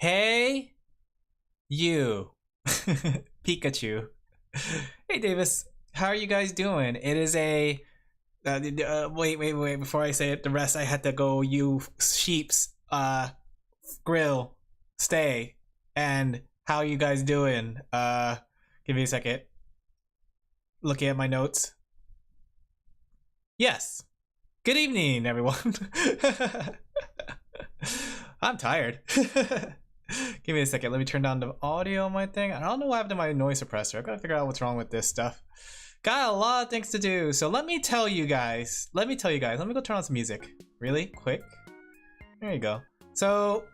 Hey, you, Pikachu. Hey, Davis. How are you guys doing? It is a wait. Before I say it, the rest I had to go. You sheeps, grill, stay, and how you guys doing? Give me a second. Looking at my notes. Yes. Good evening, everyone. I'm tired. Give me a second. Let me turn down the audio on my thing. I don't know what happened to my noise suppressor. I've got to figure out what's wrong with this stuff. Got a lot of things to do. So let me tell you guys. Let me go turn on some music really quick. There you go. So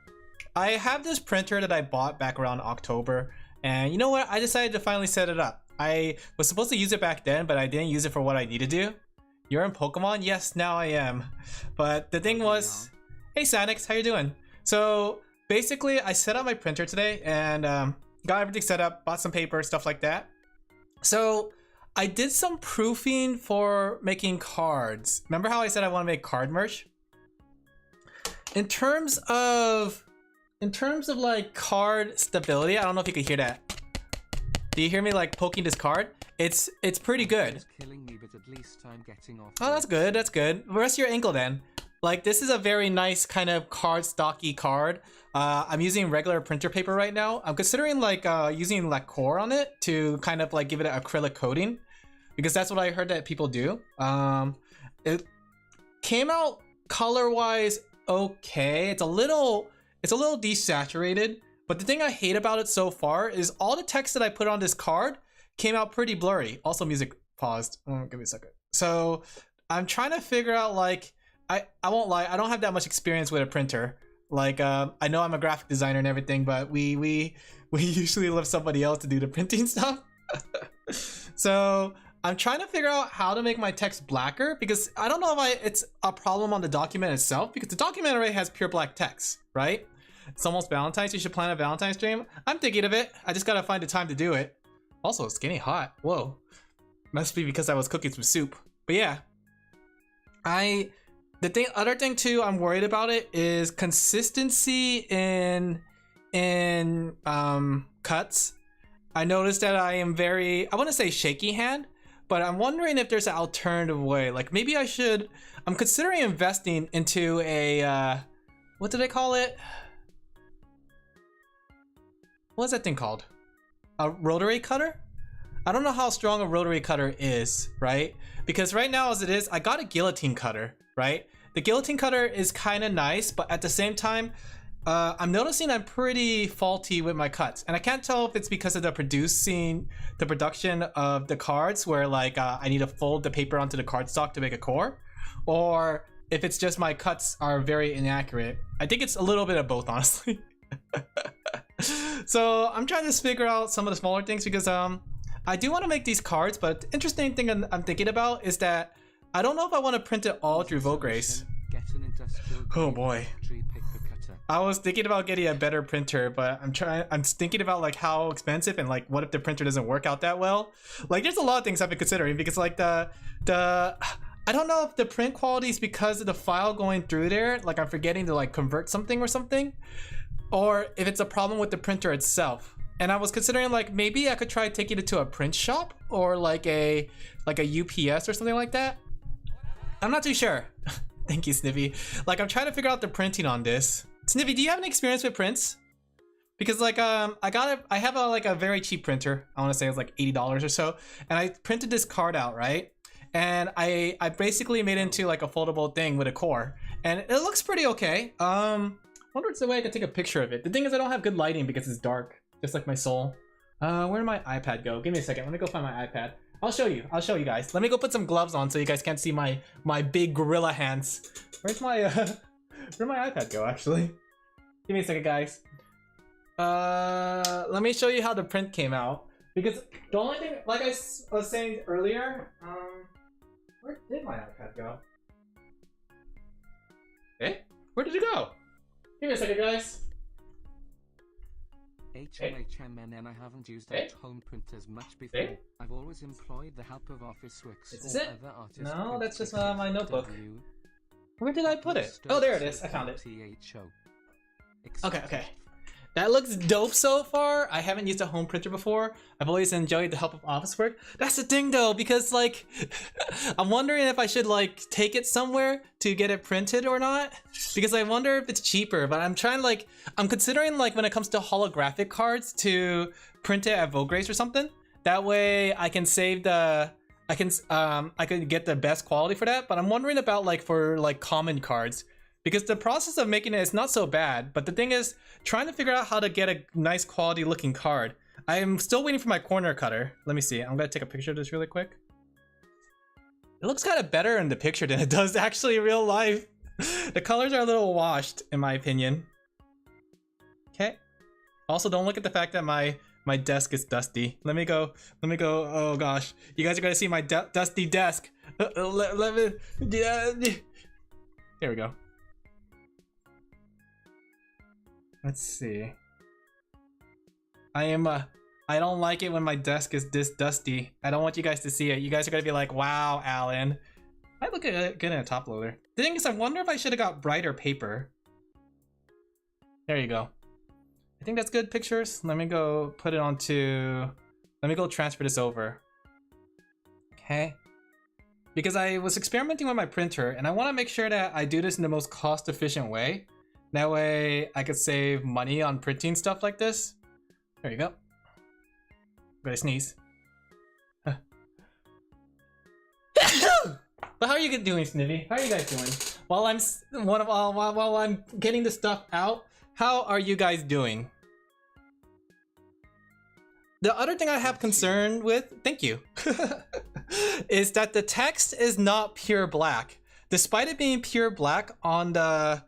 I have this printer that I bought back around October. And you know what? I decided to finally set it up. I was supposed to use it back then, but I didn't use it for what I need to do. You're in Pokemon? Yes, now I am. But the thing was... Hey Sanix, how you doing? So basically I set up my printer today and got everything set up, bought some paper, stuff like that. So I did some proofing for making cards. Remember how I said I want to make card merch? In terms of like card stability, I don't know if you can hear that. Do you hear me like poking this card? It's pretty good. Oh, that's good. That's good. Where's your ankle then? Like, this is a very nice kind of card stocky card. I'm using regular printer paper right now. I'm considering like using lacquer on it to kind of like give it an acrylic coating, because that's what I heard that people do. It came out color-wise okay. It's a little desaturated, but the thing I hate about it so far is all the text that I put on this card came out pretty blurry. Also, music paused. Give me a second. So I'm trying to figure out like, I won't lie, I don't have that much experience with a printer. Like, I know I'm a graphic designer and everything, but we usually let somebody else to do the printing stuff. So I'm trying to figure out how to make my text blacker, because I don't know if it's a problem on the document itself, because the document already has pure black text, right? It's almost Valentine's. You should plan a Valentine's stream. I'm thinking of it. I just gotta find the time to do it. Also, it's getting hot. Whoa. Must be because I was cooking some soup. But yeah. Other thing too, I'm worried about it is consistency in cuts. I noticed that I am I want to say shaky hand, but I'm wondering if there's an alternative way. Like maybe I'm considering investing into a, what do they call it? What's that thing called? A rotary cutter? I don't know how strong a rotary cutter is, right? Because right now as it is, I got a guillotine cutter, right? The guillotine cutter is kind of nice, but at the same time, I'm noticing I'm pretty faulty with my cuts. And I can't tell if it's because of the production of the cards, where like I need to fold the paper onto the cardstock to make a core, or if it's just my cuts are very inaccurate. I think it's a little bit of both, honestly. So I'm trying to figure out some of the smaller things, because I do want to make these cards, but the interesting thing I'm thinking about is that I don't know if I want to print it all through Vograce. Oh boy. I was thinking about getting a better printer, but I'm thinking about like how expensive, and like what if the printer doesn't work out that well? Like there's a lot of things I've been considering, because like I don't know if the print quality is because of the file going through there, like I'm forgetting to like convert something or something, or if it's a problem with the printer itself. And I was considering like maybe I could try taking it to a print shop, or like a UPS or something like that. I'm not too sure. Thank you, Snippy. Like I'm trying to figure out the printing on this. Snippy, do you have any experience with prints? Because like I have a very cheap printer. I want to say it was like $80 or so, and I printed this card out, right? And I basically made it into like a foldable thing with a core, and it looks pretty okay. Wonder if there's a way I can take a picture of it. The thing is I don't have good lighting because it's dark, just like my soul. Where'd my iPad go? Give me a second. Let me go find my iPad. I'll show you guys. Let me go put some gloves on so you guys can't see my big gorilla hands. Where'd my iPad go, actually? Give me a second, guys. Let me show you how the print came out. Because the only thing, like I was saying earlier, where did my iPad go? Eh? Where did it go? Give me a second, guys. HMHMN, I haven't used at-home printers much before. I've always employed the help of Office Wix or other artists. No, that's just my notebook. Where did I put it? Oh, there it is. I found it. Okay. That looks dope so far. I haven't used a home printer before. I've always enjoyed the help of office work. That's the thing though, because like, I'm wondering if I should like take it somewhere to get it printed or not. Because I wonder if it's cheaper, but I'm trying like, I'm considering like when it comes to holographic cards to print it at Vograce or something. That way I can save the, I can get the best quality for that. But I'm wondering about like for like common cards. Because the process of making it is not so bad, but the thing is trying to figure out how to get a nice quality looking card. I am still waiting for my corner cutter. Let me see. I'm gonna take a picture of this really quick. It looks kind of better in the picture than it does actually in real life. The colors are a little washed in my opinion. Okay. Also, don't look at the fact that my desk is dusty. Let me go. Oh gosh. You guys are gonna see my dusty desk. There we go. Let's see. I don't like it when my desk is this dusty. I don't want you guys to see it. You guys are gonna be like, wow, Alan. I look good in a top loader. The thing is, I wonder if I should have got brighter paper. There you go. I think that's good pictures. Let me go put it onto, let me go transfer this over. Okay. Because I was experimenting with my printer and I want to make sure that I do this in the most cost efficient way. That way I could save money on printing stuff like this. There you go. Gotta sneeze. But how are you doing, Snivy? How are you guys doing? While I'm getting the stuff out, how are you guys doing? The other thing I have concern with, thank you, is that the text is not pure black. Despite it being pure black on the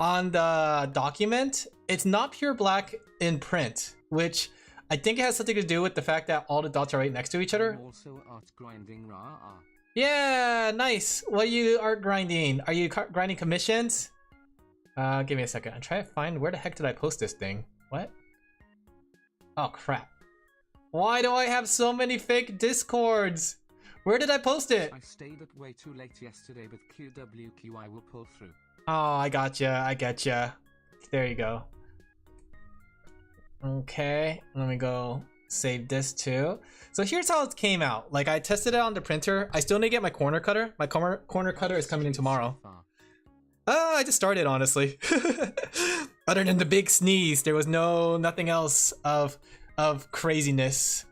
document, it's not pure black in print, which I think it has something to do with the fact that all the dots are right next to each other. Also art grinding. Yeah, nice. What are you art grinding? Are you grinding commissions? Give me a second. I'm trying to find where the heck did I post this thing? What? Oh crap. Why do I have so many fake discords? Where did I post it? I stayed up way too late yesterday, but QWQI will pull through. Oh, I gotcha. I getcha. There you go. Okay, let me go save this too. So here's how it came out. Like I tested it on the printer. I still need to get my corner cutter. My corner cutter is coming in tomorrow. I just started honestly. Other than the big sneeze, there was nothing else of craziness.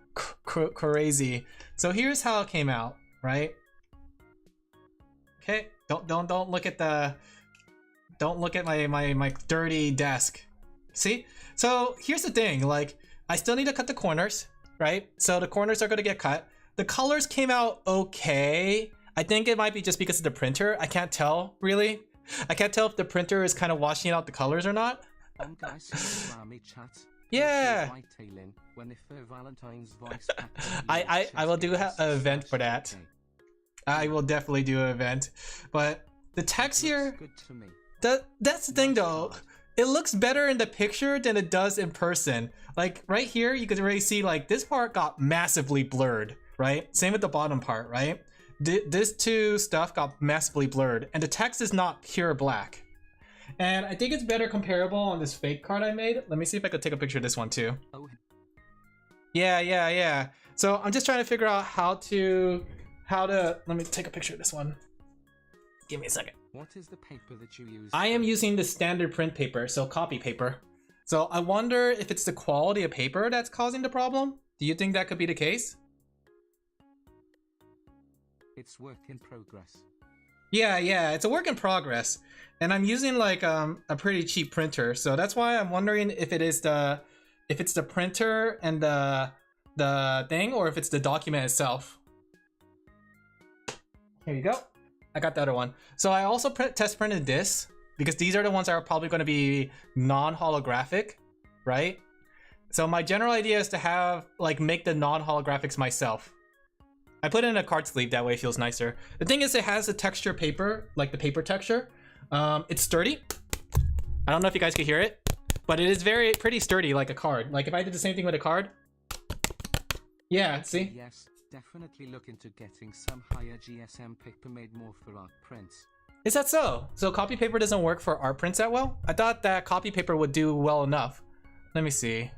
Crazy. So here's how it came out, right? Okay, don't look at the. Don't look at my dirty desk. See? So here's the thing, like I still need to cut the corners, right? So the corners are gonna get cut. The colors came out okay. I think it might be just because of the printer. I can't tell really. I can't tell if the printer is kind of washing out the colors or not. Yeah. I will do an event for that. I will definitely do an event. But the text here, that's the thing though. It looks better in the picture than it does in person. Like right here, you could already see like this part got massively blurred, right? Same with the bottom part, right? This two stuff got massively blurred and the text is not pure black. And I think it's better comparable on this fake card I made. Let me see if I could take a picture of this one too. Yeah. So I'm just trying to figure out how to, let me take a picture of this one. Give me a second. What is the paper that you use? I am using the standard print paper, so copy paper. So I wonder if it's the quality of paper that's causing the problem. Do you think that could be the case? It's work in progress. Yeah, it's a work in progress. And I'm using like a pretty cheap printer, so that's why I'm wondering if it's the printer and the thing, or if it's the document itself. Here you go. I got the other one. So I also test printed this because these are the ones that are probably going to be non-holographic, right? So my general idea is to have make the non-holographics myself. I put it in a card sleeve, that way it feels nicer. The thing is, it has a texture paper, like the paper texture. It's sturdy. I don't know if you guys can hear it, but it is pretty sturdy, like a card. Like if I did the same thing with a card. Yeah, see? Yes. Definitely look into getting some higher GSM paper made more for art prints. Is that so? So copy paper doesn't work for art prints that well? I thought that copy paper would do well enough. Let me see.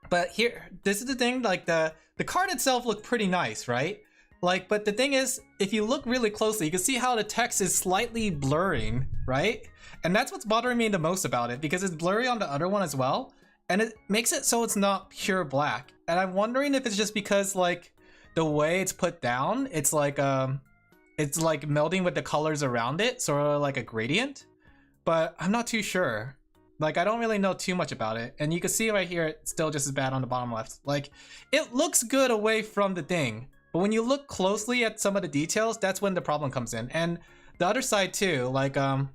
But here, this is the thing, like the card itself looked pretty nice, right? Like, but the thing is, if you look really closely, you can see how the text is slightly blurring, right? And that's what's bothering me the most about it, because it's blurry on the other one as well. And it makes it so it's not pure black. And I'm wondering if it's just because like the way it's put down, it's like melding with the colors around it, sort of like a gradient. But I'm not too sure. Like, I don't really know too much about it. And you can see right here, it's still just as bad on the bottom left. Like, it looks good away from the thing. But when you look closely at some of the details, that's when the problem comes in. And the other side too, like, the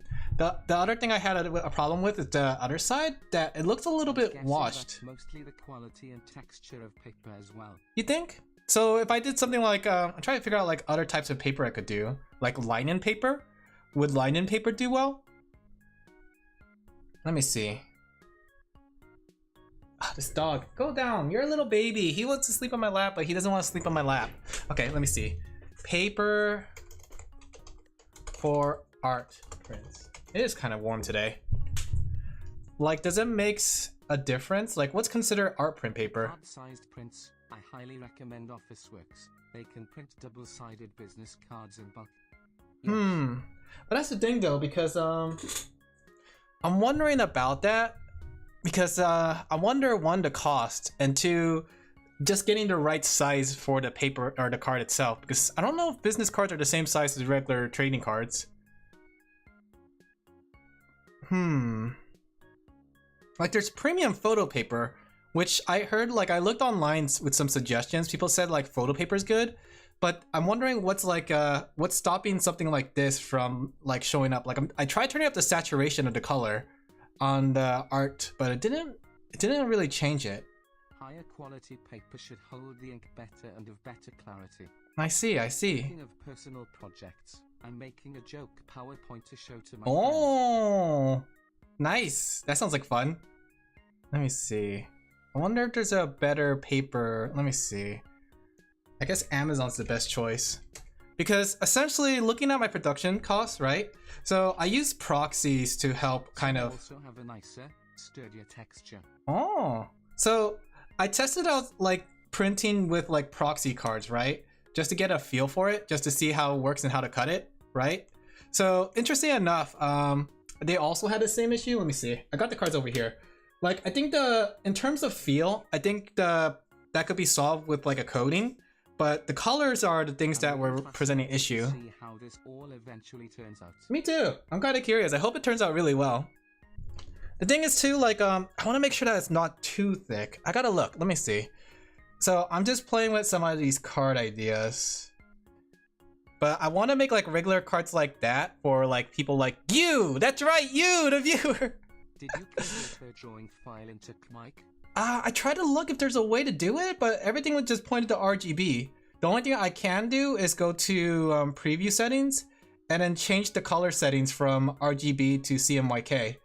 other thing I had a problem with is the other side, that it looks a little bit washed. Mostly the quality and texture of paper as well. You think? So if I did something like, I'm trying to figure out like other types of paper I could do. Like linen paper? Would linen paper do well? Let me see. Ah, this dog, go down. You're a little baby. He wants to sleep on my lap, but he doesn't want to sleep on my lap. Okay, let me see. Paper for art prints. It is kind of warm today. Like, does it make a difference? Like, what's considered art print paper? Hard-sized prints. I highly recommend Officeworks. They can print double-sided business cards in bulk. Yes. But that's the thing though, because I'm wondering about that, because I wonder, one, the cost, and two, just getting the right size for the paper or the card itself, because I don't know if business cards are the same size as regular trading cards. Like, there's premium photo paper, which I heard, like, I looked online with some suggestions. People said like photo paper is good, but I'm wondering what's like what's stopping something like this from like showing up. Like, I tried turning up the saturation of the color on the art, but it didn't really change it. Higher quality paper should hold the ink better and of better clarity. I see. Speaking of personal projects, I'm making a joke PowerPoint to show to my friends. Nice. That sounds like fun. Let me see. I wonder if there's a better paper. Let me see. I guess Amazon's the best choice, because essentially looking at my production costs, right? So I use proxies to help kind of also have a nicer, sturdier texture. Oh, so I tested out like printing with like proxy cards, right? Just to get a feel for it, just to see how it works and how to cut it, right? So interesting enough, they also had the same issue. Let me see. I got the cards over here. Like, I think in terms of feel, I think that could be solved with like a coating, but the colors are the things that were presenting issue. See how this all eventually turns out. Me too. I'm kind of curious. I hope it turns out really well. The thing is too, like, I want to make sure that it's not too thick. I gotta look. Let me see. So I'm just playing with some of these card ideas, but I want to make like regular cards like that for like people like you. That's right, you, the viewer. Did you convert her drawing file into Mike? I tried to look if there's a way to do it, but everything was just pointed to RGB. The only thing I can do is go to preview settings and then change the color settings from RGB to CMYK.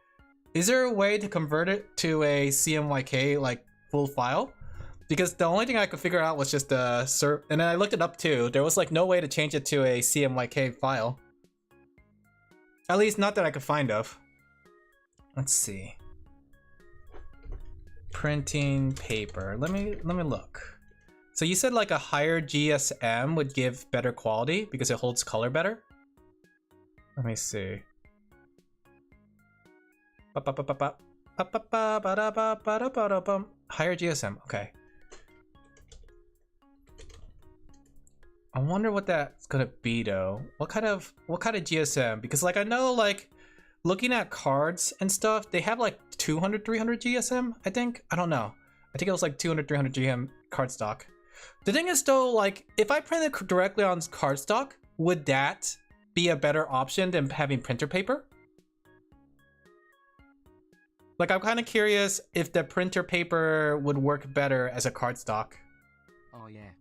Is there a way to convert it to a CMYK like full file? Because the only thing I could figure out was just the and then I looked it up too. There was like no way to change it to a CMYK file. At least not that I could find of. Let's see. Printing paper. Let me look. So you said like a higher GSM would give better quality because it holds color better? Let me see. Higher GSM. Okay. I wonder what that's gonna be though. What kind of GSM? Because like I know like looking at cards and stuff, they have like 200, 300 GSM, I think. I don't know. I think it was like 200, 300 GM cardstock. The thing is though, like if I print it directly on cardstock, would that be a better option than having printer paper? Like I'm kind of curious if the printer paper would work better as a cardstock. Oh yeah.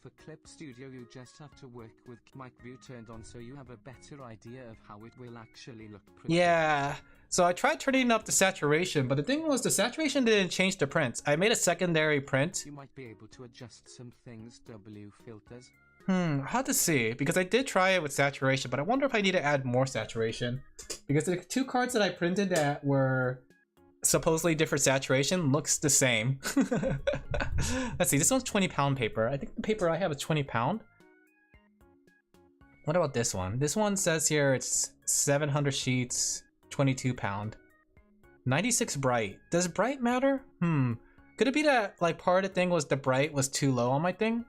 For Clip Studio you just have to work with mic view turned on so you have a better idea of how it will actually look printed. Yeah, so I tried turning up the saturation, but the thing was the saturation didn't change the prints. I made a secondary print. You might be able to adjust some things, W filters. Hard to see, because I did try it with saturation, but I wonder if I need to add more saturation. Because the two cards that I printed that were supposedly different saturation looks the same. Let's see, this one's 20-pound paper. I think the paper I have is 20-pound. What about this one? This one says here it's 700 sheets, 22-pound. 96 bright. Does bright matter? Could it be that like part of the thing was the bright was too low on my thing?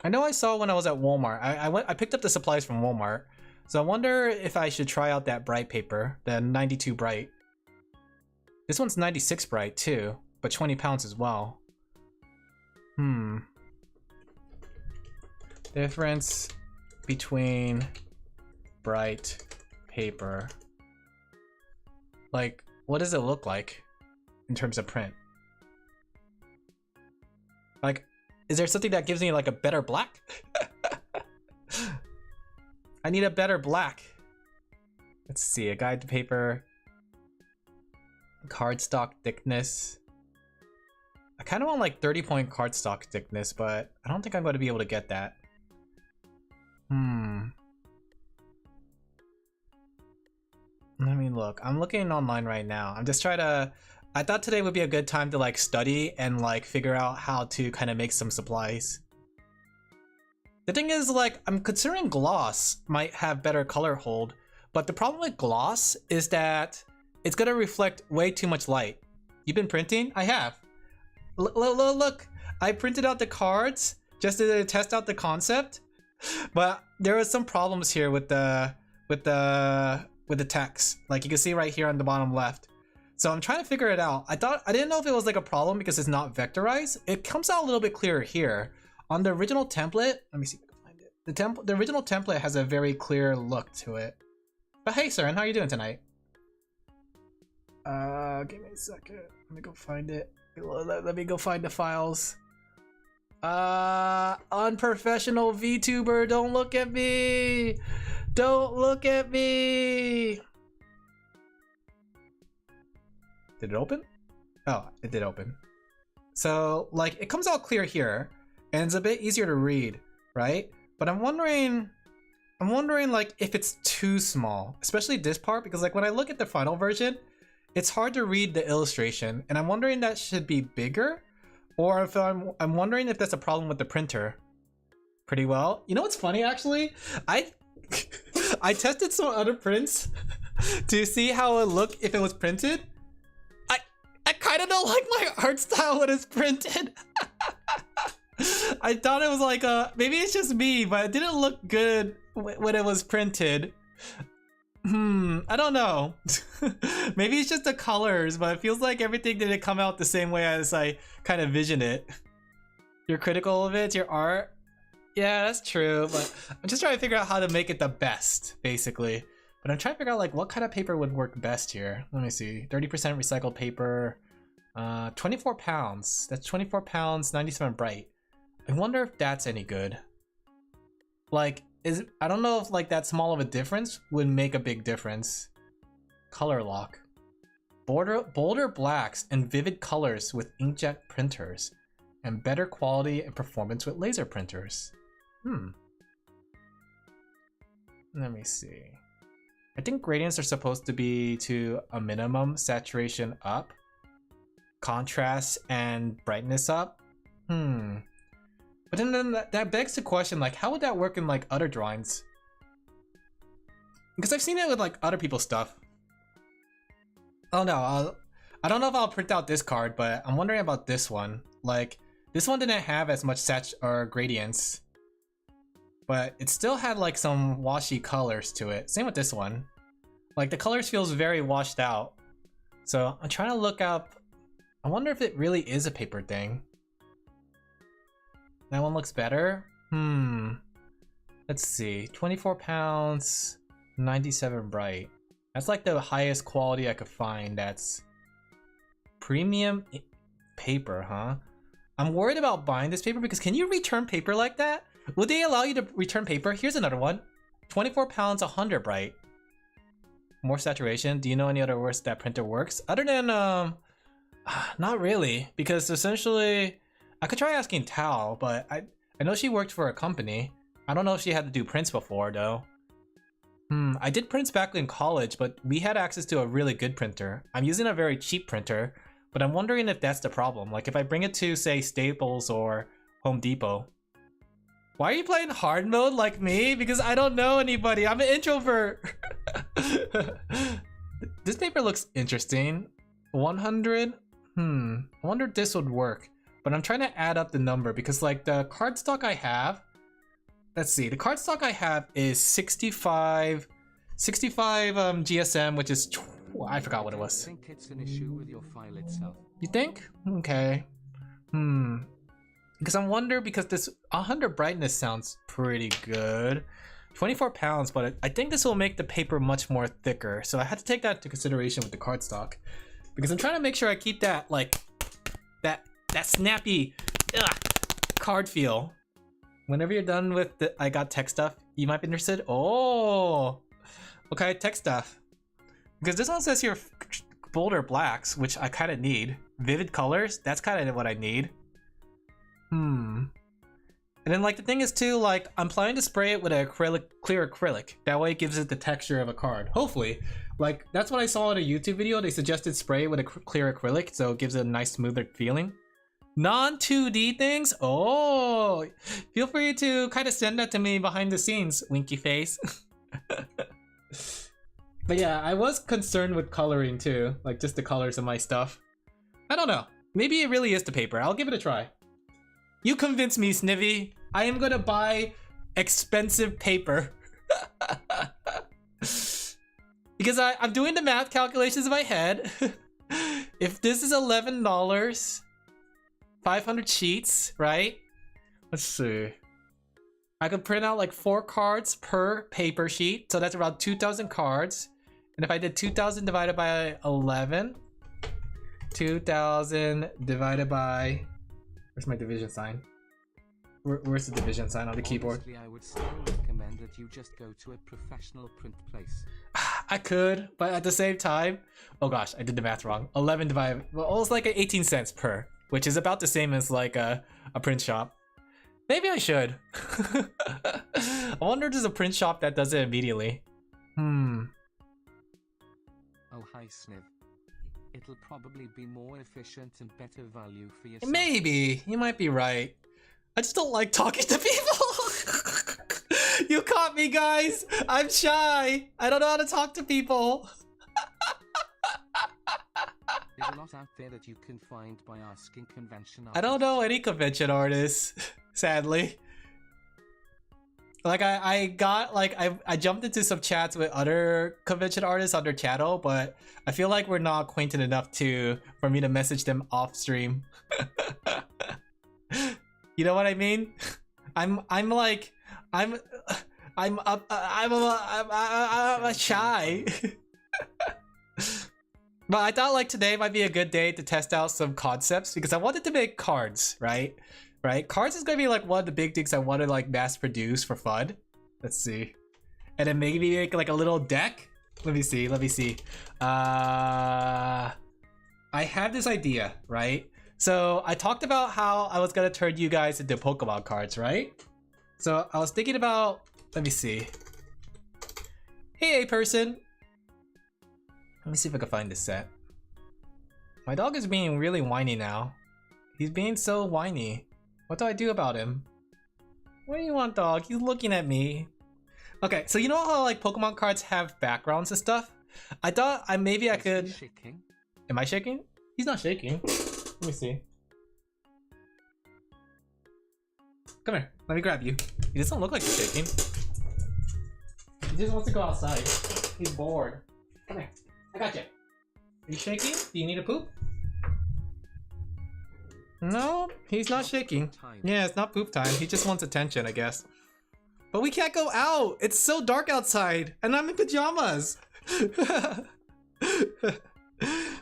I know I saw when I was at Walmart. I picked up the supplies from Walmart. So I wonder if I should try out that bright paper, the 92 bright. This one's 96 bright too, but 20 pounds as well. Difference between bright paper. Like, what does it look like in terms of print? Like, is there something that gives me like a better black? I need a better black. Let's see, a guide to paper. Cardstock thickness. I kind of want like 30-point cardstock thickness, but I don't think I'm going to be able to get that. Let me look. I'm looking online right now. I'm just trying to... I thought today would be a good time to like study and like figure out how to kind of make some supplies. The thing is, like, I'm considering gloss might have better color hold, but the problem with gloss is that it's gonna reflect way too much light. You've been printing? I have. Look, I printed out the cards just to test out the concept, but there are some problems here with the text. Like you can see right here on the bottom left. So I'm trying to figure it out. I didn't know if it was like a problem because it's not vectorized. It comes out a little bit clearer here. On the original template, let me see if I can find it. The original template has a very clear look to it. But hey, Saren, how are you doing tonight? Give me a second. Let me go find it. Let me go find the files. Unprofessional VTuber, don't look at me! Don't look at me! Did it open? Oh, it did open. So, like, it comes out clear here, and it's a bit easier to read, right? But I'm wondering like if it's too small, especially this part, because like when I look at the final version, it's hard to read the illustration, and I'm wondering that should be bigger, or if I'm wondering if that's a problem with the printer. Pretty well. You know what's funny actually? I tested some other prints to see how it looked if it was printed. I kind of don't like my art style when it's printed. I thought it was like maybe it's just me, but it didn't look good when it was printed. I don't know. Maybe it's just the colors, but it feels like everything didn't come out the same way as I kind of vision it. You're critical of it, your art? Yeah, that's true, but I'm just trying to figure out how to make it the best, basically. But I'm trying to figure out like what kind of paper would work best here. Let me see. 30% recycled paper. 24 pounds. That's 24 pounds, 97 bright. I wonder if that's any good. Like, I don't know if like that small of a difference would make a big difference. Color lock. Bolder blacks and vivid colors with inkjet printers. And better quality and performance with laser printers. Let me see. I think gradients are supposed to be to a minimum, saturation up, contrast and brightness up. But then that begs the question, like, how would that work in like other drawings? Because I've seen it with like other people's stuff. Oh no, I don't know if I'll print out this card, but I'm wondering about this one. Like, this one didn't have as much gradients, but it still had like some washy colors to it. Same with this one. Like the colors feels very washed out. So I'm trying to look up. I wonder if it really is a paper thing. That one looks better. Let's see. 24 pounds, 97 bright. That's like the highest quality I could find. That's premium paper, huh? I'm worried about buying this paper because can you return paper like that? Would they allow you to return paper? Here's another one. 24 pounds, 100 bright. More saturation. Do you know any other words that printer works? Other than, not really. Because essentially, I could try asking Tao, but I know she worked for a company. I don't know if she had to do prints before though. I did prints back in college, but we had access to a really good printer. I'm using a very cheap printer, but I'm wondering if that's the problem. Like if I bring it to, say, Staples or Home Depot. Why are you playing hard mode like me? Because I don't know anybody. I'm an introvert. This paper looks interesting. 100? I wonder if this would work. But I'm trying to add up the number because like the cardstock I have, let's see, the cardstock I have is 65 GSM, which is, I forgot what it was. I think it's an issue with your file itself. You think? Okay. Because I wonder, because this 100 brightness sounds pretty good. 24 pounds, but I think this will make the paper much more thicker. So I had to take that into consideration with the cardstock. Because I'm trying to make sure I keep that, like, that snappy card feel. Whenever you're done with the I got tech stuff, you might be interested. Oh, okay, tech stuff. Because this one says here bolder blacks, which I kind of need. Vivid colors, that's kind of what I need. And then like the thing is too, like I'm planning to spray it with a clear acrylic. That way it gives it the texture of a card. Hopefully. Like that's what I saw in a YouTube video. They suggested spray it with a clear acrylic, so it gives it a nice smoother feeling. Non-2D things? Oh, feel free to kind of send that to me behind the scenes, winky face. But yeah, I was concerned with coloring too, like just the colors of my stuff. I don't know. Maybe it really is the paper. I'll give it a try. You convinced me, Snivy. I am gonna buy expensive paper. Because I'm doing the math calculations in my head. If this is $11, 500 sheets, right? Let's see. I could print out like 4 cards per paper sheet. So that's around 2,000 cards. And if I did 2,000 divided by 11, 2,000 divided by... Where's my division sign? Where's the division sign on the keyboard? Honestly, I would still recommend that you just go to a professional print place. I could, but at the same time... Oh gosh, I did the math wrong. 11 divided... Well, it's like 18 cents per. Which is about the same as like a print shop. Maybe I should. I wonder if there's a print shop that does it immediately. Oh, hi, Sniv. It'll probably be more efficient and better value for yourself. Maybe. You might be right. I just don't like talking to people. You caught me, guys. I'm shy. I don't know how to talk to people. There's a lot out there that you can find by asking convention artists. I don't know any convention artists, sadly. Like I jumped into some chats with other convention artists on their channel, but I feel like we're not acquainted enough for me to message them off stream. You know what I mean? I'm shy. But I thought like today might be a good day to test out some concepts because I wanted to make cards, right? Cards is gonna be like one of the big things I want to like mass produce for fun. Let's see. And then maybe make like a little deck. Let me see. I have this idea, right? So I talked about how I was gonna turn you guys into Pokemon cards, right? So I was thinking about, let me see. Hey, A-person. Let me see if I can find this set. My dog is being really whiny now. He's being so whiny. What do I do about him? What do you want, dog? He's looking at me. Okay, so you know how like Pokemon cards have backgrounds and stuff? I thought maybe I could... Shaking? Am I shaking? He's not shaking. Let me see. Come here, let me grab you. He doesn't look like he's shaking. He just wants to go outside. He's bored. Come here. I got you. Are you shaking? Do you need a poop? No, he's not shaking. Yeah, it's not poop time. He just wants attention, I guess. But we can't go out. It's so dark outside, and I'm in pajamas.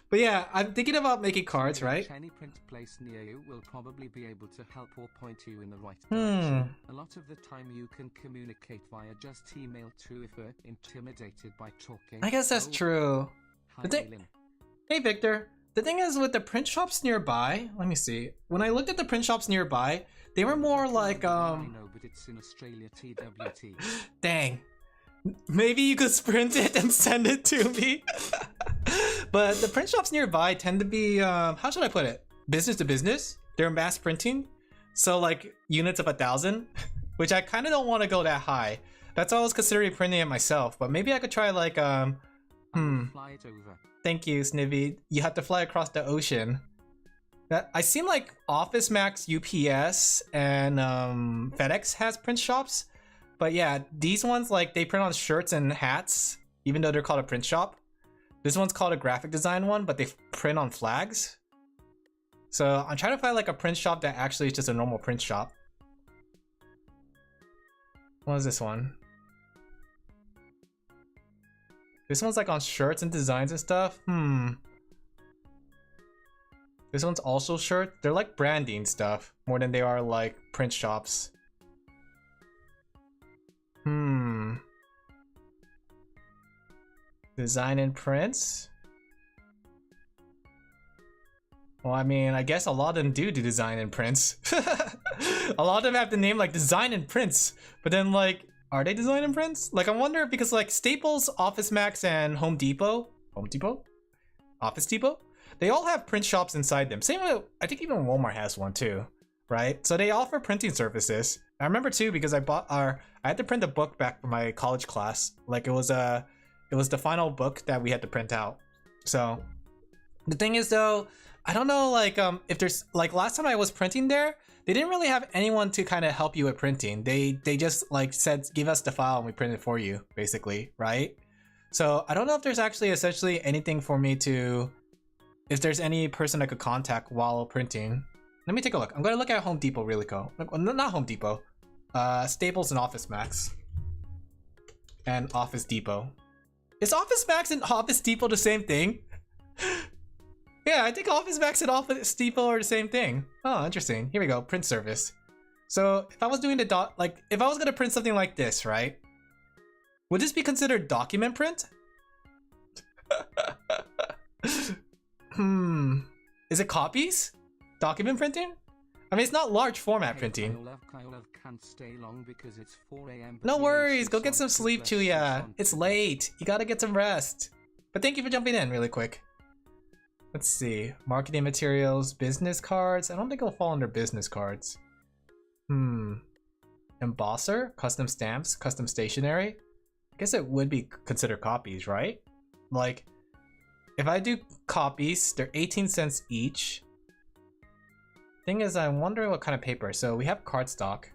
But yeah, I'm thinking about making cards, right? Any print place near you will probably be able to help or point you in the right direction. A lot of the time you can communicate via just email too if you're intimidated by talking. I guess that's true. Hey Victor, the thing is with the print shops nearby, let me see. When I looked at the print shops nearby, they were more like I know, but it's in Australia, TWT. Dang. Maybe you could print it and send it to me. But the print shops nearby tend to be, how should I put it? Business to business. They're mass printing. So like units of 1,000, which I kind of don't want to go that high. That's why I was considering printing it myself. But maybe I could try like, Fly it over. Thank you, Snivy. You have to fly across the ocean. I seen like Office Max, UPS, and FedEx has print shops. But yeah, these ones, like, they print on shirts and hats, even though they're called a print shop. This one's called a graphic design one, but they print on flags. So I'm trying to find like a print shop that actually is just a normal print shop. What is this one? This one's like on shirts and designs and stuff. This one's also shirt. They're like branding stuff more than they are like print shops. Design and prints. Well, I mean, I guess a lot of them do design and prints. A lot of them have the name like design and prints, but then like, are they design and prints? Like, I wonder because like Staples, Office Max, and Office Depot, they all have print shops inside them. Same way, I think even Walmart has one too, right? So they offer printing services. I remember too because I had to print a book back for my college class. Like it was the final book that we had to print out. So the thing is though, I don't know like if there's like last time I was printing there, they didn't really have anyone to kind of help you with printing. They just like said give us the file and we print it for you basically, right? So I don't know if there's actually essentially anything for me to, if there's any person I could contact while printing. Let me take a look. I'm gonna look at Home Depot really quick. Not Home Depot. Staples and Office Max. And Office Depot. Is Office Max and Office Depot the same thing? Yeah, I think Office Max and Office Depot are the same thing. Oh, interesting. Here we go, print service. So if I was doing the if I was gonna print something like this, right? Would this be considered document print? Is it copies? Document printing? I mean, it's not large format printing. Can't stay long because it's 4 a.m. No worries, go get some sleep, Chuya. It's late. You gotta get some rest. But thank you for jumping in really quick. Let's see. Marketing materials, business cards. I don't think it'll fall under business cards. Embosser, custom stamps, custom stationery. I guess it would be considered copies, right? Like, if I do copies, they're 18 cents each. Thing is, I'm wondering what kind of paper. So we have cardstock.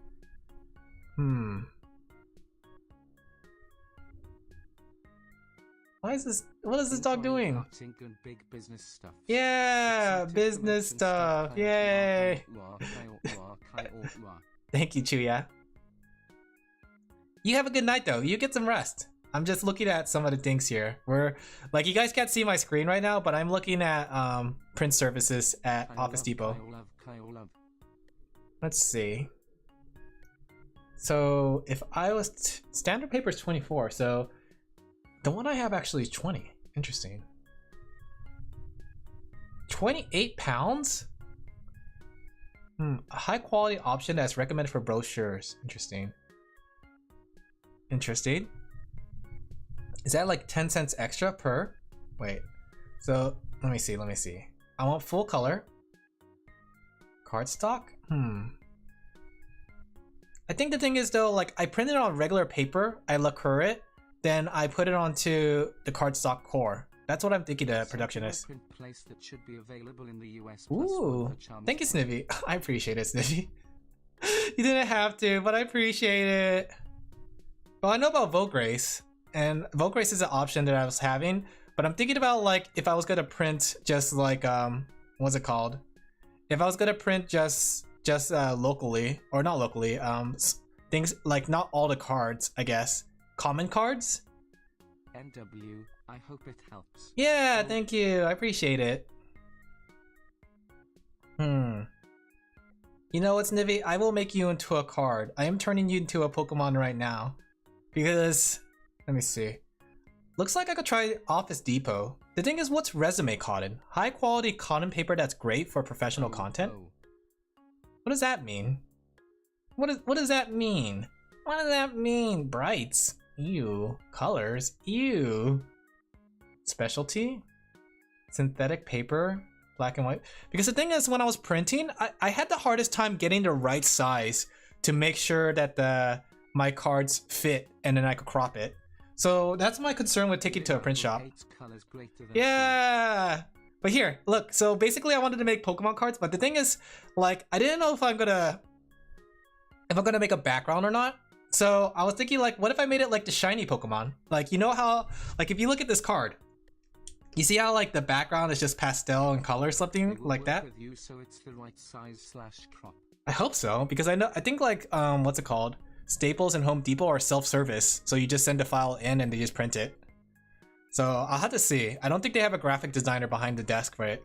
Why is this? What is this dog doing? Big business stuff. Yeah, business stuff. Yay! Thank you, Chuya. You have a good night though. You get some rest. I'm just looking at some of the things here. We're like, you guys can't see my screen right now, but I'm looking at print services at Office Depot. Let's see. So if I was standard paper is 24, so the one I have actually is 20. Interesting. 28 pounds? A high quality option that's recommended for brochures. Interesting. Interesting. Is that like 10 cents extra per? Wait. So let me see. I want full color. Cardstock? I think the thing is though, like I print it on regular paper, I lacquer it, then I put it onto the cardstock core. That's what I'm thinking the production is. Place that should be available in the US. Ooh, thank you, Snivy. I appreciate it, Snivy. You didn't have to, but I appreciate it. Well, I know about Vogue Race, and Vogue Race is an option that I was having, but I'm thinking about like if I was gonna print just like what's it called? If I was gonna print just locally, or not locally, things like not all the cards, I guess. Common cards? NW, I hope it helps. Yeah, thank you. I appreciate it. You know what, Snivy? I will make you into a card. I am turning you into a Pokemon right now. Because, let me see. Looks like I could try Office Depot. The thing is, what's resume cotton? High quality cotton paper that's great for professional content? What does that mean? What does that mean? What does that mean? Brights. Ew. Colors. Ew. Specialty. Synthetic paper. Black and white. Because the thing is, when I was printing, I had the hardest time getting the right size to make sure that my cards fit and then I could crop it. So that's my concern with taking it to a print shop. Yeah! But here, look. So basically I wanted to make Pokemon cards, but the thing is, like, I didn't know if I'm gonna make a background or not. So I was thinking, like, what if I made it like the shiny Pokemon? Like, you know how, like, if you look at this card, you see how like the background is just pastel in color, something like that? So it's the right size / crop. I hope so, because I think like what's it called? Staples and Home Depot are self-service, so you just send a file in and they just print it. So I'll have to see. I don't think they have a graphic designer behind the desk for it.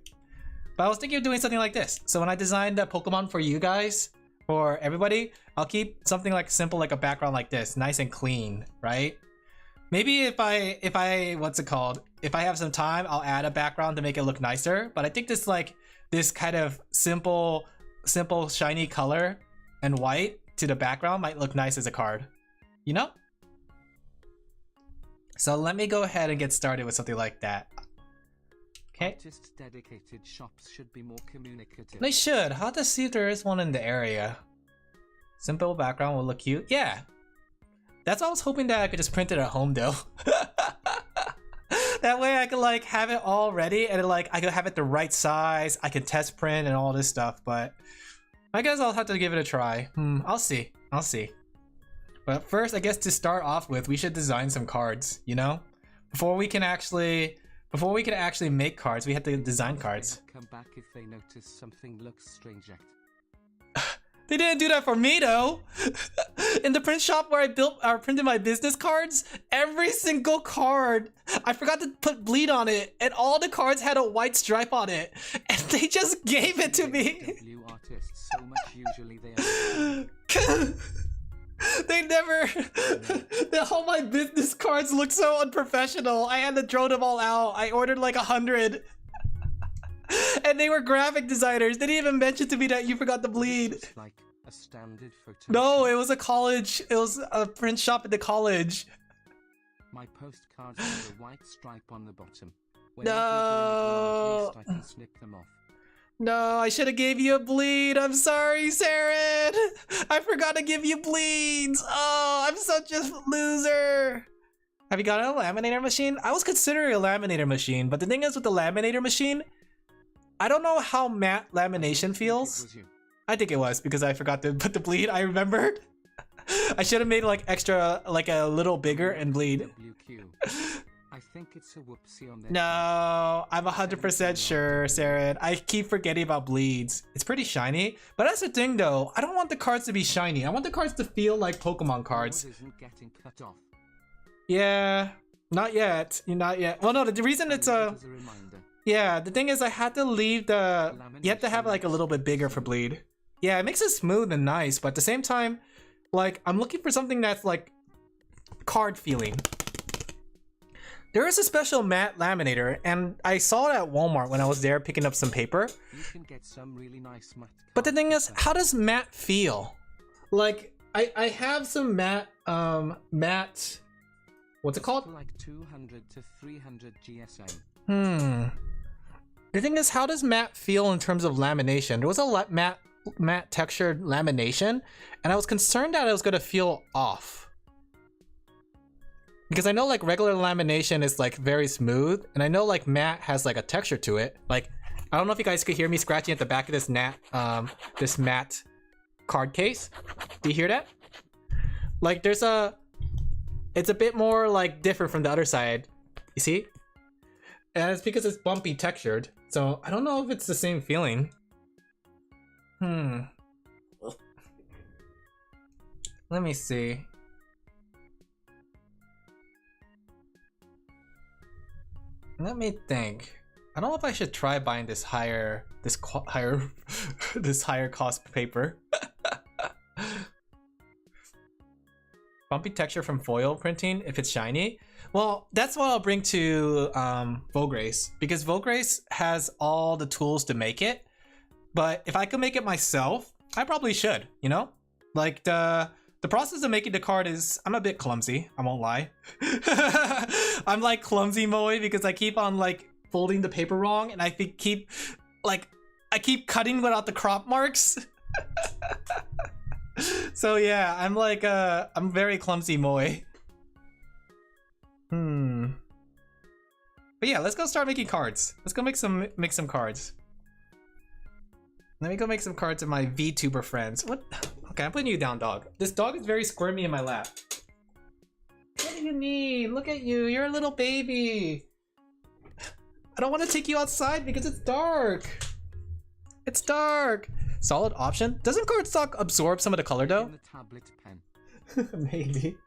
But I was thinking of doing something like this. So when I designed the Pokemon for you guys, for everybody, I'll keep something like simple, like a background like this, nice and clean, right? Maybe if I what's it called? If I have some time, I'll add a background to make it look nicer. But I think this kind of simple shiny color and white to the background might look nice as a card, you know? So let me go ahead and get started with something like that. Okay. Artist-dedicated shops should be more communicative. They should. I'll have to see if there is one in the area. Simple background will look cute. Yeah. That's why I was hoping that I could just print it at home though. That way I could like have it all ready and like I could have it the right size. I can test print and all this stuff, but I guess I'll have to give it a try. I'll see. But first, I guess to start off with, we should design some cards, you know? Before we can actually make cards, we have to design cards. Come back if they notice something looks strange. They didn't do that for me though. In the print shop where I printed my business cards, every single card, I forgot to put bleed on it, and all the cards had a white stripe on it, and they just gave it to me. Artists so much usually they They never. All my business cards look so unprofessional. I had to throw them all out. I ordered like 100. And they were graphic designers. They didn't even mention to me that you forgot to bleed. Like a standard photo. No, it was a college. It was a print shop at the college. My postcards have a white stripe on the bottom. When No. I can snip them off. No, I should have gave you a bleed. I'm sorry, Saren. I forgot to give you bleeds. Oh, I'm such a loser. Have you got a laminator machine? I was considering a laminator machine, but the thing is with the laminator machine, I don't know how matte lamination feels. I think it was because I forgot to put the bleed. I remembered. I should have made it like extra, like a little bigger and bleed. I think it's a whoopsie on No, I'm 100% sure, Saren. I keep forgetting about bleeds. It's pretty shiny, but that's the thing though. I don't want the cards to be shiny. I want the cards to feel like Pokemon cards. Isn't getting cut off. Yeah, not yet. Not yet. Well, no, the reason it's yeah, the thing is I had to leave the. You have to have it like a little bit bigger for bleed. Yeah, it makes it smooth and nice, but at the same time, like I'm looking for something that's like card feeling. There is a special matte laminator, and I saw it at Walmart when I was there picking up some paper. You can get some really nice matte. But the thing is, how does matte feel? Like I have some matte matte. What's it called? Like 200 to 300 GSM. The thing is, how does matte feel in terms of lamination? There was a matte textured lamination, and I was concerned that it was gonna feel off. Because I know like regular lamination is like very smooth, and I know like matte has like a texture to it. Like, I don't know if you guys could hear me scratching at the back of this this matte card case. Do you hear that? Like it's a bit more like different from the other side. You see? And it's because it's bumpy textured. So I don't know if it's the same feeling. Let me see. Let me think. I don't know if I should try buying this higher cost paper. Bumpy texture from foil printing if it's shiny. Well, that's what I'll bring to Vograce, because Vograce has all the tools to make it. But if I could make it myself, I probably should, you know? Like the The process of making the card is, I'm a bit clumsy, I won't lie. I'm like clumsy moe because I keep on like folding the paper wrong, and I keep cutting without the crop marks. So yeah, I'm like I'm very clumsy moe. But yeah, let's go start making cards. Let's go make some cards. Let me go make some cards of my VTuber friends. What? Okay, I'm putting you down, dog. This dog is very squirmy in my lap. What do you need? Look at you. You're a little baby. I don't want to take you outside because it's dark. It's dark. Solid option. Doesn't cardstock absorb some of the color though? In the tablet pen. Maybe.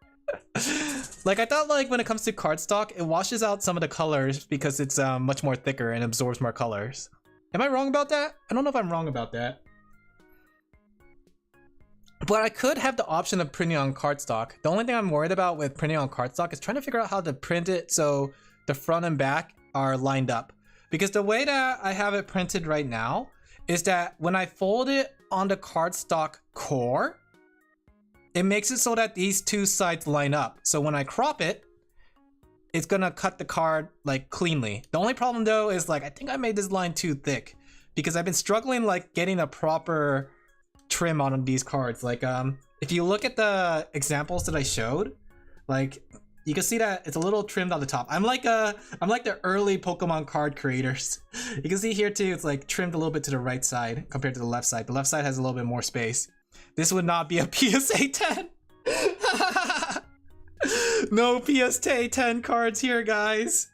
Like I thought, like when it comes to cardstock, it washes out some of the colors because it's much more thicker and absorbs more colors. Am I wrong about that? I don't know if I'm wrong about that. But I could have the option of printing on cardstock. The only thing I'm worried about with printing on cardstock is trying to figure out how to print it so the front and back are lined up. Because the way that I have it printed right now is that when I fold it on the cardstock core, it makes it so that these two sides line up. So when I crop it, it's gonna cut the card like cleanly. The only problem though is like I think I made this line too thick because I've been struggling like getting a proper trim on these cards. Like if you look at the examples that I showed, like you can see that it's a little trimmed on the top. I'm like the early Pokemon card creators. You can see here too, it's like trimmed a little bit to the right side compared to the left side. The left side has a little bit more space. This would not be a PSA 10. No PSA 10 cards here, guys.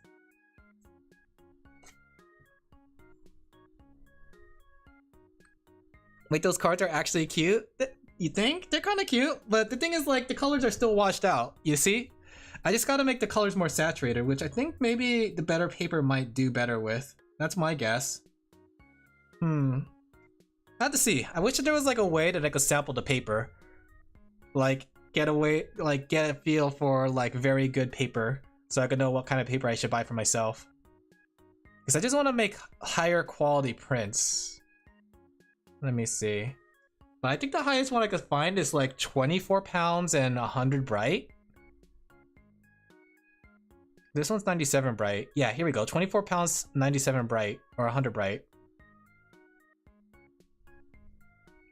Wait, those cards are actually cute? You think? They're kind of cute, but the thing is like the colors are still washed out, you see? I just gotta make the colors more saturated, which I think maybe the better paper might do better with. That's my guess. I have to see. I wish that there was like a way that I could sample the paper. Like get a feel for like very good paper so I could know what kind of paper I should buy for myself. Because I just want to make higher quality prints. Let me see. But I think the highest one I could find is like 24 pounds and 100 bright. This one's 97 bright. Yeah, here we go. 24 pounds, 97 bright, or 100 bright.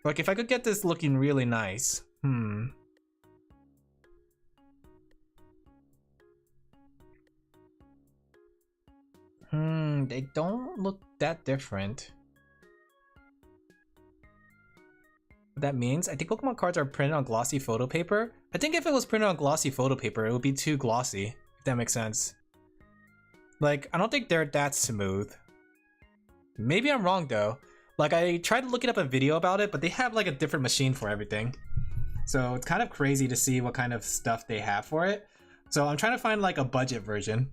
Like if I could get this looking really nice. They don't look that different. What that means, I think Pokemon cards are printed on glossy photo paper. I think if it was printed on glossy photo paper, it would be too glossy, if that makes sense. Like, I don't think they're that smooth. Maybe I'm wrong though. Like, I tried looking up a video about it, but they have like a different machine for everything. So it's kind of crazy to see what kind of stuff they have for it. So I'm trying to find like a budget version.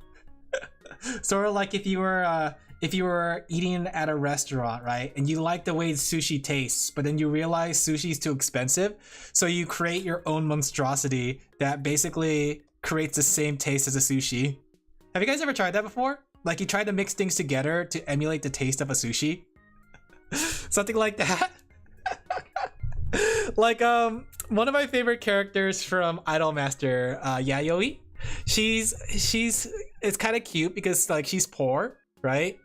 Sort of like if you were eating at a restaurant, right? And you like the way sushi tastes, but then you realize sushi is too expensive. So you create your own monstrosity that basically creates the same taste as a sushi. Have you guys ever tried that before? Like you tried to mix things together to emulate the taste of a sushi? Something like that. Like one of my favorite characters from Idolmaster, Yayoi. It's kind of cute because like she's poor, right?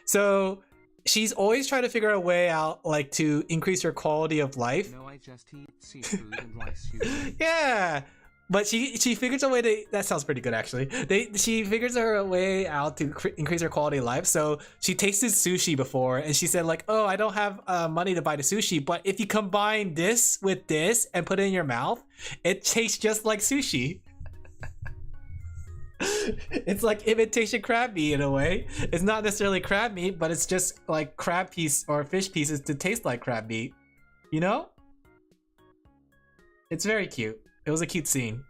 So she's always trying to figure a way out like to increase her quality of life. No, I just eat seafood and rice. Yeah, but she figures a way to. That sounds pretty good actually. She figures her way out to increase her quality of life. So she tasted sushi before, and she said like, "Oh, I don't have money to buy the sushi, but if you combine this with this and put it in your mouth, it tastes just like sushi." It's like imitation crab meat in a way. It's not necessarily crab meat, but it's just like crab piece or fish pieces to taste like crab meat. You know? It's very cute. It was a cute scene.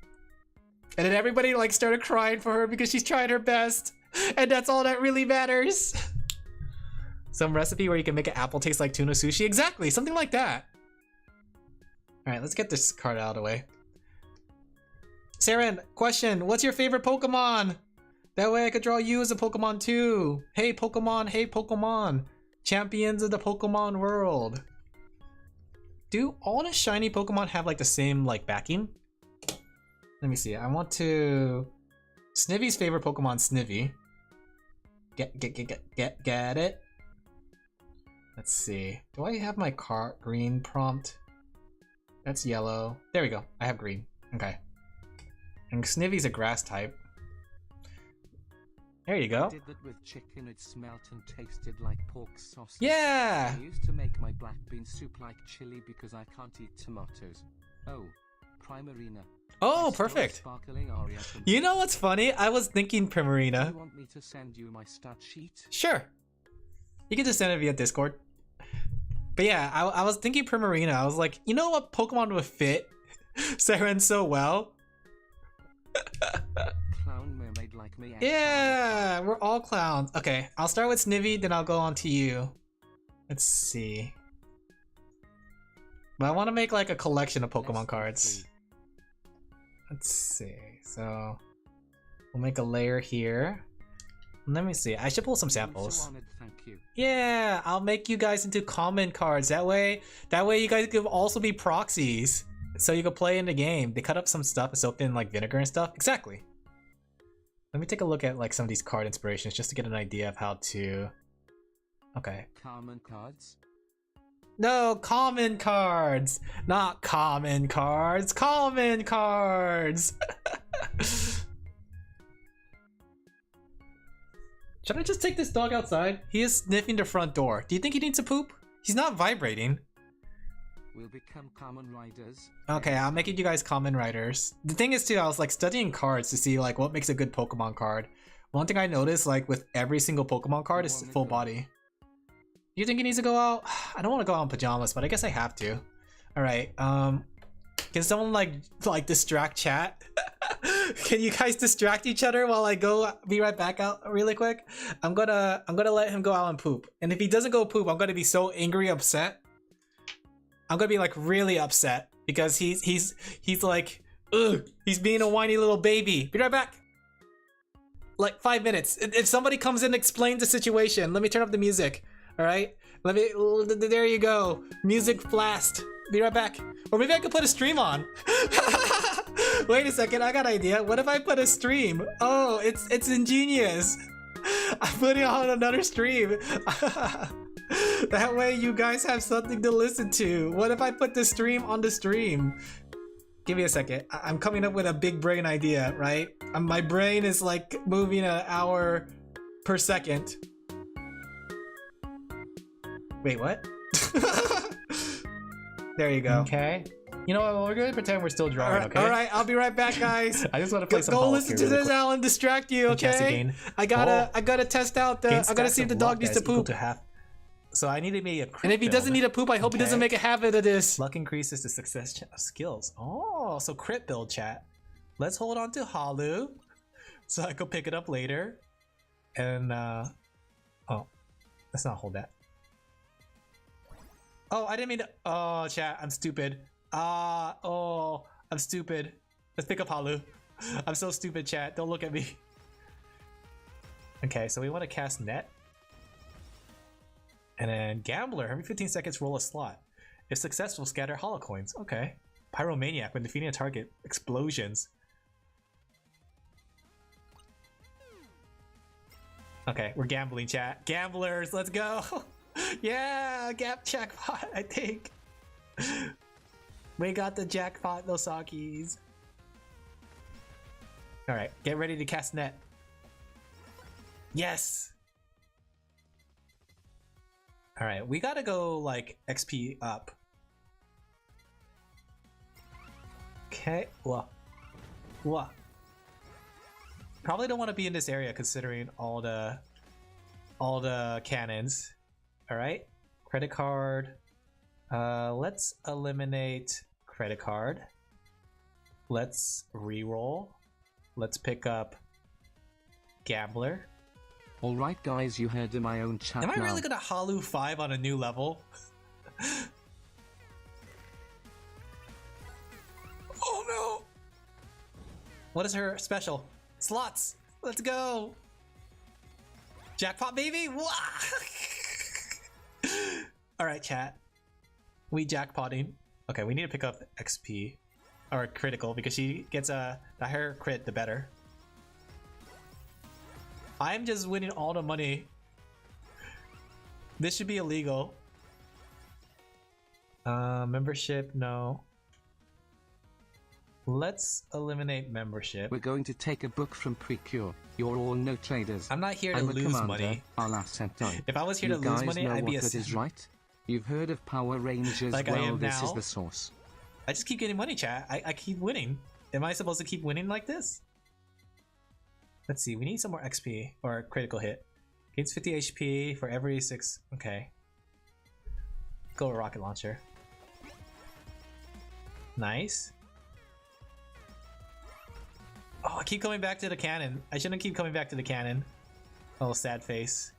And then everybody like started crying for her because she's tried her best. And that's all that really matters. Some recipe where you can make an apple taste like tuna sushi. Exactly, something like that. All right, let's get this card out of the way. Saren, question, what's your favorite Pokemon? That way I could draw you as a Pokemon too. Hey Pokemon, champions of the Pokemon world. Do all the shiny Pokemon have like the same like backing? Let me see. I want to. Snivy's favorite Pokemon, Snivy. Get it. Let's see. Do I have my green prompt? That's yellow. There we go. I have green. Okay. And Snivy's a grass type. There you go. I did that with chicken. It smelt and tasted like pork sausage. Yeah. I used to make my black bean soup like chili because I can't eat tomatoes. Oh, Primarina. Oh, perfect. You know what's funny? I was thinking Primarina. Do you want me to send you my stat sheet? Sure. You can just send it via Discord. But yeah, I was thinking Primarina. I was like, you know what Pokemon would fit Seren so well? Clown mermaid like me. Yeah, we're all clowns. Okay, I'll start with Snivy, then I'll go on to you. Let's see. But I want to make like a collection of Pokemon cards. Let's see. So we'll make a layer here. Let me see. I should pull some samples. Thank you. Yeah, I'll make you guys into common cards. That way you guys could also be proxies. So you can play in the game. They cut up some stuff and soaked in like vinegar and stuff. Exactly. Let me take a look at like some of these card inspirations just to get an idea of how to. Okay. Common cards. No, common cards, not common cards. Common cards. Should I just take this dog outside? He is sniffing the front door. Do you think he needs to poop? He's not vibrating. We'll become common riders. Okay, I'm making you guys common riders. The thing is too, I was like studying cards to see like what makes a good Pokemon card. One thing I noticed like with every single Pokemon card is full body. Do you think he needs to go out? I don't want to go out in pajamas, but I guess I have to. All right. Can someone like distract chat? Can you guys distract each other while I go be right back out really quick? I'm gonna let him go out and poop. And if he doesn't go poop, I'm gonna be so angry, upset. I'm gonna be like really upset because he's like, ugh, he's being a whiny little baby. Be right back. Like 5 minutes. If somebody comes in and explains the situation, let me turn up the music. All right, there you go. Music blast. Be right back. Or maybe I could put a stream on. Wait a second, I got an idea. What if I put a stream? Oh, it's ingenious. I'm putting on another stream. That way you guys have something to listen to. What if I put the stream on the stream? Give me a second. I'm coming up with a big brain idea, right? My brain is like moving an hour per second. Wait, what? There you go. Okay. You know what? We're gonna pretend we're still drawing. Okay. All right. I'll be right back, guys. I just want to play some. Go listen to this, Alan. Distract you, okay? I gotta test out the. I gotta see if the dog needs to poop. So I need to be a. And if he doesn't need to poop, I hope he doesn't make a habit of this. Luck increases the success of skills. Oh, so crit build chat. Let's hold on to Halu, so I can pick it up later. And oh, let's not hold that. Oh, I didn't mean to. Oh, chat, I'm stupid. Oh, I'm stupid. Let's pick up Halu. I'm so stupid, chat. Don't look at me. Okay, so we want to cast Net. And then Gambler. Every 15 seconds, roll a slot. If successful, scatter holocoins. Okay. Pyromaniac. When defeating a target. Explosions. Okay, we're gambling, chat. Gamblers, let's go. Yeah, gap jackpot, I think. We got the jackpot, Nosakis. Alright, get ready to cast Net. Yes! Alright, we gotta go, like, XP up. Okay, whoa. Whoa. Probably don't want to be in this area considering all the cannons. Alright, credit card. Let's eliminate credit card. Let's reroll. Let's pick up Gambler. Alright guys, you heard in my own chat. Am I now. really gonna Halu 5 on a new level? Oh no! What is her special? Slots! Let's go! Jackpot baby! Alright chat. We jackpotting. Okay, we need to pick up XP. Or critical, because she gets the higher crit, the better. I'm just winning all the money. This should be illegal. Membership, no. Let's eliminate membership. We're going to take a book from Precure. You're all no traders. I'm not here to I'm a lose commander. money. Our asset died. If I was here to You lose guys money, know I'd be what a that is, right? You've heard of Power Rangers. Like I well, am this is now. the source. I just keep getting money, chat. I keep winning. Am I supposed to keep winning like this? Let's see. We need some more XP or critical hit. Gains 50 HP for every 6. Okay. Go with rocket launcher. Nice. Oh, I keep coming back to the cannon. I shouldn't keep coming back to the cannon. Oh, sad face.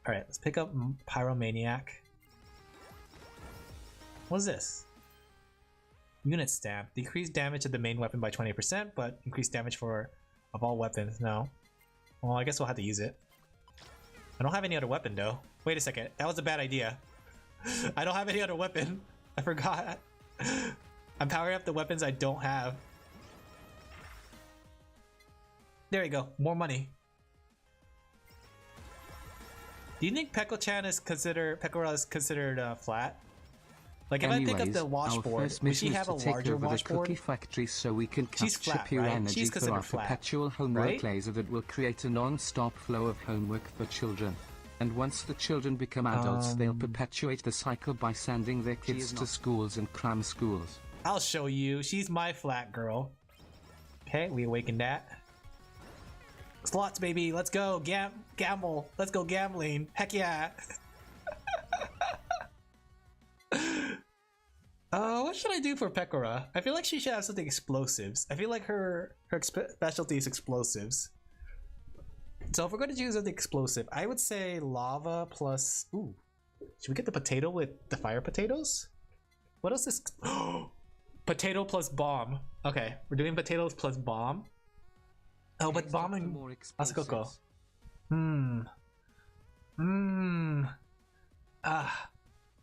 Alright, let's pick up Pyromaniac. What is this? Unit stamp. Decrease damage of the main weapon by 20%, but increase damage of all weapons. No. Well, I guess we'll have to use it. I don't have any other weapon though. Wait a second. That was a bad idea. I don't have any other weapon. I forgot. I'm powering up the weapons I don't have. There you go. More money. Do you think Pekko-chan is considered flat? Like if Anyways, I pick up the washboard, would she have a larger washboard? Cookie factory so we can She's capture flat, pure right? energy She's for our considered flat, perpetual homework right? laser that will create a non-stop flow of homework for children. And once the children become adults, they'll perpetuate the cycle by sending their kids to schools and cram schools. I'll show you. She's my flat girl. Okay, we awakened that. Slots, baby. Let's go. Gamble. Let's go gambling. Heck yeah. What should I do for Pekora? I feel like she should have something explosives. I feel like her specialty is explosives. So if we're going to choose something explosive, I would say lava plus... Ooh. Should we get the potato with the fire potatoes? What else is... Potato plus bomb. Okay, we're doing potatoes plus bomb. Oh, but bombing... Asakoko.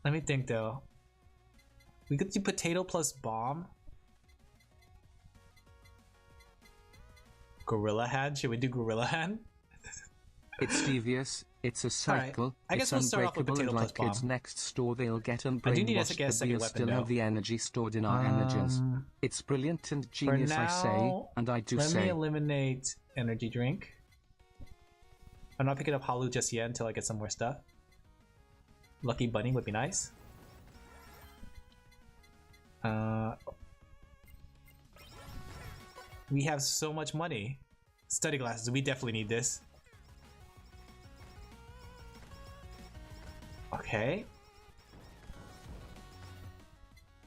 Let me think though. We could do potato plus bomb. Gorilla hand? Should we do gorilla hand? It's devious. It's a cycle. Right. I guess it's we'll start off with unbreakable, potato and plus like kids bomb. next door, they'll get I do need unbrainwashed, to get a but second we'll weapon still though. have the energy stored in our energies. It's brilliant and genius, I say, now, and I do let say. me eliminate energy drink. I'm not picking up Halu just yet until I get some more stuff. Lucky Bunny would be nice. We have so much money. Study glasses, we definitely need this. Okay.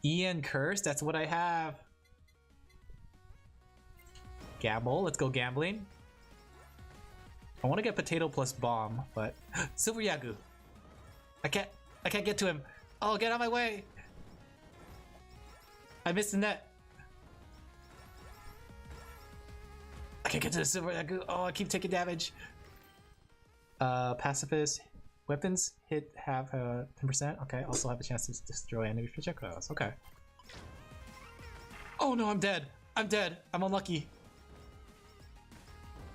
Ian Curse, that's what I have. Gamble, let's go gambling. I want to get potato plus bomb, but Silver Yagu. I can't get to him. Oh, get out of my way. I missed the net. I can't get to the Silver Yagu. Oh, I keep taking damage. Pacifist. Weapons hit have 10%. Okay, also have a chance to destroy enemy projectiles. Okay. Oh no, I'm dead. I'm dead. I'm unlucky.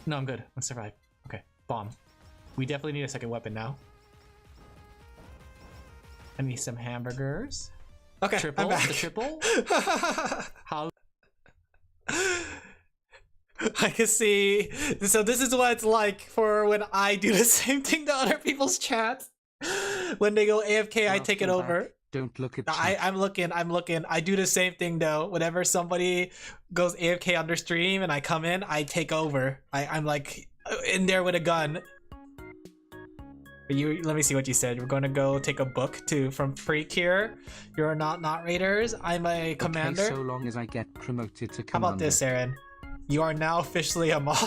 No, I'm good. I'm survived. Okay, bomb. We definitely need a second weapon now. I need some hamburgers. Okay, Triple. I'm back. The triple. How? I can see. So this is what it's like for when I do the same thing to other people's chats. When they go AFK, I take it Welcome over. back. Don't look at I'm looking. I do the same thing though. Whenever somebody goes AFK on their stream and I come in, I take over. I'm like in there with a gun. Let me see what you said. We're going to go take a book from Precure. You're not raiders. I'm a commander. Okay, so long as I get promoted to How commander. about this, Aaron? You are now officially a mod.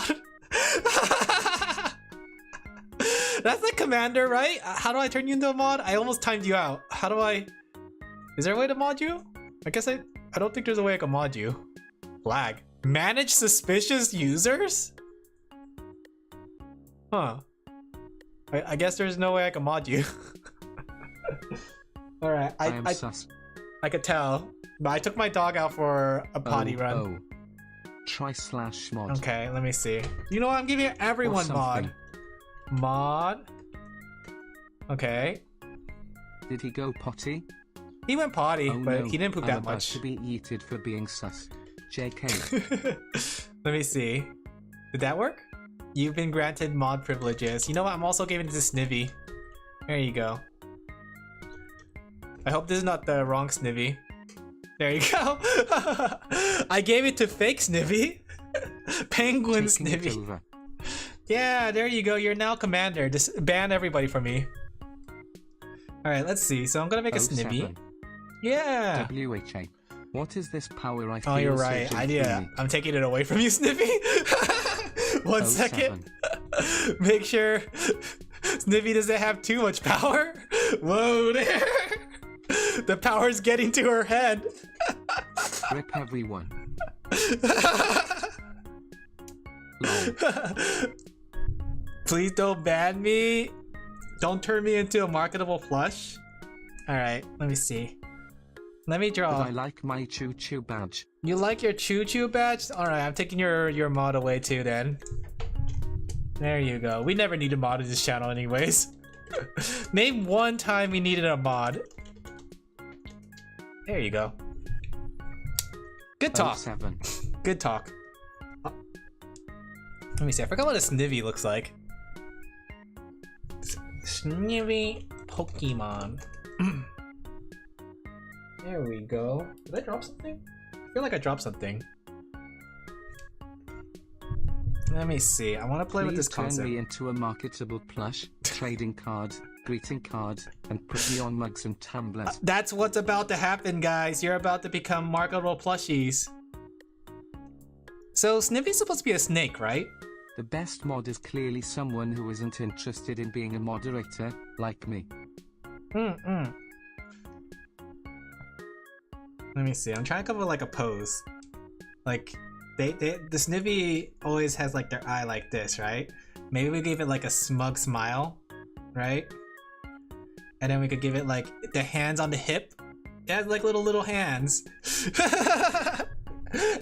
That's the commander, right? How do I turn you into a mod? I almost timed you out. How do I... Is there a way to mod you? I guess I don't think there's a way I can mod you. Flag. Manage suspicious users? Huh. I guess there's no way I can mod you. Alright, am sus. I could tell. But I took my dog out for a potty run. Oh. Try / mod. Okay, let me see. You know what? I'm giving everyone mod. Mod. Okay. Did he go potty? He went potty, Oh, but no. he didn't poop I'm that about much. to be yeeted for being sus. JK. Let me see. Did that work? You've been granted mod privileges. You know what? I'm also giving it to Snivy. There you go. I hope this is not the wrong Snivy. There you go. I gave it to fake Snivy. Penguin Taking it Snivy. over. Yeah, there you go. You're now commander. Just ban everybody from me. Alright, let's see. So I'm gonna make a Snivy. 07. Yeah. WHA. What is this power I feel? Oh, you're right. I'm taking it away from you, Sniffy. 1 second. Make sure Sniffy doesn't have too much power. Whoa there. The power's getting to her head. Rip everyone. Please don't ban me. Don't turn me into a marketable plush. Alright, let me see. Let me draw. But I like my choo-choo badge. You like your choo-choo badge? Alright, I'm taking your mod away too then. There you go. We never needed mod in this channel anyways. Name one time we needed a mod. There you go. Good talk. 07. Good talk. Let me see. I forgot what a Snivy looks like. Snivy Pokemon. There we go. Did I drop something? I feel like I dropped something. Let me see. I want to play with this turn concept. me into a marketable plush, trading card, greeting card, and put me on mugs and tumblers. That's what's about to happen, guys. You're about to become marketable plushies. So Snivy's supposed to be a snake, right? The best mod is clearly someone who isn't interested in being a moderator, like me. Let me see. I'm trying to come up with like a pose. Like the Snivy always has like their eye like this, right? Maybe we give it like a smug smile, right? And then we could give it like the hands on the hip. It has like little hands.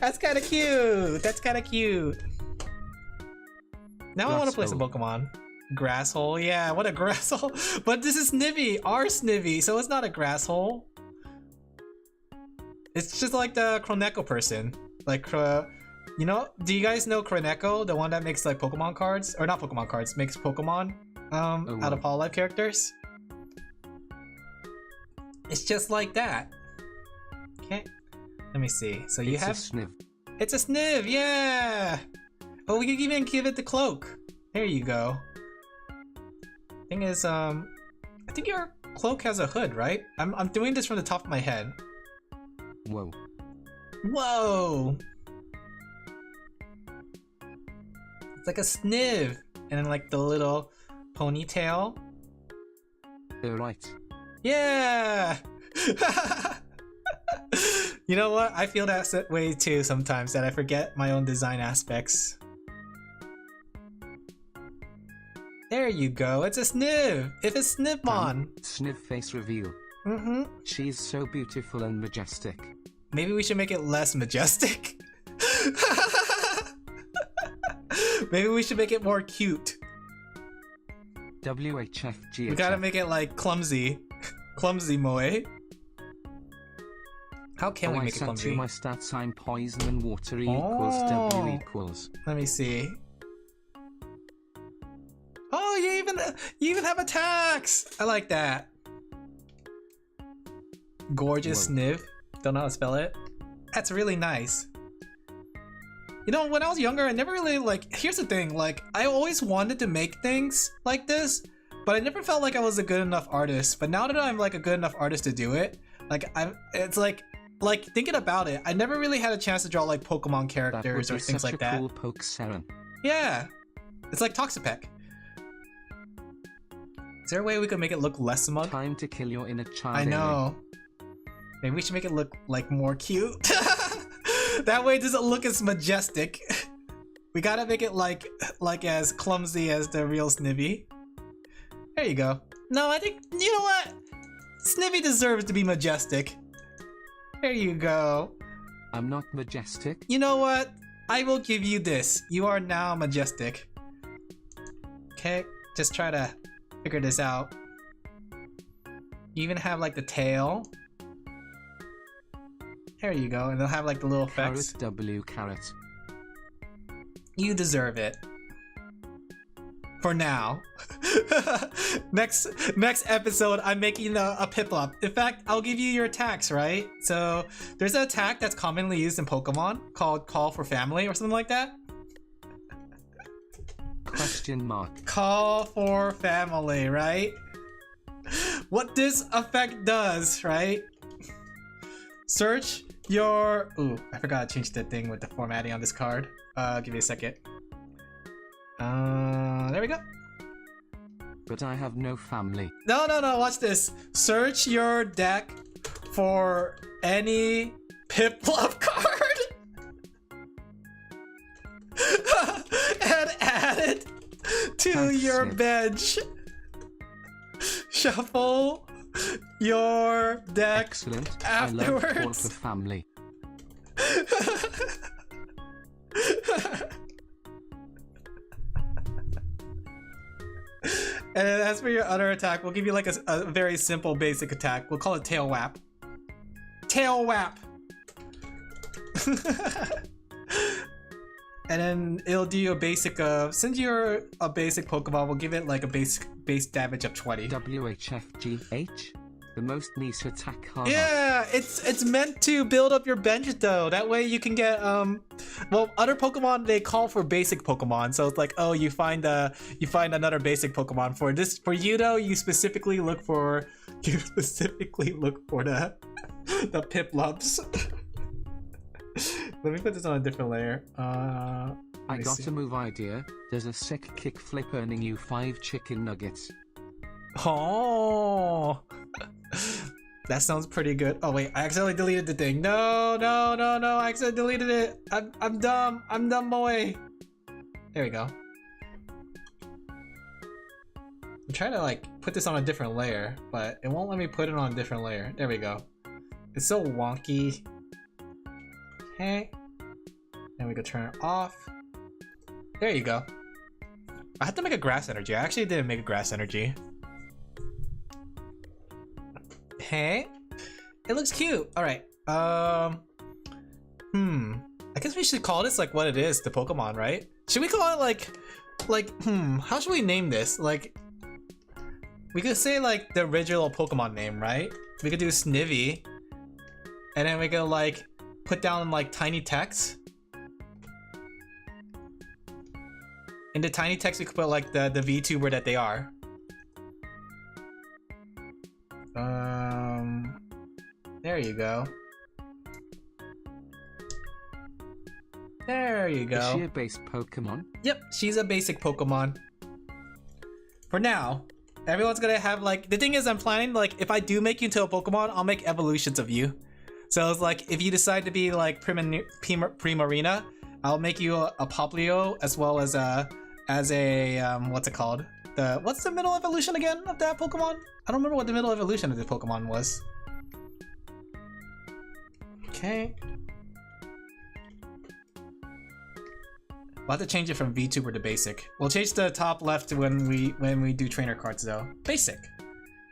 That's kind of cute. That's kind of cute. Now I want to play some Pokemon. Grasshole, yeah, what a grasshole. But this is Snivy, our Snivy, so it's not a grasshole. It's just like the Croneko person. Like, you know, do you guys know Croneko? The one that makes like Pokemon cards? Or not Pokemon cards, makes Pokemon out of Hololive characters? It's just like that. Okay, let me see. So you have... It's a Sniv. It's a Sniv, yeah! Oh, we could even give it the cloak. There you go. Thing is, I think your cloak has a hood, right? I'm doing this from the top of my head. Whoa. Whoa! It's like a Sniv, and then like the little ponytail. You're right. Yeah! You know what? I feel that way too sometimes, that I forget my own design aspects. There you go, it's a Sniv! It's a Snivmon! Sniv face reveal. She's so beautiful and majestic. Maybe we should make it less majestic? Maybe we should make it more cute. WHFGHF. We gotta make it like clumsy. Clumsy Moe. How can we make it clumsy? To my stats, I'm poison and water equals W equals. Let me see. Oh, you even have attacks! I like that. Gorgeous Sniv. Don't know how to spell it. That's really nice. You know, when I was younger, I never really here's the thing, like, I always wanted to make things like this, but I never felt like I was a good enough artist. But now that I'm like a good enough artist to do it, like, it's like thinking about it, I never really had a chance to draw like Pokemon characters or things like that. That would be such a cool poke Saren. Yeah, it's like Toxapeck. Is there a way we could make it look less smug? Time to kill your inner child. I know. Maybe we should make it look like more cute. That way it doesn't look as majestic. We gotta make it like as clumsy as the real Snivy. There you go. No, I think, you know what? Snivy deserves to be majestic. There you go. I'm not majestic. You know what? I will give you this. You are now majestic. Okay, just try to figure this out. You even have like the tail. There you go, and they'll have like the little effects. Carrot W carrot. You deserve it. For now. next episode, I'm making a Piplup. In fact, I'll give you your attacks, right? So there's an attack that's commonly used in Pokemon called Call for Family or something like that. Question mark. Call for Family, right? What this effect does, right? Search your... Ooh, I forgot to change the thing with the formatting on this card. Give me a second. There we go. But I have no family. No, watch this. Search your deck for any Piplup card and add it to Thanks, your Sid. bench. Shuffle your deck. Excellent. Afterwards. I love Call for Family. And then as for your other attack, we'll give you like a very simple basic attack. We'll call it Tail Whap. Tail Whap! And then it'll do a basic since you're a basic Pokemon, we'll give it like a base damage of 20. WHFGH? The most niche attack. Yeah, it's meant to build up your bench though. That way you can get well, other Pokemon they call for basic Pokemon. So it's like, oh, you find another basic Pokemon. For this, for you though, you specifically look for the the Piplups. Let me put this on a different layer. I got a move idea. There's a sick kickflip earning you 5 chicken nuggets. Oh, that sounds pretty good. Oh wait, I accidentally deleted the thing. No, I accidentally deleted it. I'm dumb. I'm dumb boy. There we go. I'm trying to like put this on a different layer, but it won't let me put it on a different layer. There we go. It's so wonky. Okay. Then we go turn it off. There you go. I had to make a grass energy. I actually didn't make a grass energy. Hey, it looks cute. All right. I guess we should call this like what it is, the Pokemon, right? Should we call it how should we name this? Like, we could say like the original Pokemon name, right? We could do Snivy, and then we could like put down like tiny text. In the tiny text, we could put like the VTuber that they are. There you go. There you go. Is she a base Pokemon? Yep, she's a basic Pokemon. For now, everyone's gonna have like, the thing is I'm planning like, if I do make you into a Pokemon, I'll make evolutions of you. So it's like, if you decide to be like Primarina, I'll make you a Poplio as well as a, what's it called? What's the middle evolution again of that Pokemon? I don't remember what the middle evolution of the Pokemon was. Okay. We'll have to change it from VTuber to basic. We'll change the top left when we do trainer cards though. Basic.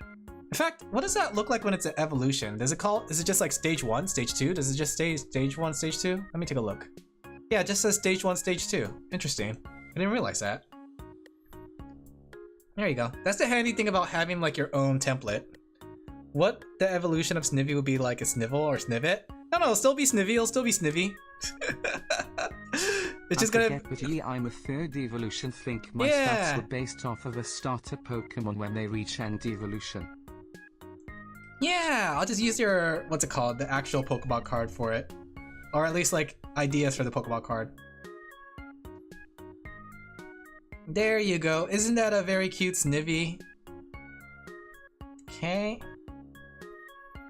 In fact, what does that look like when it's an evolution? Is it just like stage 1, stage 2? Does it just say stage 1, stage 2? Let me take a look. Yeah, it just says stage 1, stage 2. Interesting. I didn't realize that. There you go. That's the handy thing about having like your own template. What the evolution of Snivy would be like a Snivel or Snivit? No, it'll still be Snivy, it'll still be Snivy. It's just gonna... But I'm a third evolution. Think my stats were based off of a starter Pokemon when they reach end evolution. Yeah, I'll just use your, what's it called, the actual Pokemon card for it. Or at least like ideas for the Pokemon card. There you go. Isn't that a very cute Snivy? Okay.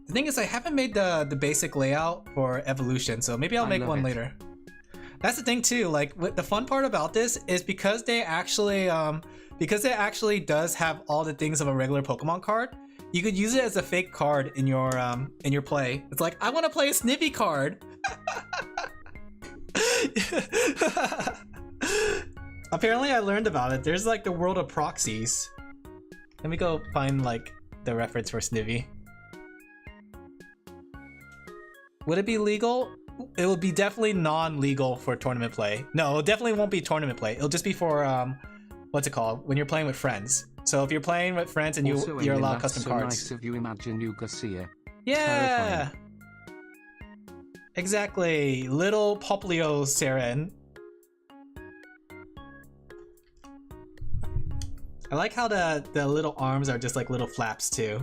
The thing is, I haven't made the basic layout for evolution, so maybe I'll make one later. That's the thing too. Like, the fun part about this is because they actually does have all the things of a regular Pokemon card. You could use it as a fake card in your play. It's like, I want to play a Snivy card. Apparently I learned about it. There's like the world of proxies. Let me go find like the reference for Snivy. Would it be legal? It would be definitely non-legal for tournament play. No, it definitely won't be tournament play. It'll just be for what's it called? When you're playing with friends. So if you're playing with friends and you're allowed custom cards. Nice of you, imagine you Garcia. Yeah. Terrifying. Exactly. Little Poplio Seren. I like how the little arms are just like little flaps too.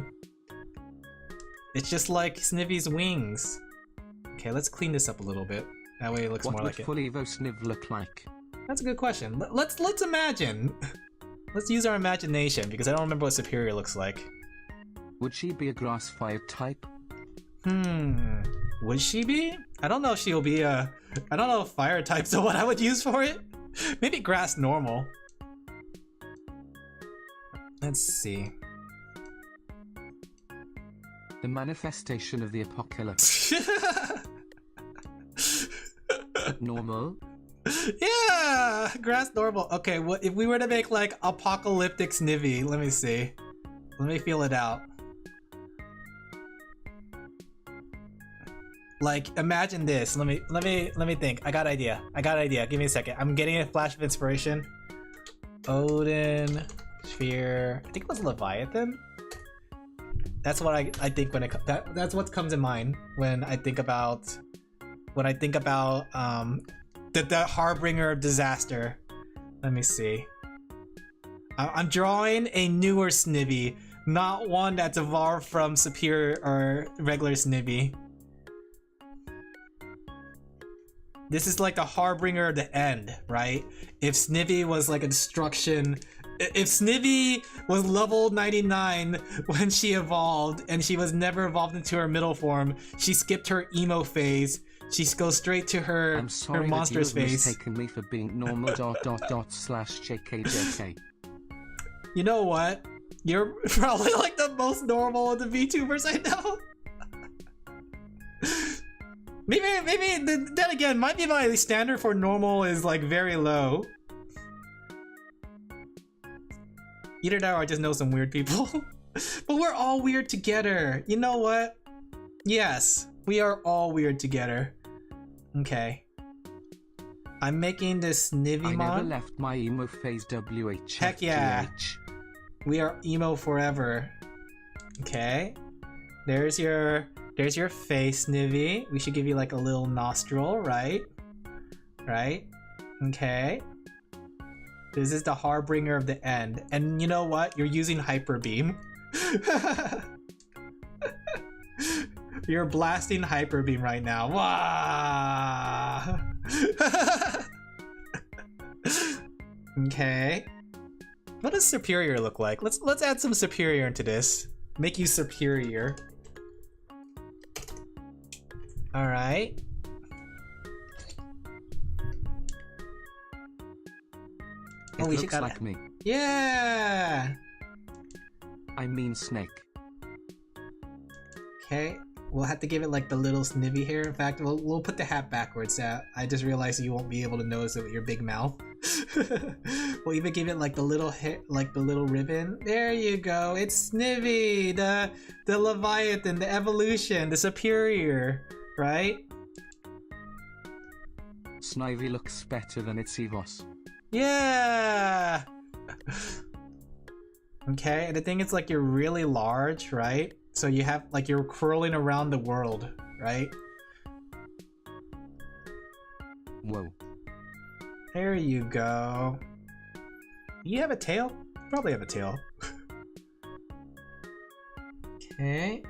It's just like Snivy's wings. Okay, let's clean this up a little bit. That way it looks more like it. What would full Evo Sniv look like? That's a good question. Let's imagine. Let's use our imagination because I don't remember what Superior looks like. Would she be a grass fire type? Would she be? I don't know if she'll be a... I don't know if fire types are what I would use for it. Maybe grass normal. Let's see. The manifestation of the apocalypse. Normal? Yeah! Grass normal. Okay, what if we were to make like apocalyptic Snivy? Let me see. Let me feel it out. Like, imagine this. Let me think. I got an idea. Give me a second. I'm getting a flash of inspiration. Odin, Sphere. I think it was Leviathan. That's what I think when that's what comes in mind when I think about the harbinger of disaster. Let me see. I'm drawing a newer Snivy, not one that's evolved from Superior or regular Snivy. This is like the harbinger of the end, right? If Snivy was like a destruction, if Snivy was level 99 when she evolved and she was never evolved into her middle form, she skipped her emo phase. She goes straight to her monstrous phase. I'm mistaken me for being normal //JKJK. You know what? You're probably like the most normal of the VTubers I know. Maybe then again, might be my standard for normal is like very low. Either that or I just know some weird people. But we're all weird together. You know what? Yes, we are all weird together. Okay. I'm making this Snivymon. I never left my emo phase WH. Heck yeah. We are emo forever. Okay. There's your face, Snivy. We should give you like a little nostril, right? Right? Okay. This is the harbinger of the end. And you know what? You're using Hyper Beam. You're blasting Hyper Beam right now. Wow. Okay. What does Superior look like? Let's add some Superior into this. Make you Superior. All right. It looks like me. Yeah. I mean snake. Okay. We'll have to give it like the little Snivy here. In fact, we'll put the hat backwards. I just realized you won't be able to notice it with your big mouth. We'll even give it like the little hair, like the little ribbon. There you go. It's Snivy, the Leviathan, the evolution, the Superior, right? Snivy looks better than its Evos. Yeah. Okay, and the thing is like you're really large, right? So you have like you're curling around the world, right? Whoa. There you go. You have a tail? Probably have a tail. Okay.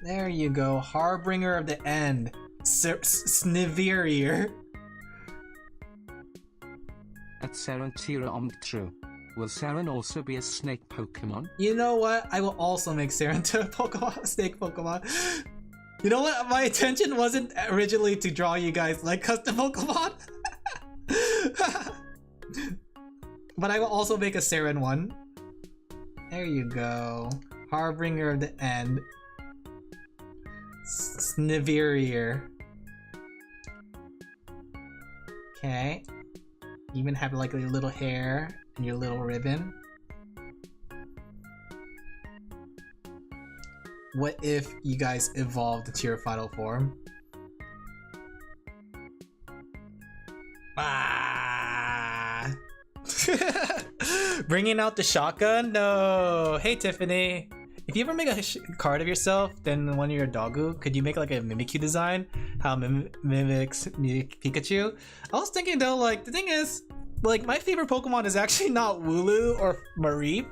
There you go. Harbinger of the end. Sniverier. At Serentira Omtru. Will Seren also be a snake Pokemon? You know what? I will also make Seren to a Pokemon, snake Pokemon. You know what? My intention wasn't originally to draw you guys like custom Pokemon. But I will also make a Seren one. There you go. Harbinger of the End. Sniverier. Okay. You even have like your little hair and your little ribbon. What if you guys evolved into your final form? Ah! Bringing out the shotgun? No! Hey Tiffany! If you ever make a card of yourself, then one of your doggo, could you make like a Mimikyu design? How mimics Pikachu? I was thinking though, like, the thing is, like, my favorite Pokemon is actually not Wooloo or Mareep.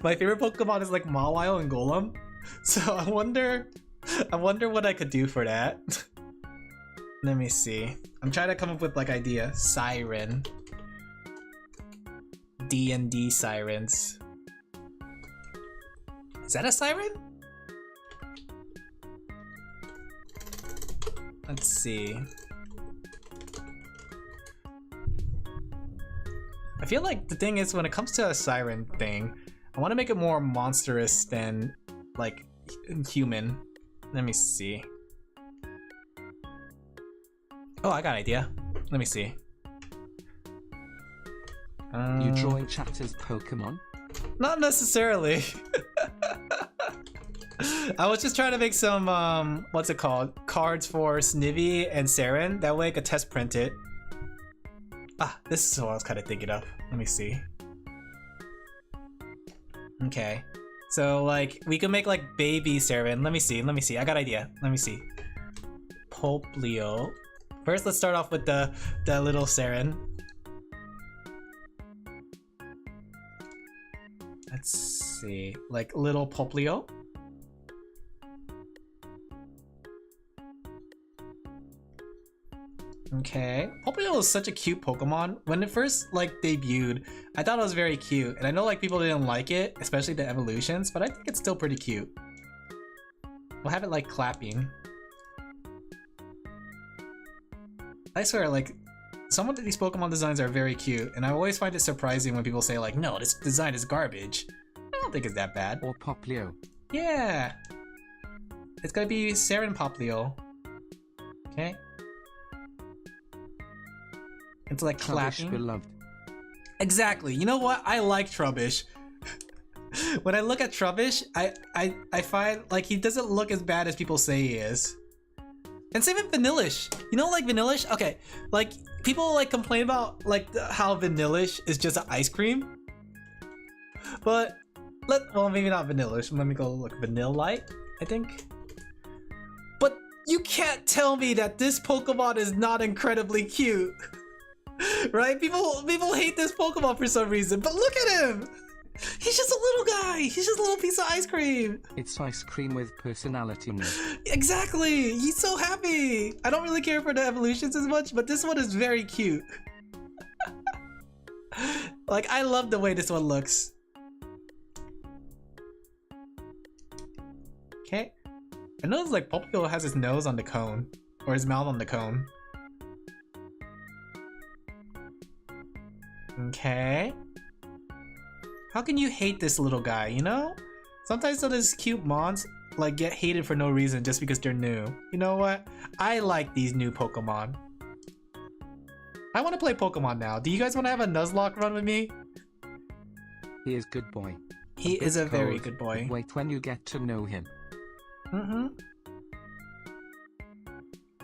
My favorite Pokemon is like Mawile and Golem. So I wonder what I could do for that. Let me see. I'm trying to come up with like idea. Siren. D&D sirens. Is that a siren? Let's see. I feel like the thing is, when it comes to a siren thing, I want to make it more monstrous than like human. Let me see. Oh, I got an idea. Let me see. You drawing Chatter's Pokemon? Not necessarily. I was just trying to make some what's it called? Cards for Snivy and Saren. That way I could test print it. Ah, this is what I was kind of thinking of. Let me see. Okay. So like we can make like baby Saren. Let me see. I got an idea. Let me see. Poplio. First, let's start off with the little Saren. Let's see. Like little Poplio. Okay. Poplio is such a cute Pokemon. When it first like debuted, I thought it was very cute. And I know like people didn't like it, especially the evolutions, but I think it's still pretty cute. We'll have it like clapping. I swear, like, some of these Pokemon designs are very cute, and I always find it surprising when people say like, no, this design is garbage. I don't think it's that bad. Or Poplio. Yeah. It's gonna be Saren Poplio. Okay. It's like clapping. Beloved. Exactly. You know what? I like Trubbish. When I look at Trubbish, I find like he doesn't look as bad as people say he is. And same with Vanillish. You know, like Vanillish? Okay, like people like complain about like how Vanillish is just an ice cream. But well, maybe not Vanillish. Let me go look. Vanillite, I think. But you can't tell me that this Pokemon is not incredibly cute. Right? People hate this Pokemon for some reason, but look at him! He's just a little guy! He's just a little piece of ice cream! It's ice cream with personality. Exactly! He's so happy! I don't really care for the evolutions as much, but this one is very cute. Like, I love the way this one looks. Okay. I noticed like Poplio has his nose on the cone. Or his mouth on the cone. Okay. How can you hate this little guy, you know? Sometimes those cute mons like get hated for no reason just because they're new. You know what? I like these new Pokemon. I want to play Pokemon now. Do you guys want to have a Nuzlocke run with me? He is good boy. He is a very good boy. Wait when you get to know him. Mm-hmm.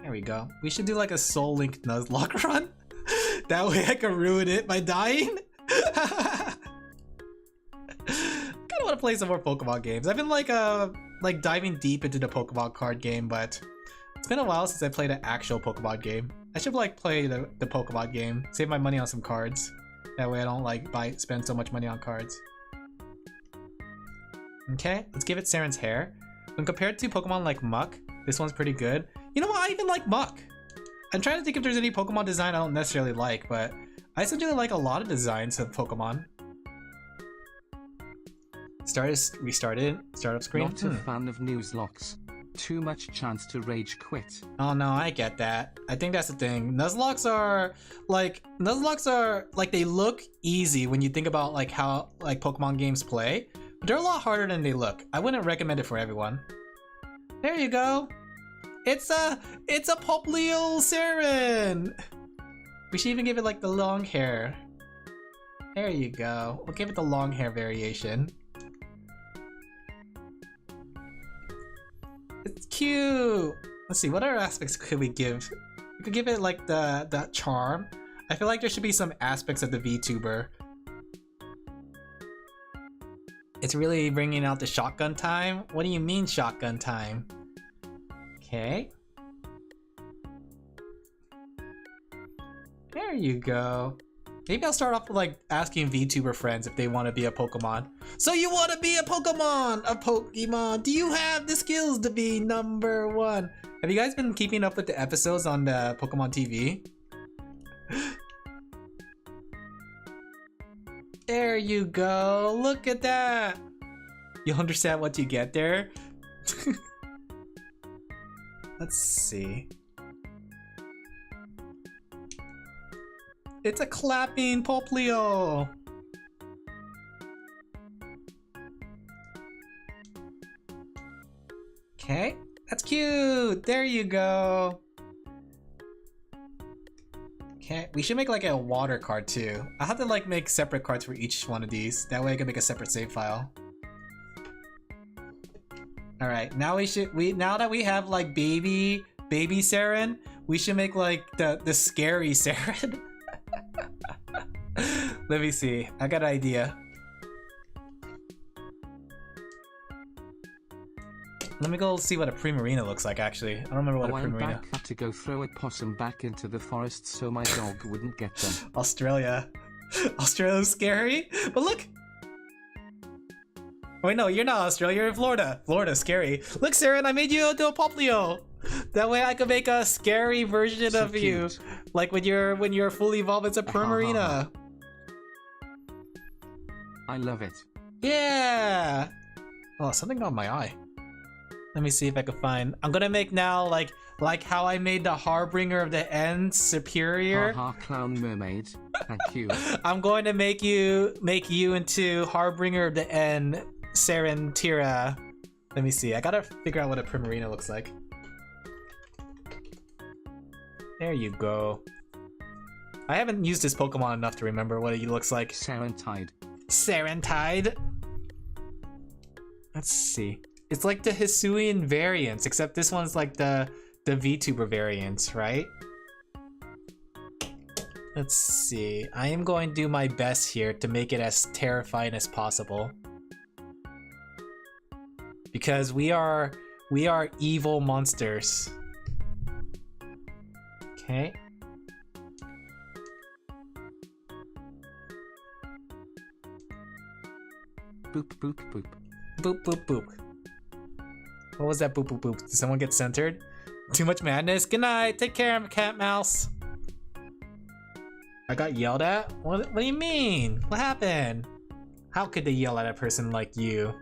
There we go. We should do like a Soul Link Nuzlocke run. That way I can ruin it by dying. I kinda want to play some more Pokemon games. I've been like diving deep into the Pokemon card game, but it's been a while since I played an actual Pokemon game. I should like play the Pokemon game, save my money on some cards. That way I don't like spend so much money on cards. Okay, let's give it Saren's hair. When compared to Pokemon like Muck, this one's pretty good. You know what? I even like Muck. I'm trying to think if there's any Pokemon design I don't necessarily like, but I essentially like a lot of designs of Pokemon. Restarted. Startup screen. Not a fan of Nuzlocks. Too much chance to rage quit. Oh no, I get that. I think that's the thing. Nuzlocks are like they look easy when you think about like how like Pokemon games play, But they're a lot harder than they look. I wouldn't recommend it for everyone. There you go. It's a Poplio Saren. We should even give it like the long hair. There you go. We'll give it the long hair variation. It's cute. Let's see, what other aspects could we give? We could give it like the charm. I feel like there should be some aspects of the VTuber. It's really bringing out the shotgun time? What do you mean shotgun time? Okay. There you go. Maybe I'll start off with like asking VTuber friends if they want to be a Pokemon. So you want to be a Pokemon? A Pokemon? Do you have the skills to be #1? Have you guys been keeping up with the episodes on the Pokemon TV? There you go. Look at that. You understand what you get there? Let's see. It's a clapping Poplio. Okay, that's cute. There you go. Okay, we should make like a water card too. I'll have to like make separate cards for each one of these. That way I can make a separate save file. All right, now now that we have like baby Saren, we should make like the scary Saren. Let me see. I got an idea. Let me go see what a Primarina looks like, actually. I don't remember what a Primarina... Had to go throw a possum back into the forest so my dog wouldn't get them. Australia. Australia's scary? But look! Wait, no, you're not Australia, you're in Florida. Florida's scary. Look, Saren, I made you into a Poplio! That way I can make a scary version of cute. You. Like when you're fully evolved as a Primarina. I love it. Yeah! Oh, something got my eye. Let me see if I can find. I'm gonna make now like how I made the Harbinger of the End superior. Clown mermaid. Thank you. I'm going to make you into Harbinger of the End Sarentira. Let me see. I gotta figure out what a Primarina looks like. There you go. I haven't used this Pokemon enough to remember what he looks like. Sarentide. Sarentide. Let's see. It's like the Hisuian variants, except this one's like the VTuber variants, right? Let's see. I am going to do my best here to make it as terrifying as possible. Because we are evil monsters. Okay. Boop boop boop. Boop boop boop. What was that boop boop boop? Did someone get centered? Too much madness? Good night. Take care, cat mouse. I got yelled at? What do you mean? What happened? How could they yell at a person like you?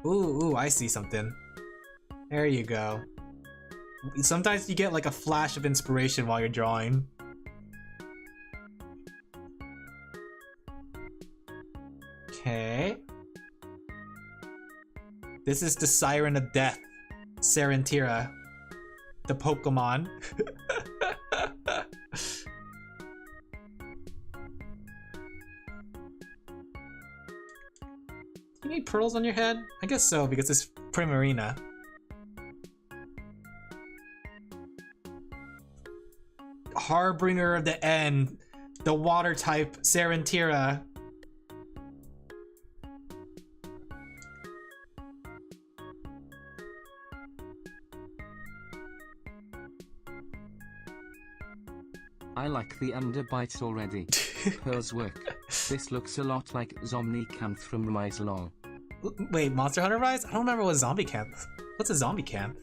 Ooh, I see something. There you go. Sometimes you get like a flash of inspiration while you're drawing. Okay. This is the Siren of Death, Sarentira, the Pokemon. Do you need pearls on your head? I guess so, because it's Primarina. Harbinger of the End, the water type Sarentira. I like the underbites already. Pearl's work. This looks a lot like Zombie Camp from Rise Long. Wait, Monster Hunter Rise? I don't remember what Zombie Camp. What's a Zombie Camp?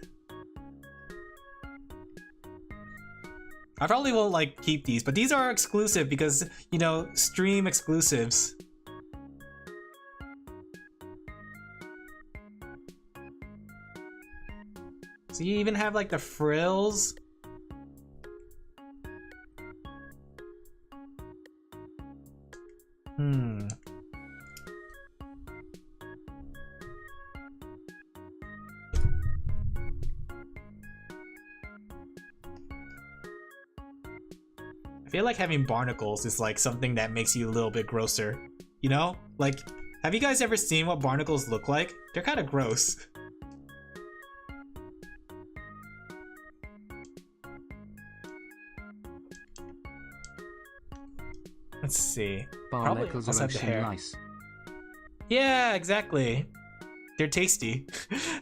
I probably won't like keep these, but these are exclusive because, you know, stream exclusives. So you even have like the frills. I feel like having barnacles is like something that makes you a little bit grosser. You know? Like, have you guys ever seen what barnacles look like? They're kind of gross. Let's see. Barnacles are the hair. nice. Yeah, exactly. They're tasty.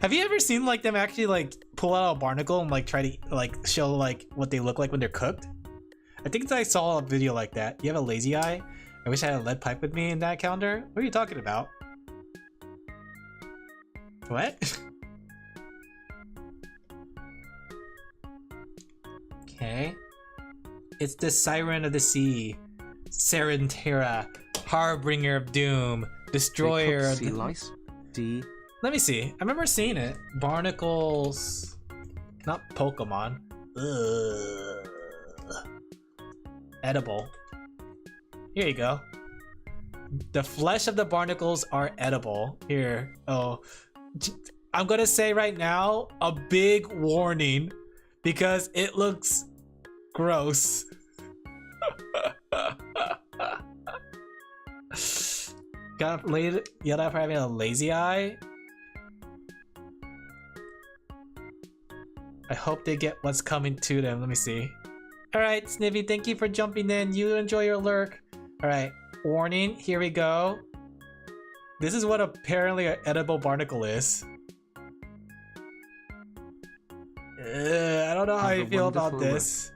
Have you ever seen like them actually like pull out a barnacle and like try to like show like what they look like when they're cooked? I think I saw a video like that. You have a lazy eye? I wish I had a lead pipe with me in that calendar. What are you talking about? What? Okay. It's the Siren of the Sea. Serentera. Harbinger of Doom. Destroyer of sea lice. D. Let me see. I remember seeing it. Barnacles. Not Pokemon. Ugh. Edible. Here you go. The flesh of the barnacles are edible. Here. Oh. I'm gonna say right now, a big warning. Because it looks gross. Got laid yelled out for having a lazy eye. I hope they get what's coming to them. Let me see. Alright, Snivy, thank you for jumping in. You enjoy your lurk. Alright, warning, here we go. This is what apparently an edible barnacle is. I don't know how you feel about this.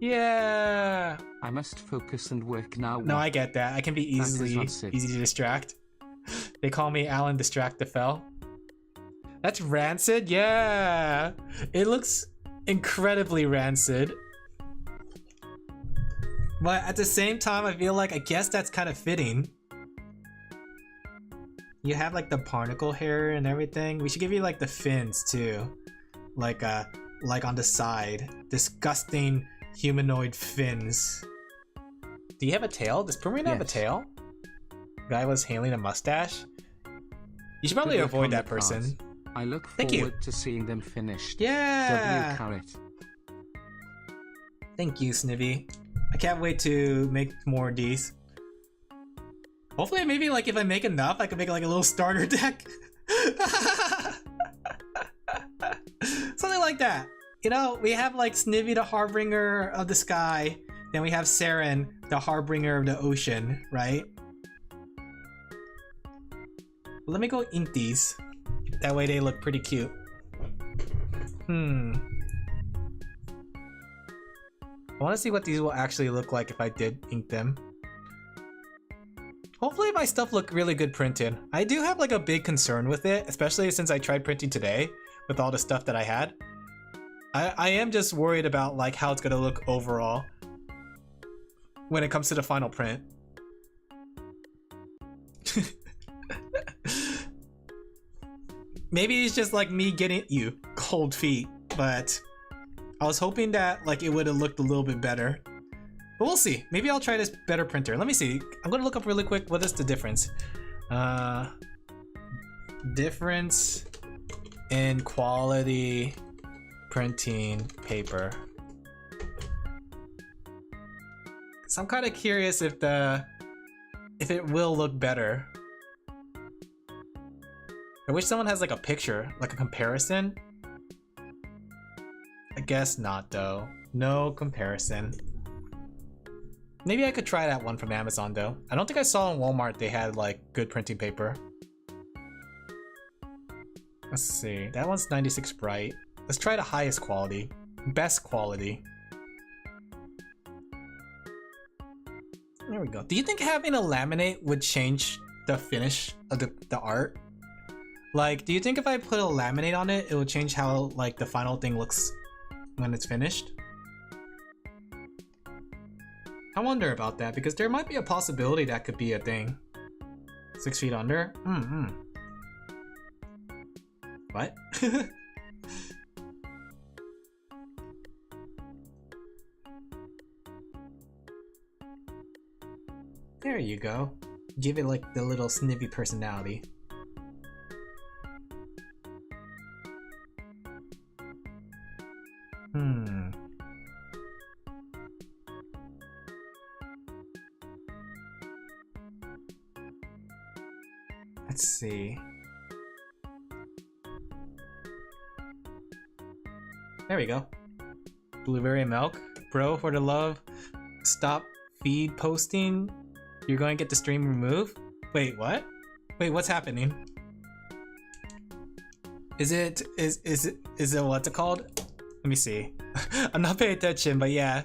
Yeah. I must focus and work now. No, I get that. I can be easy to distract. They call me Alin Laphel. That's rancid? Yeah. It looks incredibly rancid. But at the same time, I feel like I guess that's kind of fitting. You have like the barnacle hair and everything. We should give you like the fins too. Like on the side. Disgusting humanoid fins. Do you have a tail? Does Purina have a tail? Guy was hailing a mustache? You should probably avoid that person. I look forward to seeing them finished. Yeah! W carrot. Thank you, Snivy. I can't wait to make more of these. Hopefully, maybe like if I make enough, I can make like a little starter deck. Something like that. You know, we have like Snivy, the Harbinger of the Sky. Then we have Saren, the Harbinger of the Ocean, right? Let me go ink these. That way they look pretty cute. I want to see what these will actually look like if I did ink them. Hopefully my stuff look really good printed. I do have like a big concern with it, especially since I tried printing today with all the stuff that I had. I am just worried about like how it's gonna look overall when it comes to the final print. Maybe it's just like me getting cold feet, but I was hoping that like it would have looked a little bit better. But we'll see. Maybe I'll try this better printer. Let me see. I'm gonna look up really quick. What is the difference? Difference in quality printing paper. So I'm kind of curious if it will look better. I wish someone has like a picture, like a comparison. I guess not though. No comparison. Maybe I could try that one from Amazon though. I don't think I saw in Walmart they had like good printing paper. Let's see. That one's 96 bright. Let's try the highest quality. Best quality. There we go. Do you think having a laminate would change the finish of the art? Like, do you think if I put a laminate on it, it would change how like the final thing looks when it's finished? I wonder about that because there might be a possibility that could be a thing. 6 feet under? What? There you go. Give it like the little Snivy personality. Let's see. There we go. Blueberry milk. Bro, for the love, stop feed posting. You're going to get the stream removed? Wait, what? Wait, what's happening? Is it what's it called? Let me see. I'm not paying attention, but yeah.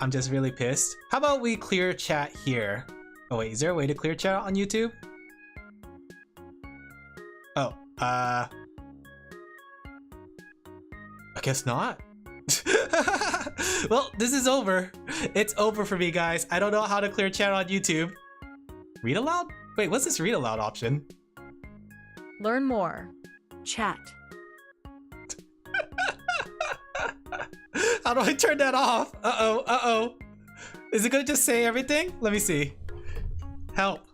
I'm just really pissed. How about we clear chat here? Oh wait, is there a way to clear chat on YouTube? Oh, I guess not. Well, this is over. It's over for me, guys. I don't know how to clear chat on YouTube. Read aloud? Wait, what's this read aloud option? Learn more. Chat. How do I turn that off? Uh-oh, uh-oh. Is it gonna just say everything? Let me see. Help.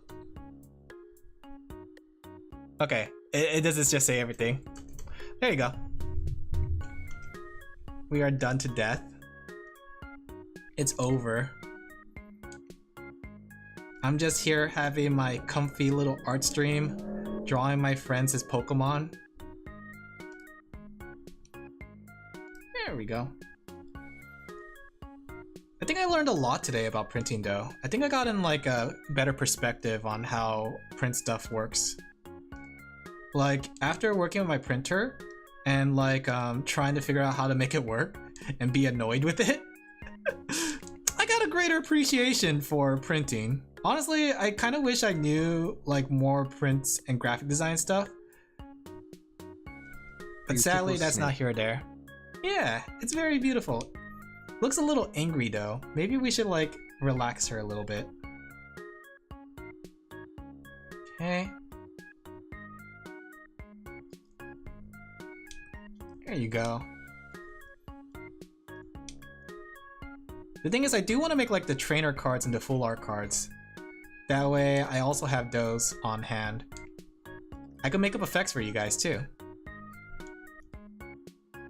Okay, it does just say everything. There you go. We are done to death. It's over. I'm just here having my comfy little art stream, drawing my friends as Pokemon. There we go. I think I learned a lot today about printing though. I think I got in like a better perspective on how print stuff works. Like after working with my printer and like trying to figure out how to make it work and be annoyed with it, I got a greater appreciation for printing. Honestly, I kind of wish I knew like more prints and graphic design stuff. But sadly, that's not here or there. Yeah, it's very beautiful. Looks a little angry though. Maybe we should like relax her a little bit. Okay. There you go. The thing is, I do want to make like the trainer cards into full art cards. That way I also have those on hand. I can make up effects for you guys too.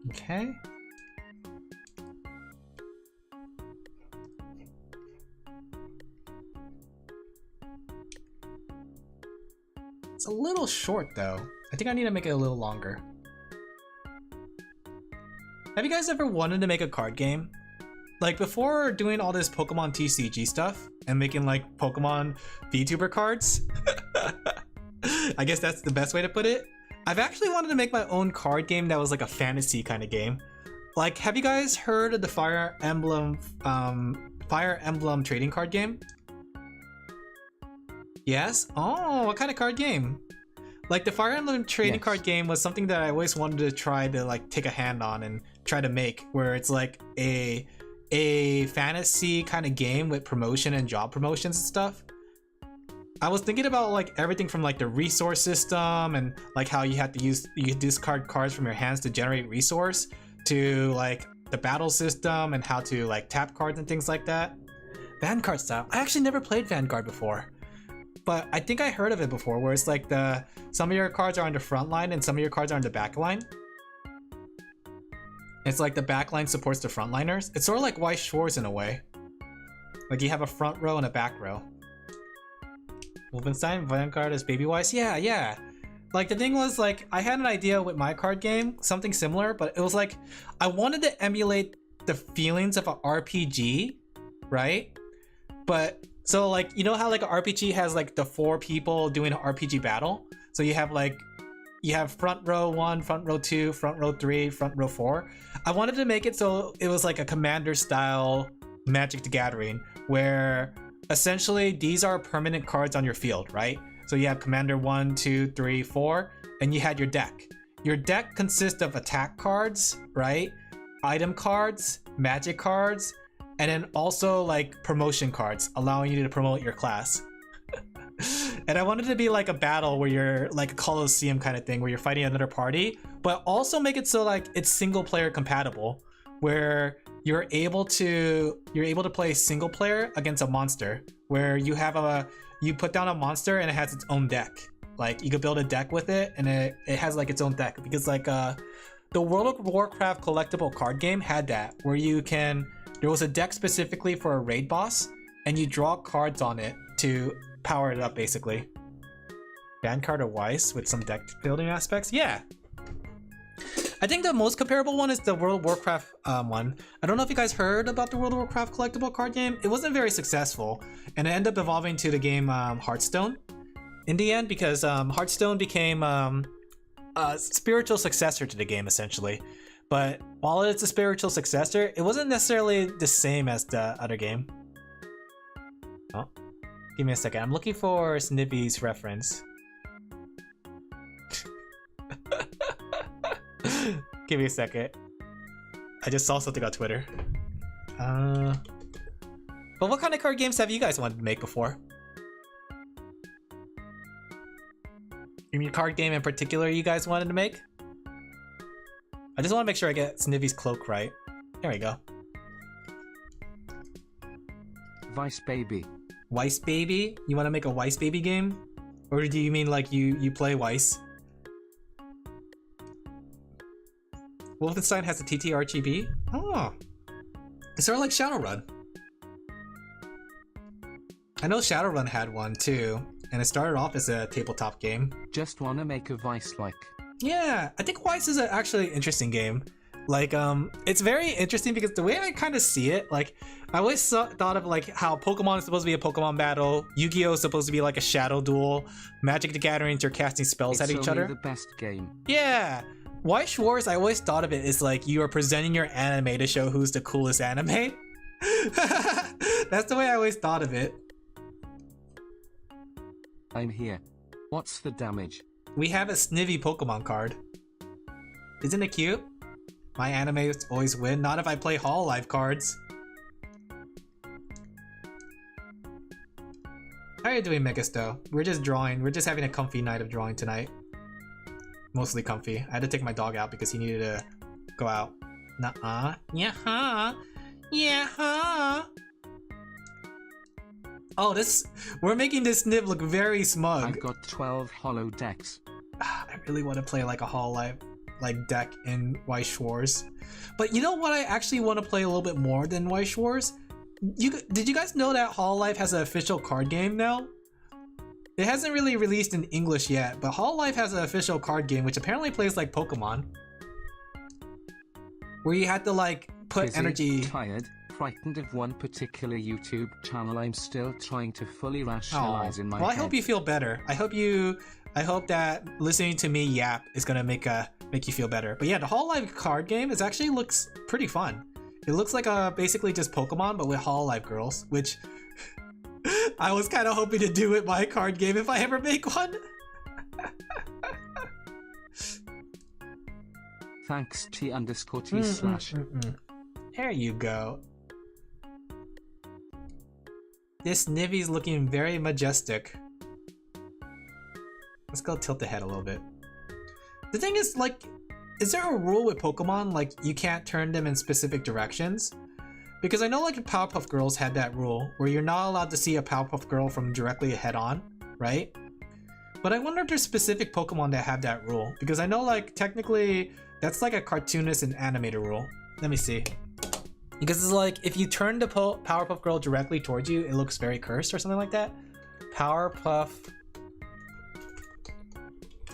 Okay. It's a little short though. I think I need to make it a little longer. Have you guys ever wanted to make a card game? Like before doing all this Pokemon TCG stuff and making like Pokemon VTuber cards, I guess that's the best way to put it. I've actually wanted to make my own card game that was like a fantasy kind of game. Like, have you guys heard of the Fire Emblem trading card game? Yes? Oh, what kind of card game? Like the Fire Emblem trading card game was something that I always wanted to try to like take a hand on and try to make, where it's like a fantasy kind of game with promotion and job promotions and stuff. I was thinking about like everything from like the resource system and like how you could discard cards from your hands to generate resource, to like the battle system and how to like tap cards and things like that. Vanguard style. I actually never played Vanguard before, but I think I heard of it before, where it's like some of your cards are on the front line and some of your cards are on the back line. It's like the back line supports the frontliners. It's sort of like Weiss Schwarz in a way. Like you have a front row and a back row. Wolfenstein, Vanguard as Baby Weiss? Yeah. Like the thing was like, I had an idea with my card game, something similar, but it was like, I wanted to emulate the feelings of an RPG, right? But, so like, you know how like an RPG has like the 4 people doing an RPG battle? So you have front row 1, front row 2, front row 3, front row 4. I wanted to make it so it was like a commander style Magic the Gathering, where essentially these are permanent cards on your field, right? So you have commander 1, 2, 3, 4, and you had your deck. Your deck consists of attack cards, right? Item cards, magic cards, and then also like promotion cards, allowing you to promote your class. And I wanted it to be like a battle where you're like a Coliseum kind of thing, where you're fighting another party, but also make it so like it's single player compatible, where you're able to play single player against a monster, where you put down a monster and it has its own deck. Like you could build a deck with it, and it has like its own deck, because like the World of Warcraft collectible card game had that, where there was a deck specifically for a raid boss, and you draw cards on it to power it up, basically. Band card or Weiss with some deck building aspects? Yeah. I think the most comparable one is the World of Warcraft one. I don't know if you guys heard about the World of Warcraft collectible card game. It wasn't very successful, and it ended up evolving to the game Hearthstone in the end, because Hearthstone became a spiritual successor to the game, essentially. But while it's a spiritual successor, it wasn't necessarily the same as the other game. Oh, give me a second. I'm looking for Snippy's reference. Give me a second. I just saw something on Twitter. But what kind of card games have you guys wanted to make before? Any card game in particular you guys wanted to make? I just want to make sure I get Snivvy's cloak right. There we go. Vice Baby. Weiss Baby? You want to make a Weiss Baby game? Or do you mean like you play Weiss? Wolfenstein has a TTRGB? Oh. It's sort of like Shadowrun. I know Shadowrun had one too, and it started off as a tabletop game. Just wanna make a Vice-like. Yeah, I think Weiss is an actually interesting game. Like, it's very interesting because the way I kind of see it, like, I always thought of like how Pokemon is supposed to be a Pokemon battle, Yu-Gi-Oh is supposed to be like a shadow duel, Magic the Gathering, you're casting spells at each other. It's the best game. Yeah. Weiss Wars, I always thought of it as like you are presenting your anime to show who's the coolest anime. That's the way I always thought of it. I'm here. What's the damage? We have a Snivy Pokemon card. Isn't it cute? My animes always win, not if I play Hololive cards. How are you doing, Megasto? We're just drawing. We're just having a comfy night of drawing tonight. Mostly comfy. I had to take my dog out because he needed to go out. Nuh-uh. Yeah-ha. Yeah-ha. Oh, we're making this Sniv look very smug. I've got 12 holo decks. I really want to play like a Hololive deck in Weiss Wars. But you know what I actually want to play a little bit more than Weiss Wars? Did you guys know that Hololive has an official card game now? It hasn't really released in English yet, but Hololive has an official card game which apparently plays like Pokemon. Where you have to like put Busy, energy... tired, frightened of one particular YouTube channel I'm still trying to fully rationalize in my head. Well, I hope you feel better. I hope that listening to me yap is gonna make you feel better. But yeah, the Hololive card game actually looks pretty fun. It looks like basically just Pokemon, but with Hololive girls, which I was kind of hoping to do with my card game if I ever make one. Thanks T_T/. There you go. This Nivy's looking very majestic. Let's go tilt the head a little bit. The thing is, like, is there a rule with Pokemon, like, you can't turn them in specific directions? Because I know, like, Powerpuff Girls had that rule, where you're not allowed to see a Powerpuff Girl from directly head on, right? But I wonder if there's specific Pokemon that have that rule. Because I know, like, technically, that's like a cartoonist and animator rule. Let me see. Because it's like, if you turn the Powerpuff Girl directly towards you, it looks very cursed or something like that. Powerpuff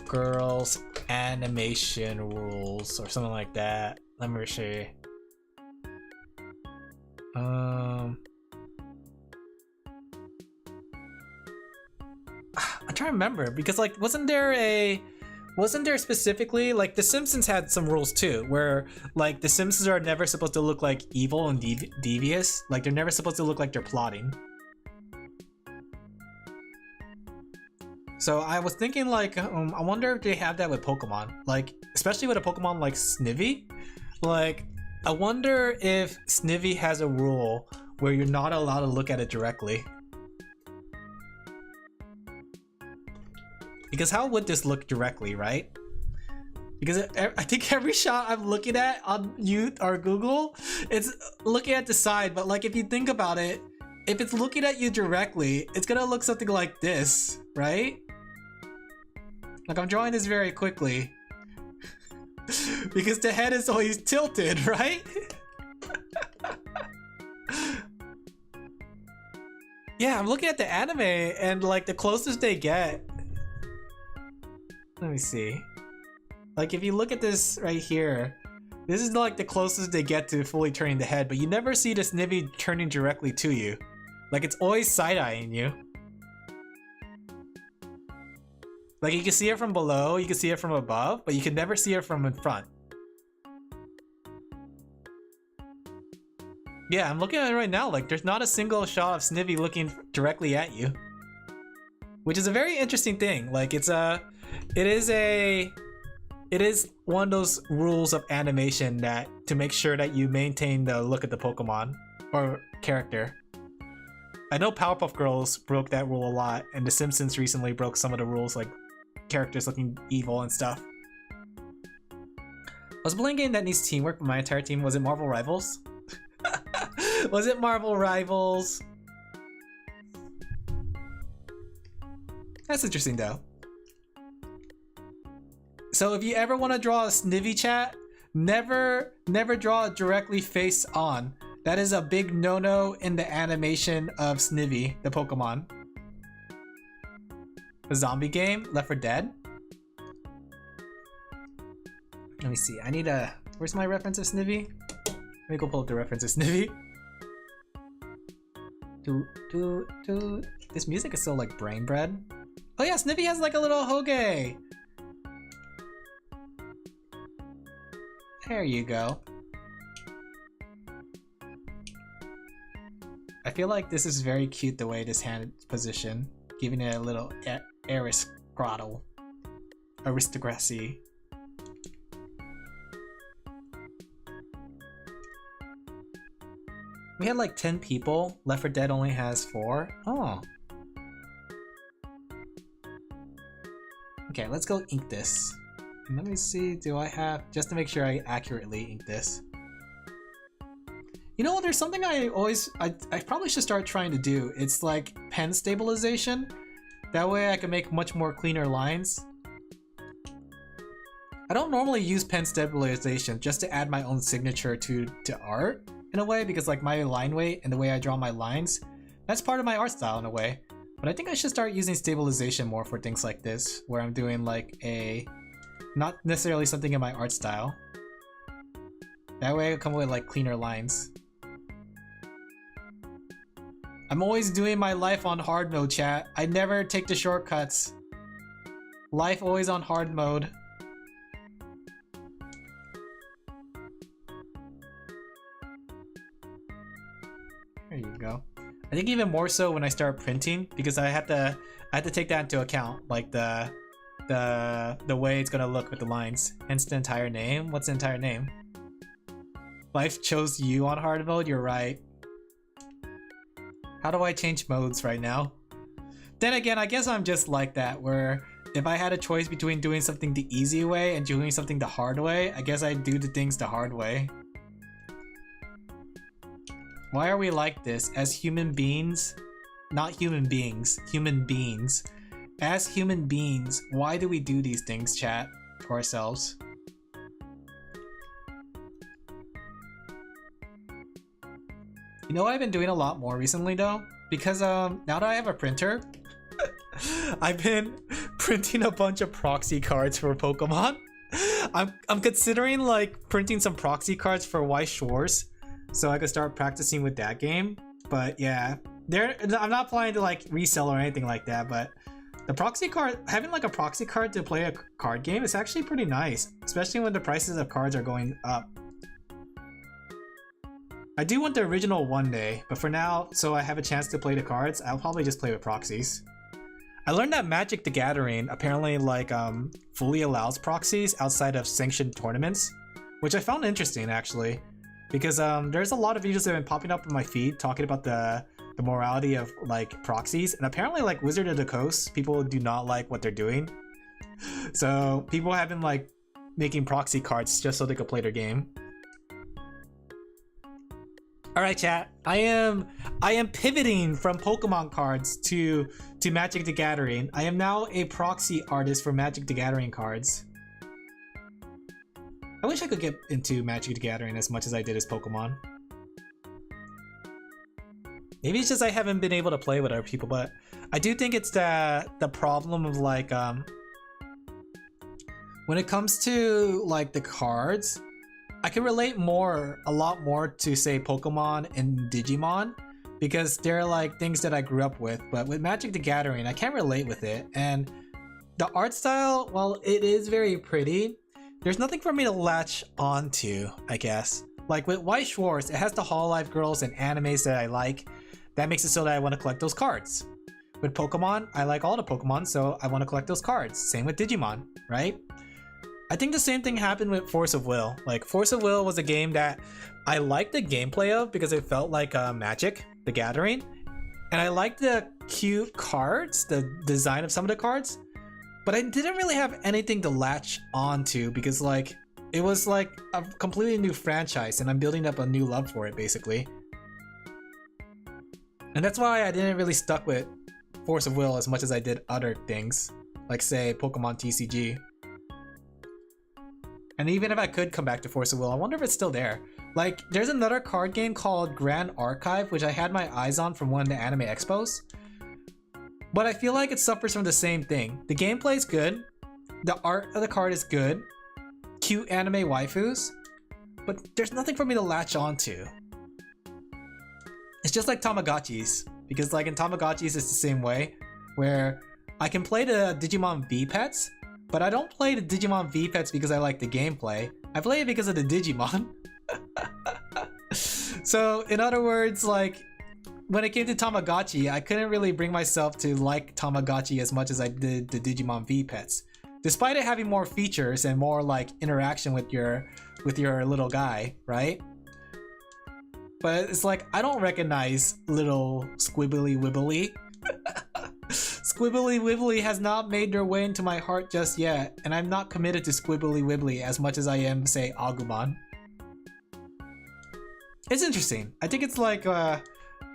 Girls animation rules or something like that. Let me see. I'm trying to remember because like wasn't there specifically like The Simpsons had some rules too where like the Simpsons are never supposed to look like evil and devious, like they're never supposed to look like they're plotting. So I was thinking like I wonder if they have that with Pokemon, like especially with a Pokemon like Snivy. Like I wonder if Snivy has a rule where you're not allowed to look at it directly. Because how would this look directly, right? Because I think every shot I'm looking at on YouTube or Google, it's looking at the side. But like if you think about it, if it's looking at you directly, it's gonna look something like this, right? Like I'm drawing this very quickly. Because the head is always tilted, right? Yeah, I'm looking at the anime and like the closest they get. Let me see. Like if you look at this right here, this is like the closest they get to fully turning the head, but you never see the Snivy turning directly to you. Like it's always side-eyeing you. Like you can see it from below, you can see it from above, but you can never see it from in front. Yeah, I'm looking at it right now, like there's not a single shot of Snivy looking directly at you. Which is a very interesting thing. Like it is one of those rules of animation that to make sure that you maintain the look of the Pokemon or character. I know Powerpuff Girls broke that rule a lot, and The Simpsons recently broke some of the rules, like characters looking evil and stuff. I was playing a game that needs teamwork, but my entire team was it Marvel Rivals? Was it Marvel Rivals? That's interesting though. So if you ever want to draw a Snivy chat, never draw it directly face on. That is a big no-no in the animation of Snivy, the Pokemon. A zombie game? Left 4 Dead? Let me see, I need a... Where's my reference of Snivy? Let me go pull up the reference of Snivy. This music is so like brain bread. Oh yeah, Snivy has like a little Hoge! There you go. I feel like this is very cute the way this hand is positioned, giving it a little aristocracy. We had like 10 people. Left 4 Dead only has 4. Oh. Okay, let's go ink this. And let me see, do I have... Just to make sure I accurately ink this. You know, there's something I probably should start trying to do. It's like pen stabilization. That way I can make much more cleaner lines. I don't normally use pen stabilization just to add my own signature to art in a way, because like my line weight and the way I draw my lines, that's part of my art style in a way. But I think I should start using stabilization more for things like this, where I'm doing like not necessarily something in my art style. That way I come with like cleaner lines. I'm always doing my life on hard mode, chat. I never take the shortcuts. Life always on hard mode. There you go. I think even more so when I start printing, because I had to take that into account, like the way it's gonna look with the lines. Hence the entire name. What's the entire name? Life chose you on hard mode. You're right. How do I change modes right now? Then again, I guess I'm just like that, where if I had a choice between doing something the easy way and doing something the hard way, I guess I'd do the things the hard way. Why are we like this? As human beings? Not human beings. Human beings. As human beings, why do we do these things, chat? To ourselves? You know what I've been doing a lot more recently though? Because now that I have a printer, I've been printing a bunch of proxy cards for Pokemon. I'm considering like printing some proxy cards for Weiss Schwarz, so I could start practicing with that game. But yeah, I'm not planning to like resell or anything like that, but the proxy card, having like a proxy card to play a card game is actually pretty nice, especially when the prices of cards are going up. I do want the original one day, but for now, so I have a chance to play the cards, I'll probably just play with proxies. I learned that Magic the Gathering apparently like fully allows proxies outside of sanctioned tournaments, which I found interesting actually, because there's a lot of videos that have been popping up on my feed talking about the morality of like proxies, and apparently like Wizard of the Coast, people do not like what they're doing. So people have been like making proxy cards just so they could play their game. Alright chat, I am pivoting from Pokemon cards to Magic the Gathering. I am now a proxy artist for Magic the Gathering cards. I wish I could get into Magic the Gathering as much as I did as Pokemon. Maybe it's just I haven't been able to play with other people, but I do think it's the problem of like when it comes to like the cards, I can relate a lot more to say Pokemon and Digimon because they're like things that I grew up with. But with Magic the Gathering, I can't relate with it. And the art style, well, it is very pretty. There's nothing for me to latch onto, I guess. Like with White Schwartz, it has the Hololive girls and animes that I like. That makes it so that I want to collect those cards. With Pokemon, I like all the Pokemon, so I want to collect those cards. Same with Digimon, right? I think the same thing happened with Force of Will. Like Force of Will was a game that I liked the gameplay of because it felt like Magic the Gathering. And I liked the cute cards, the design of some of the cards. But I didn't really have anything to latch onto because like it was like a completely new franchise and I'm building up a new love for it basically. And that's why I didn't really stuck with Force of Will as much as I did other things, like say Pokemon TCG. And even if I could come back to Force of Will, I wonder if it's still there. Like, there's another card game called Grand Archive, which I had my eyes on from one of the anime expos. But I feel like it suffers from the same thing. The gameplay is good, the art of the card is good, cute anime waifus, but there's nothing for me to latch onto. It's just like Tamagotchis, because like in Tamagotchis it's the same way, where I can play the Digimon V-Pets, but I don't play the Digimon V-Pets because I like the gameplay. I play it because of the Digimon. So in other words, like when it came to Tamagotchi, I couldn't really bring myself to like Tamagotchi as much as I did the Digimon V-Pets. Despite it having more features and more like interaction with your little guy, right? But it's like, I don't recognize little Squibbly Wibbly. Squibbly Wibbly has not made their way into my heart just yet, and I'm not committed to Squibbly Wibbly as much as I am, say, Agumon. It's interesting. I think it's like,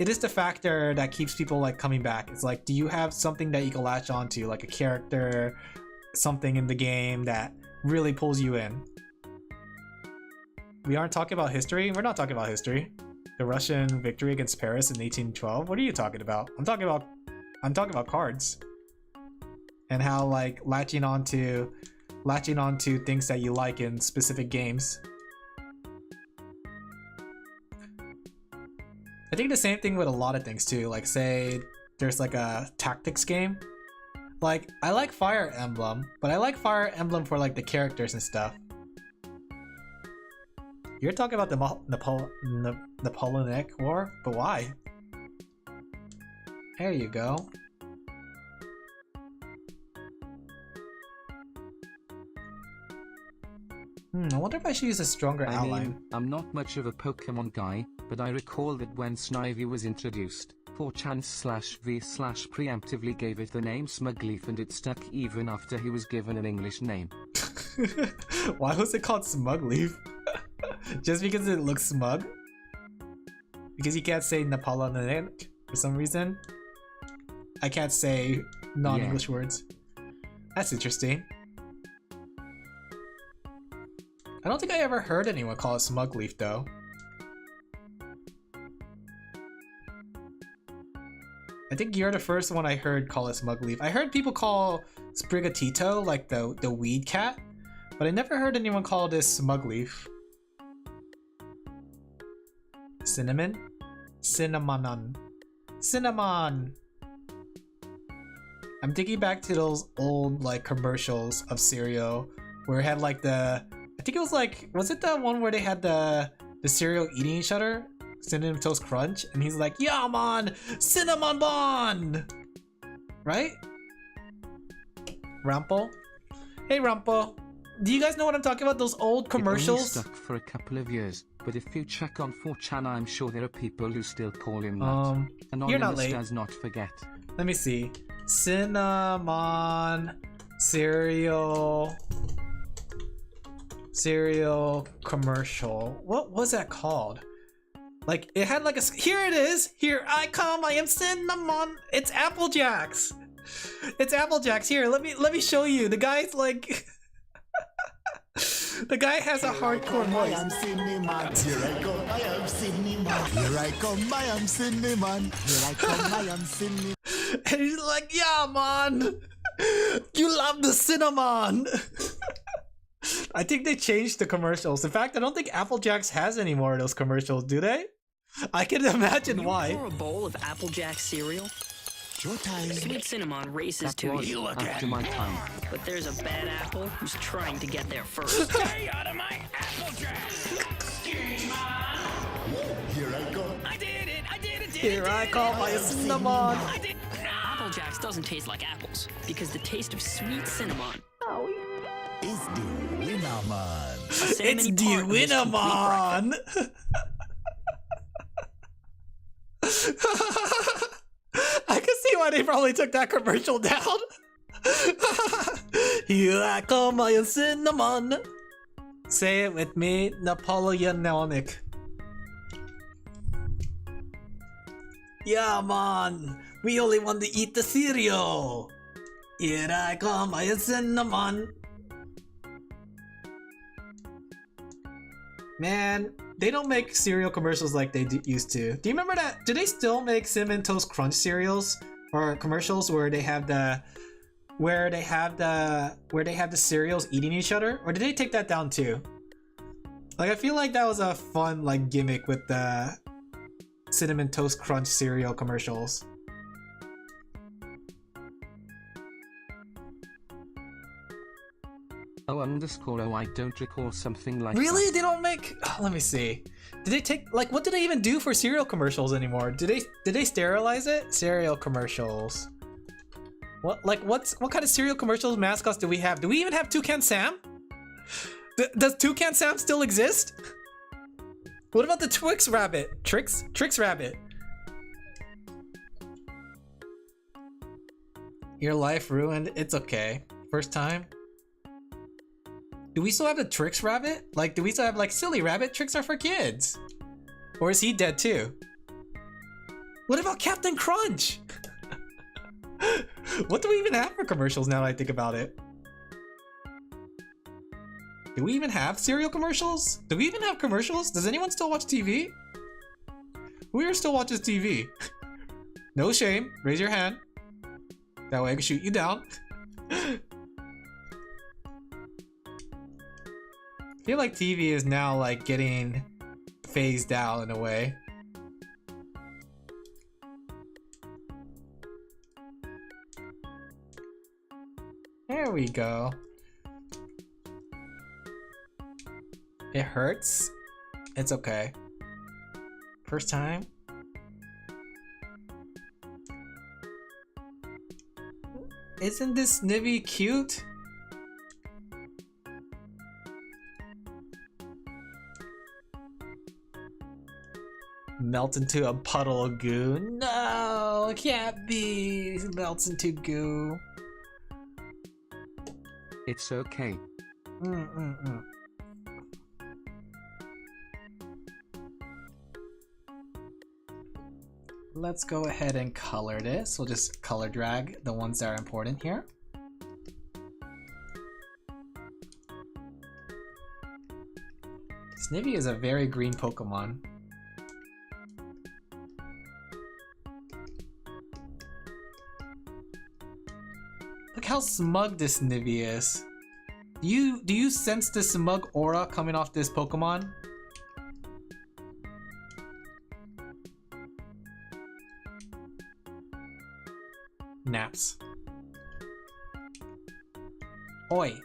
it is the factor that keeps people like coming back. It's like, do you have something that you can latch onto, like a character, something in the game that really pulls you in? We aren't talking about history? We're not talking about history. The Russian victory against Paris in 1812? What are you talking about? I'm talking about cards. And how like latching onto things that you like in specific games. I think the same thing with a lot of things too. Like say there's like a tactics game. Like I like Fire Emblem, but I like Fire Emblem for like the characters and stuff. You're talking about the Napoleonic War? But why? There you go. I wonder if I should use a stronger outline. mean, I'm not much of a Pokemon guy, but I recall that when Snivy was introduced, 4chan/v/ preemptively gave it the name Smugleaf and it stuck even after he was given an English name. Why was it called Smugleaf? Just because it looks smug? Because you can't say Napoleonic for some reason? I can't say non-English words. That's interesting. I don't think I ever heard anyone call it Smugleaf though. I think you're the first one I heard call it Smugleaf. I heard people call Sprigatito like the weed cat, but I never heard anyone call this Smugleaf. Cinnamon? Cinnamonon. Cinnamon! I'm thinking back to those old like commercials of cereal where it had like the, I think it was like, was it the one where they had the cereal eating each other? Cinnamon Toast Crunch? And he's like, yeah man! Cinnamon Bond! Right? Rumple? Hey Rumple. Do you guys know what I'm talking about? Those old commercials? It only stuck for a couple of years, but if you check on 4chan, I'm sure there are people who still call him that. Anonymous you're not late. Does not forget. Let me see. Cinnamon cereal commercial. What was that called? Like it had like a, here it is. Here I come. I am Cinnamon. It's Apple Jacks. It's Apple Jacks. Here, let me show you. The guy's like The guy has a hardcore I voice. am Cinnamon. Here I come, I am Cinnamon. Here I come, I am Cinnamon. Here I come, I am Cinnamon. And he's like, yeah, man. You love the cinnamon. I think they changed the commercials. In fact, I don't think Applejacks has any more of those commercials, do they? I can imagine why. For a bowl of Applejack cereal, Showtime. Sweet Cinnamon races That to was you, after my time. but there's a bad apple who's trying to get there first. Stay out of my Applejack! Here I go. I did it! I did it! Here I come, my cinnamon. I did Applejacks doesn't taste like apples because the taste of sweet cinnamon. It's the winner, man. It's the winner, man. I can see why they probably took that commercial down. Here I come, my cinnamon. Say it with me, Napoleonic. Yeah, man. We only want to eat the cereal. Here I come, my cinnamon. Man, they don't make cereal commercials like they used to. Do you remember that? Do they still make Cinnamon Toast Crunch cereals or commercials where they have the cereals eating each other? Or did they take that down too? Like, I feel like that was a fun like gimmick with the Cinnamon Toast Crunch cereal commercials. Oh I don't recall something like Really? that. They don't make. Oh, let me see. Did they take like what do they even do for cereal commercials anymore? Did they sterilize it? Cereal commercials. What kind of cereal commercials mascots do we have? Do we even have Toucan Sam? Does Toucan Sam still exist? What about the Twix Rabbit? Trix Rabbit. Your life ruined. It's okay. First time. Do we still have the Trix Rabbit? Like, do we still have like Silly Rabbit? Tricks are for kids. Or is he dead too? What about Captain Crunch? What do we even have for commercials now that I think about it? Do we even have cereal commercials? Do we even have commercials? Does anyone still watch TV? Who here still watches TV? No shame. Raise your hand. That way I can shoot you down. I feel like TV is now like getting phased out in a way. There we go. It hurts. It's okay. First time. Isn't this Snivy cute? Melt into a puddle of goo. No, it can't be. It melts into goo. It's okay. Let's go ahead and color this. We'll just color drag the ones that are important here. Snivy is a very green Pokemon. Look how smug this Snivy is. Do you sense the smug aura coming off this Pokemon? Naps. Oi.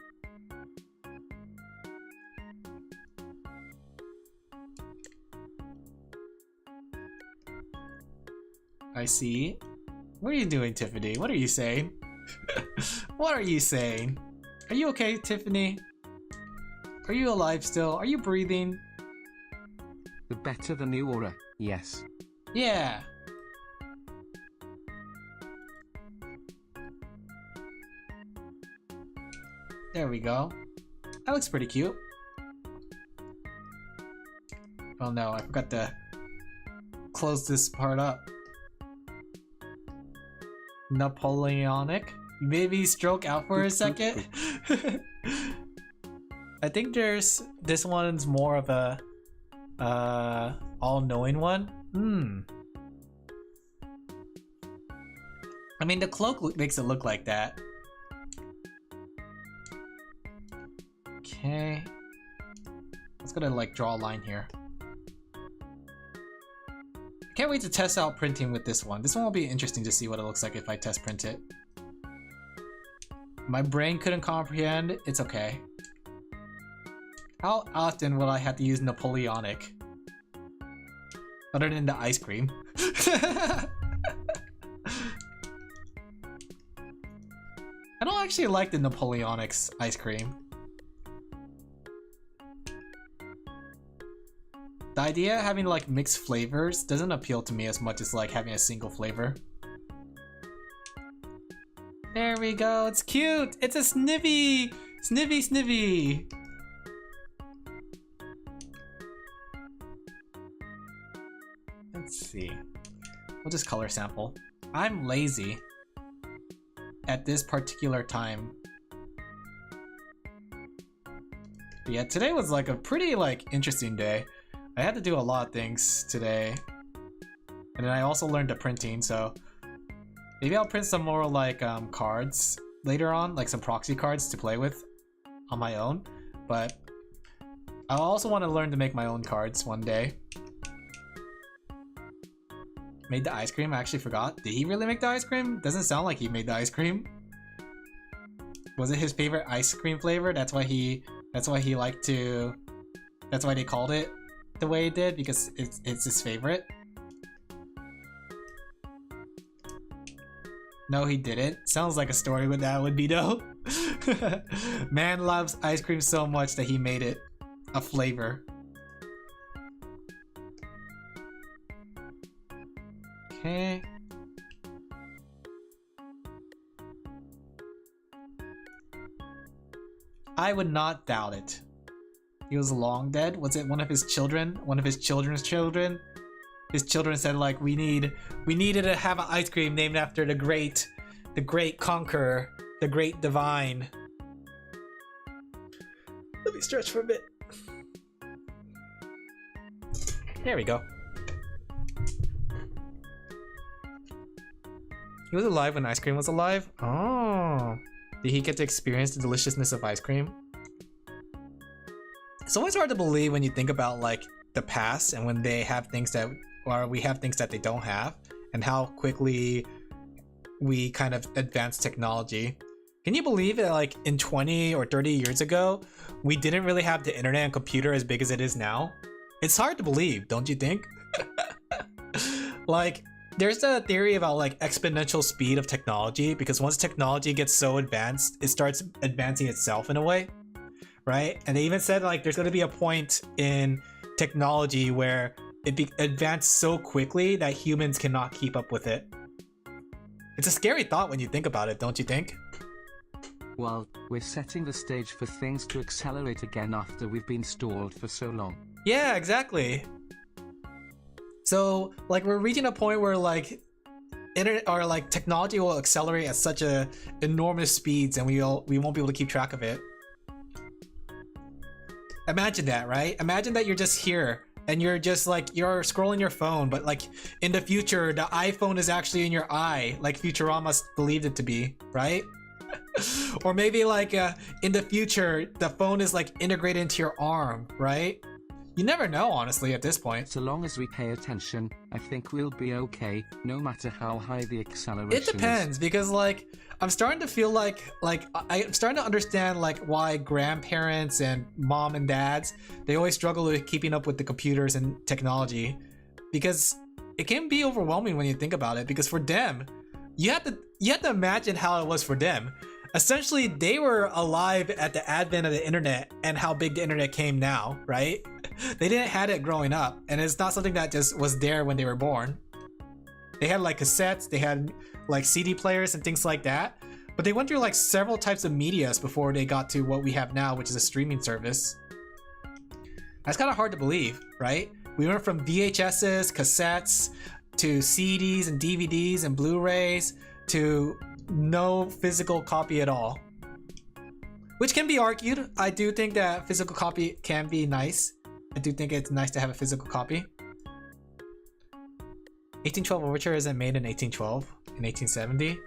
I see. What are you doing, Tiffany? What are you saying? What are you saying? Are you okay, Tiffany? Are you alive still? Are you breathing? The better the new aura, yes. Yeah. There we go. That looks pretty cute. Oh no, I forgot to close this part up. Napoleonic. You maybe stroke out for a second. I think there's this one's more of a all-knowing one. I mean, the cloak makes it look like that. Okay. Let's go to like draw a line here. Can't wait to test out printing with this one. This one will be interesting to see what it looks like if I test print it. My brain couldn't comprehend. It's okay. How often will I have to use Napoleonic? Other than the ice cream. I don't actually like the Napoleonic's ice cream. The idea of having like mixed flavors doesn't appeal to me as much as like having a single flavor. There we go, it's cute! It's a Snivy! Snivy Snivy! Let's see. We'll just color sample. I'm lazy at this particular time. But yeah, today was like a pretty like interesting day. I had to do a lot of things today. And then I also learned the printing, so maybe I'll print some more like cards later on, like some proxy cards to play with on my own. But I also want to learn to make my own cards one day. Made the ice cream, I actually forgot. Did he really make the ice cream? Doesn't sound like he made the ice cream. Was it his favorite ice cream flavor? That's why he liked to, that's why they called it the way it did, because it's his favorite. No, he didn't. Sounds like a story what that would be though. Man loves ice cream so much that he made it a flavor. Okay. I would not doubt it. He was long dead? Was it one of his children? One of his children's children? His children said like, we needed to have an ice cream named after the great conqueror, the great divine. Let me stretch for a bit. There we go. He was alive when ice cream was alive? Oh. Did he get to experience the deliciousness of ice cream? It's always hard to believe when you think about like the past and when they have things that, or we have things that they don't have, and how quickly we kind of advance technology. Can you believe that like in 20 or 30 years ago, we didn't really have the internet and computer as big as it is now? It's hard to believe, don't you think? Like, there's a theory about like exponential speed of technology, because once technology gets so advanced, it starts advancing itself in a way, right? And they even said like there's going to be a point in technology where it advanced so quickly that humans cannot keep up with it. It's a scary thought when you think about it, don't you think? Well, we're setting the stage for things to accelerate again after we've been stalled for so long. Yeah, exactly. So like we're reaching a point where like internet or like technology will accelerate at such a enormous speeds, and we won't be able to keep track of it. Imagine that, right? Imagine that you're just here and you're just like, you're scrolling your phone, but like in the future the iPhone is actually in your eye, like Futurama believed it to be, right? Or maybe like in the future the phone is like integrated into your arm, right? You never know, honestly, at this point. So long as we pay attention, I think we'll be okay, no matter how high the acceleration is. It depends, because like I'm starting to feel like I'm starting to understand like why grandparents and mom and dads, they always struggle with keeping up with the computers and technology, because it can be overwhelming when you think about it. Because for them, you have to imagine how it was for them. Essentially, they were alive at the advent of the internet and how big the internet came now, right? They didn't have it growing up, and it's not something that just was there when they were born. They had like cassettes, they had like CD players and things like that, but they went through like several types of medias before they got to what we have now, which is a streaming service. That's kind of hard to believe, right? We went from VHSs, cassettes, to CDs and DVDs and Blu-rays, to no physical copy at all. which can be argued. I do think that physical copy can be nice. I do think it's nice to have a physical copy. 1812 Overture isn't made in 1812, in 1870.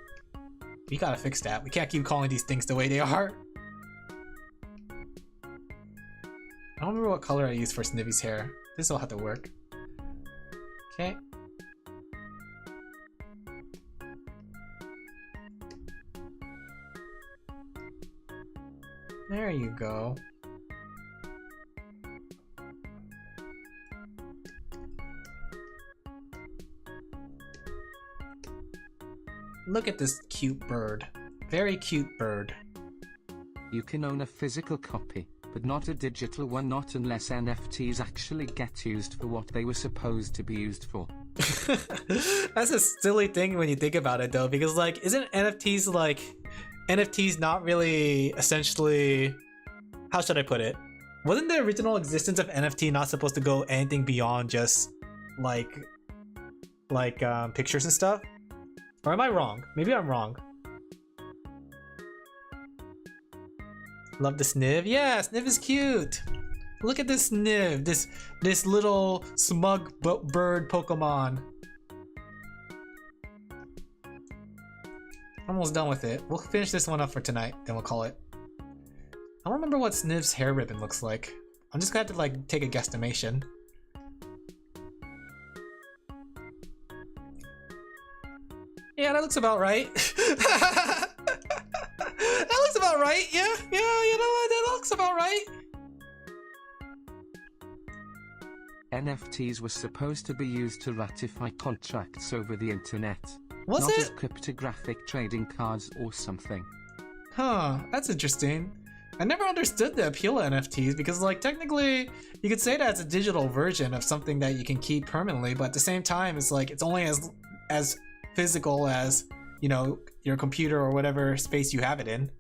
We gotta fix that. We can't keep calling these things the way they are. I don't remember what color I used for Snivy's hair. This will have to work. Okay. There you go. Look at this cute bird. Very cute bird. You can own a physical copy, but not a digital one, not unless NFTs actually get used for what they were supposed to be used for. That's a silly thing when you think about it though, because like, isn't NFTs not really essentially, how should I put it? Wasn't the original existence of NFT not supposed to go anything beyond just like pictures and stuff? Or am I wrong? Maybe I'm wrong. Love the Sniv. Yeah, Sniv is cute. Look at this Sniv, this little smug bird Pokemon. Almost done with it. We'll finish this one up for tonight, then we'll call it. I don't remember what Sniv's hair ribbon looks like. I'm just gonna have to like take a guesstimation. Yeah, that looks about right. That looks about right. Yeah, you know what? That looks about right. NFTs were supposed to be used to ratify contracts over the internet. Was not it? as cryptographic trading cards or something. Huh, that's interesting. I never understood the appeal of NFTs because like technically you could say that it's a digital version of something that you can keep permanently, but at the same time it's like it's only as physical as, you know, your computer or whatever space you have it in.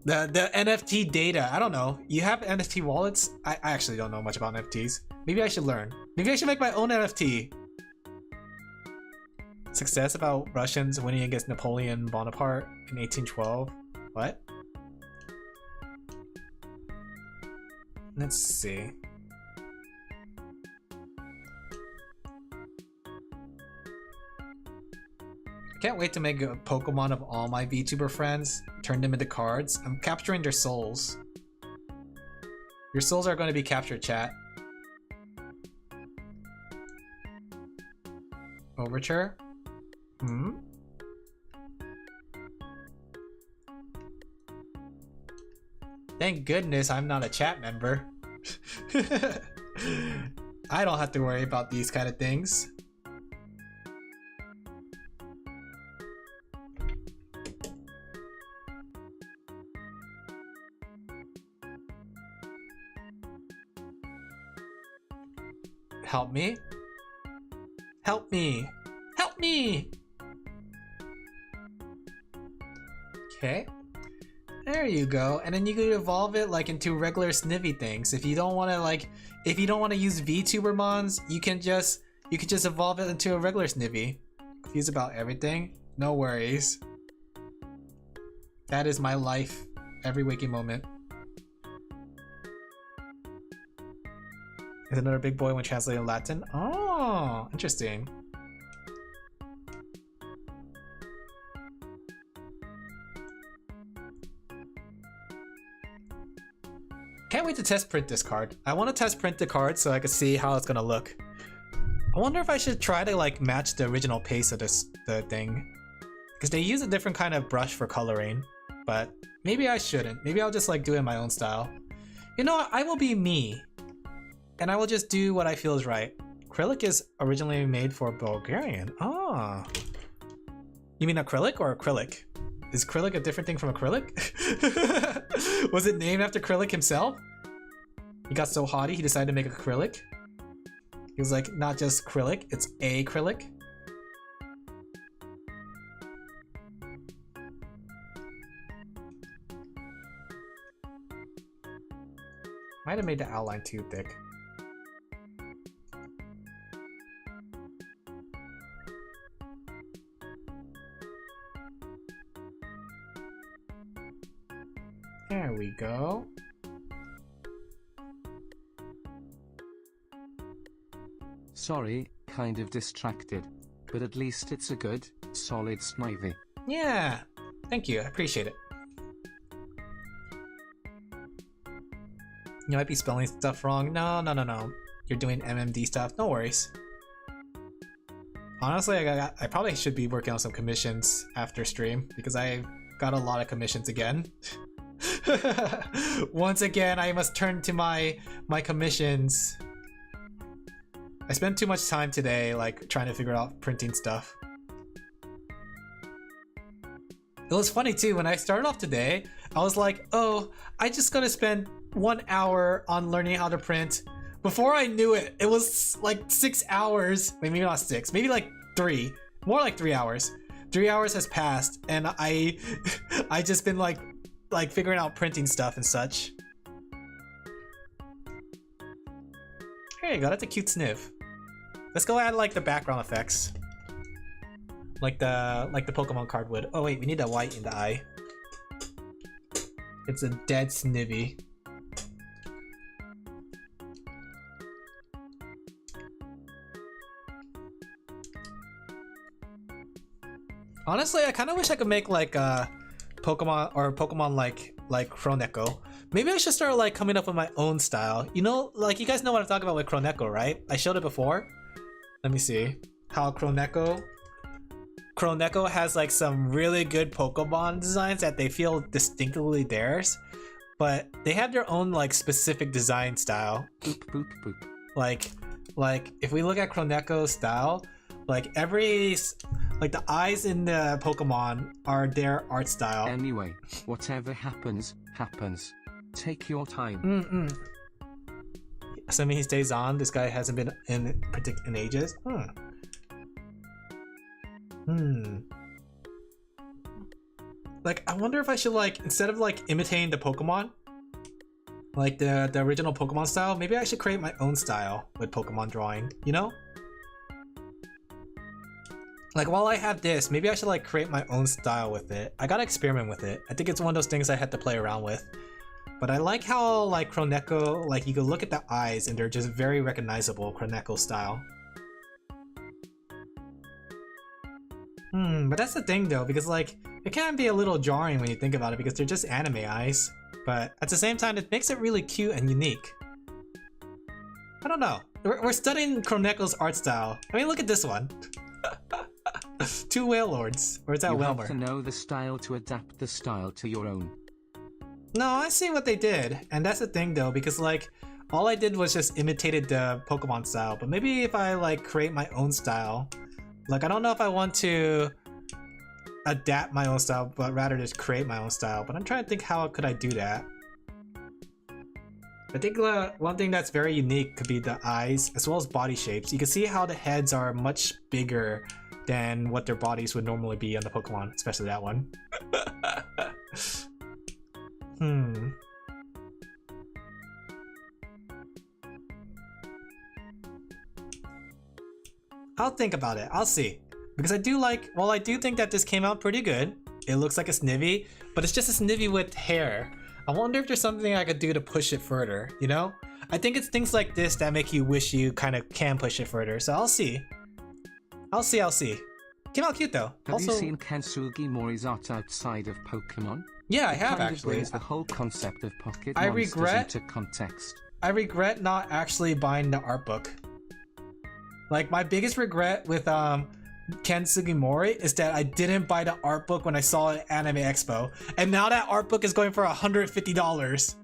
The NFT data, I don't know. You have NFT wallets? I actually don't know much about NFTs. Maybe I should learn. Maybe I should make my own NFT. Success about Russians winning against Napoleon Bonaparte in 1812. What? Let's see. Can't wait to make a Pokemon of all my VTuber friends, turn them into cards. I'm capturing their souls. Your souls are going to be captured, chat. Overture? Hmm? Thank goodness I'm not a chat member. I don't have to worry about these kind of things. Help me. Help me. Help me. Okay. There you go. And then you could evolve it like into regular Snivy things. If you don't want to use VTuber mons, you can just evolve it into a regular Snivy. Confused about everything? No worries. That is my life every waking moment. Is another big boy when translating Latin? Oh, interesting. Can't wait to test print this card. I want to test print the card so I can see how it's gonna look. I wonder if I should try to like match the original pace of the thing, because they use a different kind of brush for coloring. But maybe I shouldn't. Maybe I'll just like do it in my own style. You know what? I will be me. And I will just do what I feel is right. Acrylic is originally made for Bulgarian. Ah. You mean acrylic or acrylic? Is acrylic a different thing from acrylic? Was it named after acrylic himself? He got so haughty he decided to make acrylic. He was like, not just acrylic, it's acrylic. Might have made the outline too thick. There we go. Sorry, kind of distracted. But at least it's a good, solid Snivy. Yeah, thank you. I appreciate it. You might be spelling stuff wrong. No. You're doing MMD stuff. No worries. Honestly, I probably should be working on some commissions after stream because I got a lot of commissions again. Once again, I must turn to my commissions. I spent too much time today, like, trying to figure out printing stuff. It was funny too, when I started off today, I was like, oh, I just gonna spend 1 hour on learning how to print. Before I knew it, it was like 6 hours. Maybe not 6, maybe like 3. More like 3 hours. 3 hours has passed, and I just been like figuring out printing stuff and such. There you go, that's a cute sniff. Let's go add like the background effects. Like the Pokemon card would. Oh wait, we need a white in the eye. It's a dead Snivy. Honestly, I kind of wish I could make like a Pokemon like Croneko. Maybe I should start like coming up with my own style. You know, like you guys know what I'm talking about with Croneko, right? I showed it before. Let me see how Croneko has like some really good Pokemon designs that they feel distinctly theirs, but they have their own like specific design style. Boop, boop, boop. Like if we look at Croneko's style, like the eyes in the Pokemon are their art style. Anyway, whatever happens, happens. Take your time. Assuming he stays on, this guy hasn't been in ages. Like, I wonder if I should like, instead of like imitating the Pokemon, like the original Pokemon style, maybe I should create my own style with Pokemon drawing, you know? Like while I have this, maybe I should like create my own style with it. I gotta experiment with it. I think it's one of those things I had to play around with. But I like how like Croneko, like you can look at the eyes and they're just very recognizable Croneko style. But that's the thing though, because like it can be a little jarring when you think about it because they're just anime eyes. But at the same time, it makes it really cute and unique. I don't know. We're studying Croneko's art style. I mean, look at this one. 2 Whale Lords. Or is that Whalmer? You have to know the style to adapt the style to your own. No, I see what they did. And that's the thing though, because like all I did was just imitated the Pokemon style. But maybe if I like create my own style, like I don't know if I want to adapt my own style, but rather just create my own style. But I'm trying to think how could I do that. I think one thing that's very unique could be the eyes as well as body shapes. You can see how the heads are much bigger than what their bodies would normally be on the Pokemon, especially that one. I'll think about it. I'll see. Because I do like, well, I do think that this came out pretty good. It looks like a Snivy, but it's just a Snivy with hair. I wonder if there's something I could do to push it further, you know? I think it's things like this that make you wish you kind of can push it further, so I'll see. I'll see. Came out cute though. Have you seen Ken Sugimori's art outside of Pokemon? Yeah, I It have kind of actually. brings the whole concept of pocket I monsters regret- into context. I regret not actually buying the art book. Like my biggest regret with Ken Sugimori is that I didn't buy the art book when I saw it at Anime Expo, and now that art book is going for $150.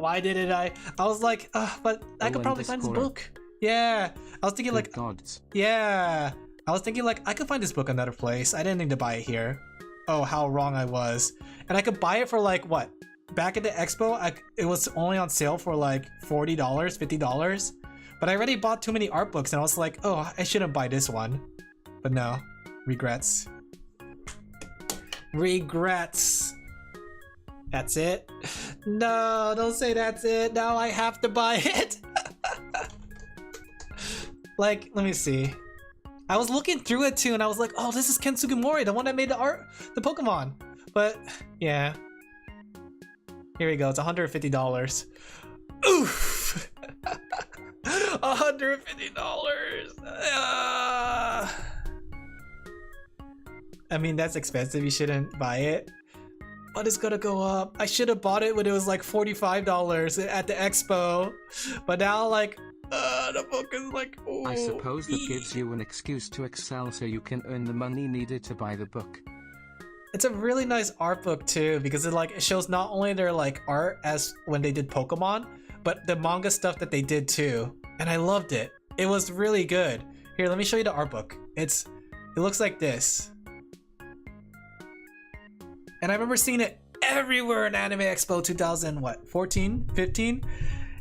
Why didn't I? I was like, but I could probably find this book. Yeah, I was thinking Good like, gods. yeah, I was thinking like I could find this book another place. I didn't need to buy it here. Oh, how wrong I was. And I could buy it for like what? Back at the expo, it was only on sale for like $40, $50. But I already bought too many art books and I was like, oh, I shouldn't buy this one. But no, regrets. Regrets. That's it? No, don't say that's it. Now I have to buy it. Like, let me see. I was looking through it too and I was like, oh, this is Ken Sugimori, the one that made the Pokemon. But yeah. Here we go. It's $150. Oof. $150. I mean, that's expensive. You shouldn't buy it. But it's gonna go up. I should have bought it when it was like $45 at the expo. But now, like, the book is like, ooh, I suppose that gives you an excuse to excel so you can earn the money needed to buy the book. It's a really nice art book too, because it shows not only their like art as when they did Pokemon, but the manga stuff that they did too. And I loved it. It was really good. Here, let me show you the art book. It looks like this. And I remember seeing it everywhere in Anime Expo 2014, 15?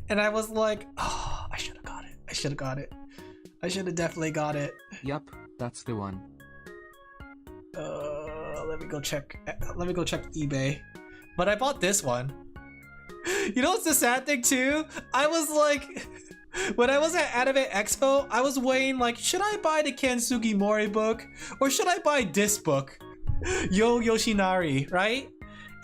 And I was like, oh, I should have got it. I should have got it. I should have definitely got it. Yup, that's the one. Let me go check eBay. But I bought this one. You know what's the sad thing too? I was like, when I was at Anime Expo, I was weighing like, should I buy the Ken Sugimori book or should I buy this book? Yo Yoshinari, right?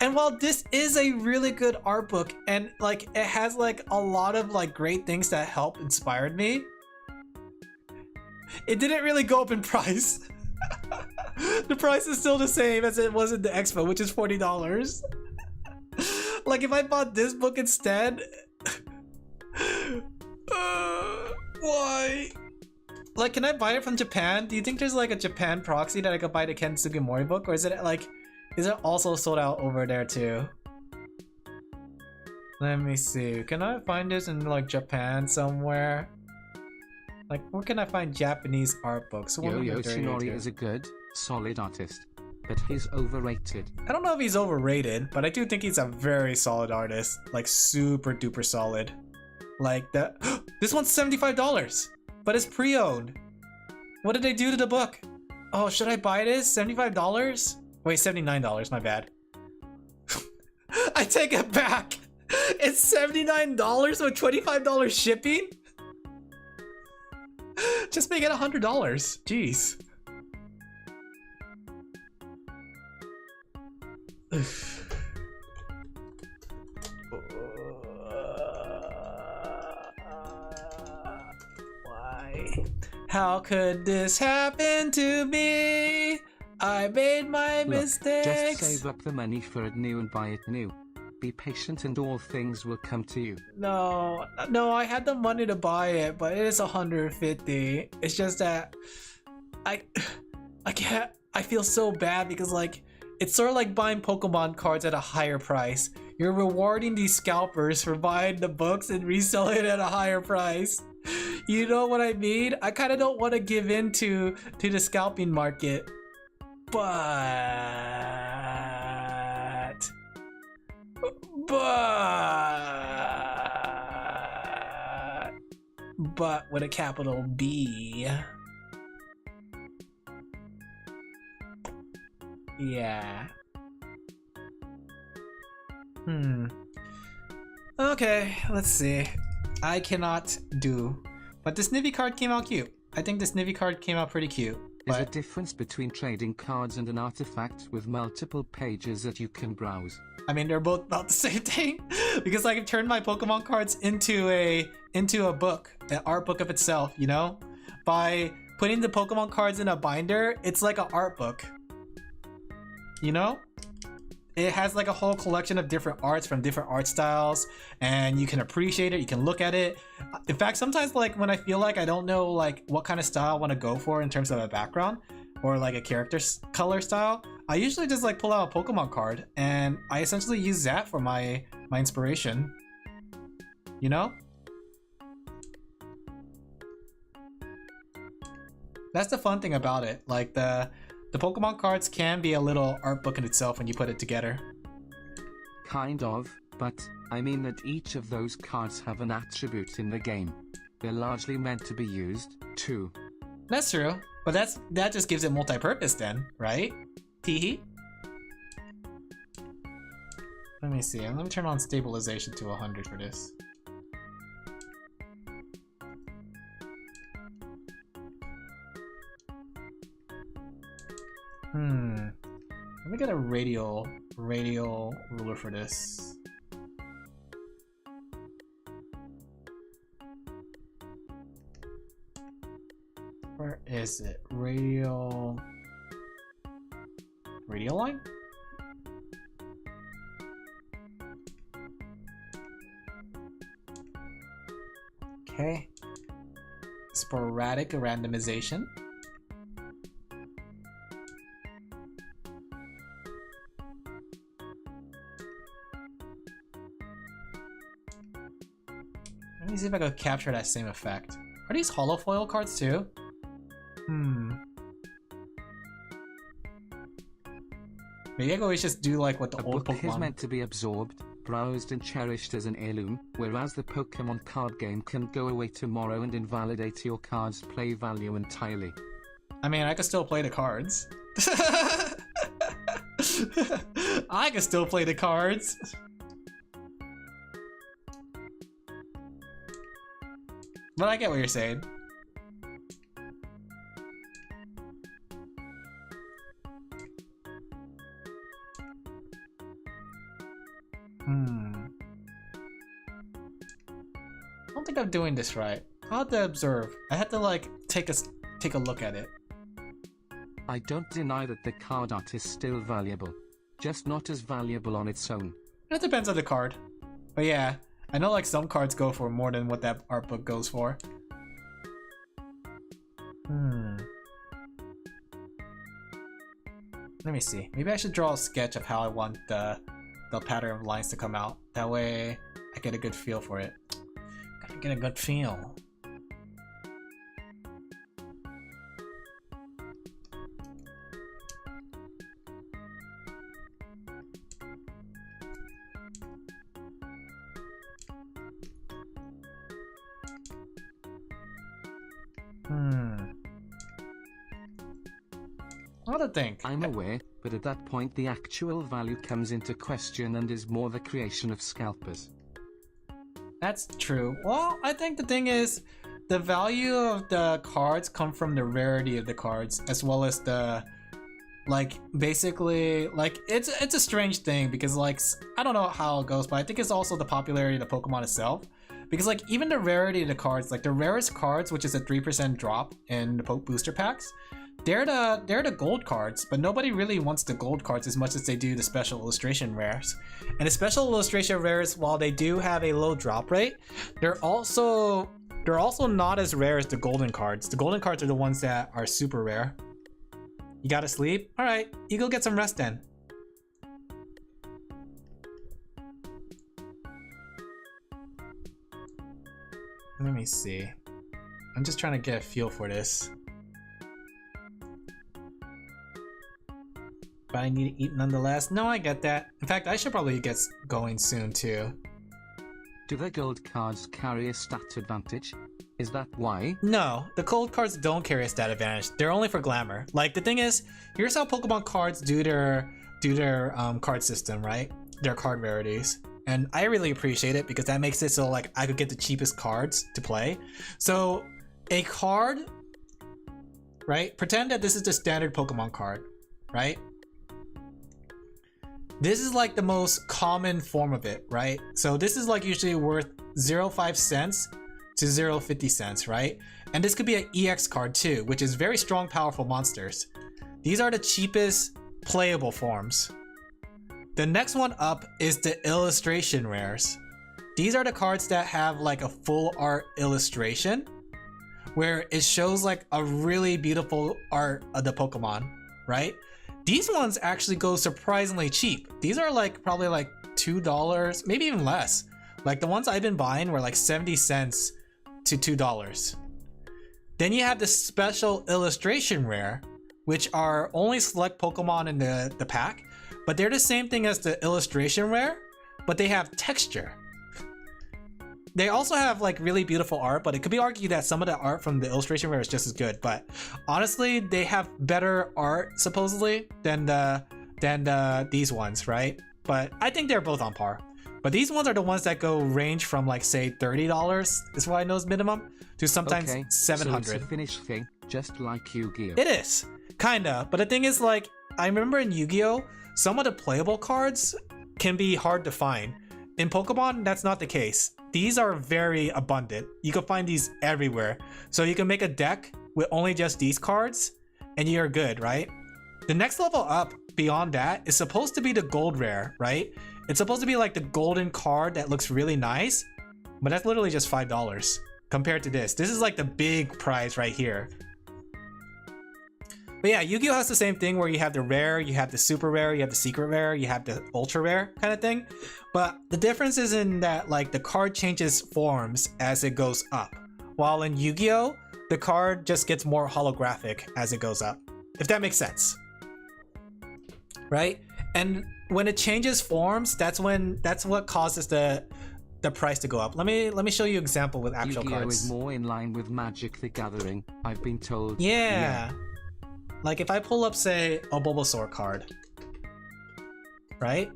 And while this is a really good art book and like it has like a lot of like great things that helped inspired me, it didn't really go up in price. The price is still the same as it was in the expo, which is $40. Like if I bought this book instead, why? Like, can I buy it from Japan? Do you think there's like a Japan proxy that I could buy the Ken Sugimori book, or is it also sold out over there too? Let me see. Can I find this in like Japan somewhere? Like, where can I find Japanese art books? Yo Yoshinori is a good, solid artist, but he's overrated. I don't know if he's overrated, but I do think he's a very solid artist. Like, super duper solid. Like that. This one's $75, but it's pre-owned. What did they do to the book? Oh, should I buy this? $75? Wait, $79, my bad. I take it back. It's $79 with $25 shipping? Just make it $100. Jeez. Why? How could this happen to me? I made my mistakes. Just save up the money for it new and buy it new. Be patient and all things will come to you. No, I had the money to buy it, but it is $150. It's just that I can't. I feel so bad because like it's sort of like buying Pokemon cards at a higher price. You're rewarding these scalpers for buying the books and reselling it at a higher price. You know what I mean? I kind of don't want to give in to the scalping market, but with a capital B. Yeah. Okay, let's see. I cannot do. But this Snivy card came out cute. I think this Snivy card came out pretty cute. There's a difference between trading cards and an artifact with multiple pages that you can browse. I mean, they're both about the same thing. Because I can turn my Pokemon cards into a book, an art book of itself, you know? By putting the Pokemon cards in a binder, it's like an art book. You know? It has like a whole collection of different arts from different art styles, and you can appreciate it, you can look at it. In fact, sometimes like when I feel like I don't know like what kind of style I want to go for in terms of a background or like a character's color style, I usually just like pull out a Pokemon card and I essentially use that for my inspiration. You know? That's the fun thing about it. Like the Pokemon cards can be a little art book in itself when you put it together. Kind of, but I mean that each of those cards have an attribute in the game. They're largely meant to be used, too. That's true, but that just gives it multi-purpose then, right? Teehee? Let me see, let me turn on stabilization to 100 for this. Let me me get a radial ruler for this. Where is it? Radial line? Okay. Sporadic randomization. Let me see if I can capture that same effect. Are these holofoil cards too? Maybe I can always just do like what the A old book Pokemon. is meant to be absorbed, browsed and cherished as an heirloom, whereas the Pokemon card game can go away tomorrow and invalidate your card's play value entirely. I mean, I can still play the cards. I can still play the cards. But I get what you're saying. I don't think I'm doing this right. I'll have to observe. I have to like take a look at it. I don't deny that the card art is still valuable, just not as valuable on its own. It depends on the card. But yeah, I know like some cards go for more than what that art book goes for. Let me see. Maybe I should draw a sketch of how I want the pattern of lines to come out. That way I get a good feel for it. Gotta get a good feel. What to think? I'm aware, but at that point the actual value comes into question and is more the creation of scalpers. That's true. Well, I think the thing is, the value of the cards come from the rarity of the cards, as well as the, like, basically, like, it's a strange thing, because, like, I don't know how it goes, but I think it's also the popularity of the Pokemon itself. Because, like, even the rarity of the cards, like, the rarest cards, which is a 3% drop in the Poke Booster Packs, they're the gold cards, but nobody really wants the gold cards as much as they do the special illustration rares. And the special illustration rares, while they do have a low drop rate, they're also not as rare as the golden cards. The golden cards are the ones that are super rare. You gotta sleep? Alright, you go get some rest then. Let me see. I'm just trying to get a feel for this. But I need to eat nonetheless. No, I get that. In fact, I should probably get going soon too. Do the gold cards carry a stat advantage? Is that why? No, the gold cards don't carry a stat advantage. They're only for glamour. Like, the thing is, here's how Pokemon cards do their card system, right? Their card rarities. And I really appreciate it because that makes it so like I could get the cheapest cards to play. So a card, right? Pretend that this is the standard Pokemon card, right? This is like the most common form of it, right? So this is like usually worth 0.5 cents to 0.50 cents, right? And this could be an EX card too, which is very strong, powerful monsters. These are the cheapest playable forms. The next one up is the illustration rares. These are the cards that have like a full art illustration where it shows like a really beautiful art of the Pokemon, right? These ones actually go surprisingly cheap. These are like probably like $2, maybe even less. Like the ones I've been buying were like 70 cents to $2. Then you have the special illustration rare, which are only select Pokemon in the pack, but they're the same thing as the illustration rare, but they have texture. They also have like really beautiful art, but it could be argued that some of the art from the illustration rare is just as good. But honestly, they have better art supposedly than these ones, right? But I think they're both on par. But these ones are the ones that go range from like say $30 is what I know is minimum to sometimes okay, $700. So it's a finished thing, just like Yu-Gi-Oh. It is kinda, but the thing is like I remember in Yu-Gi-Oh, some of the playable cards can be hard to find. In Pokemon, that's not the case. These are very abundant. You can find these everywhere. So you can make a deck with only just these cards and you're good, right? The next level up beyond that is supposed to be the gold rare, right? It's supposed to be like the golden card that looks really nice, but that's literally just $5 compared to this. This is like the big prize right here. But yeah, Yu-Gi-Oh has the same thing where you have the rare, you have the super rare, you have the secret rare, you have the ultra rare kind of thing. But the difference is in that like the card changes forms as it goes up. While in Yu-Gi-Oh, the card just gets more holographic as it goes up. If that makes sense. Right? And when it changes forms, that's what causes the price to go up. Let me show you an example with actual Yu-Gi-Oh cards. is more in line with Magic the Gathering, I've been told. Yeah. Like if I pull up, say, a Bulbasaur card, right?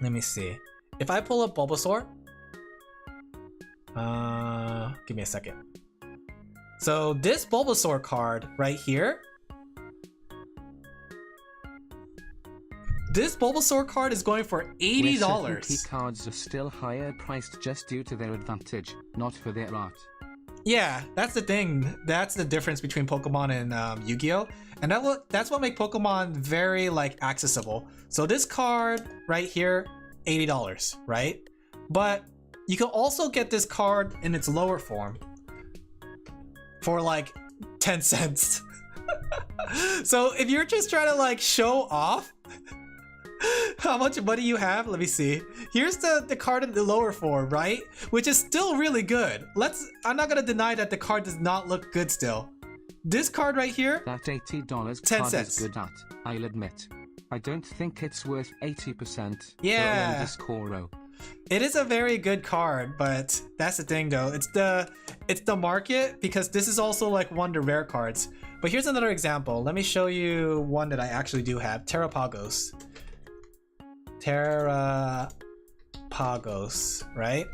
Let me see. If I pull up Bulbasaur, give me a second. So this Bulbasaur card right here, this Bulbasaur card is going for $80. Where certain key cards are still higher priced just due to their advantage, not for their art. Yeah, that's the thing. That's the difference between Pokemon and Yu-Gi-Oh! And that's what makes Pokemon very like accessible. So this card right here, $80, right? But you can also get this card in its lower form for like 10 cents. So if you're just trying to like show off how much money you have, let me see. Here's the card in the lower form, right? Which is still really good. I'm not gonna deny that the card does not look good still. This card right here, that $80 10 card cents. is good at, I'll admit. I don't think it's worth 80%. Yeah. Discoro. it is a very good card, but that's the thing though. It's the market, because this is also like one of the rare cards. But here's another example. Let me show you one that I actually do have. Terrapagos. Terrapagos, right?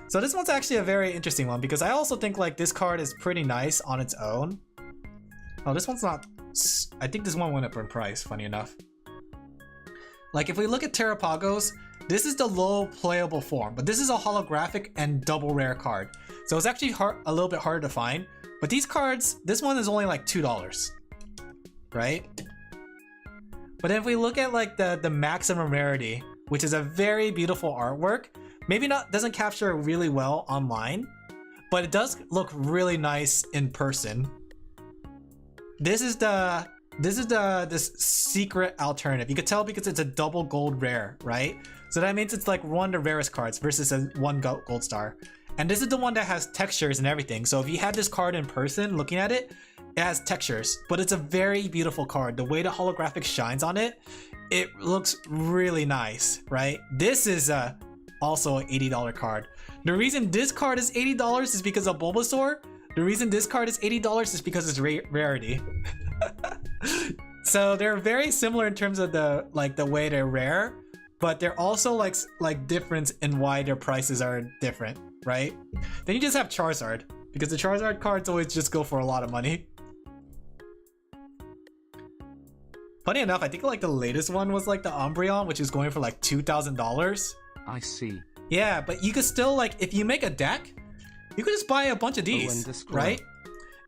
So this one's actually a very interesting one, because I also think like this card is pretty nice on its own. Oh, this one's not... I think this one went up in price, funny enough. Like if we look at Terrapagos, this is the low playable form, but this is a holographic and double rare card. So it's actually a little bit harder to find. But these cards, this one is only like $2, right? But if we look at like the maximum rarity, which is a very beautiful artwork, maybe doesn't capture really well online, but it does look really nice in person. This secret alternative. You could tell because it's a double gold rare, right? So that means it's like one of the rarest cards versus a one gold star. And this is the one that has textures and everything. So if you had this card in person looking at it, it has textures, but it's a very beautiful card. The way the holographic shines on it, it looks really nice, right? This is also an $80 card. The reason this card is $80 is because of Bulbasaur. The reason this card is $80 is because it's rarity. So they're very similar in terms of the way they're rare, but they're also like different in why their prices are different, right? Then you just have Charizard, because the Charizard cards always just go for a lot of money. Funny enough, I think like the latest one was like the Umbreon, which is going for like $2,000. I see. Yeah, but you could still like, if you make a deck, you could just buy a bunch of these, right?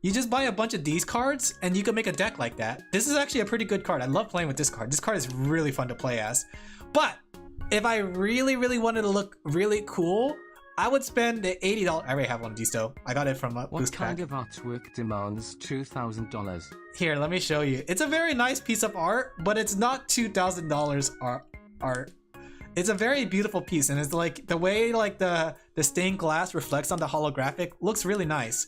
You just buy a bunch of these cards and you can make a deck like that. This is actually a pretty good card. I love playing with this card. This card is really fun to play as. But if I really, really wanted to look really cool, I would spend the $80. I already have one of these though. I got it from a boost pack. What kind of artwork demands $2,000? Here, let me show you. It's a very nice piece of art, but it's not $2,000 art. It's a very beautiful piece, and it's like the way like the stained glass reflects on the holographic looks really nice.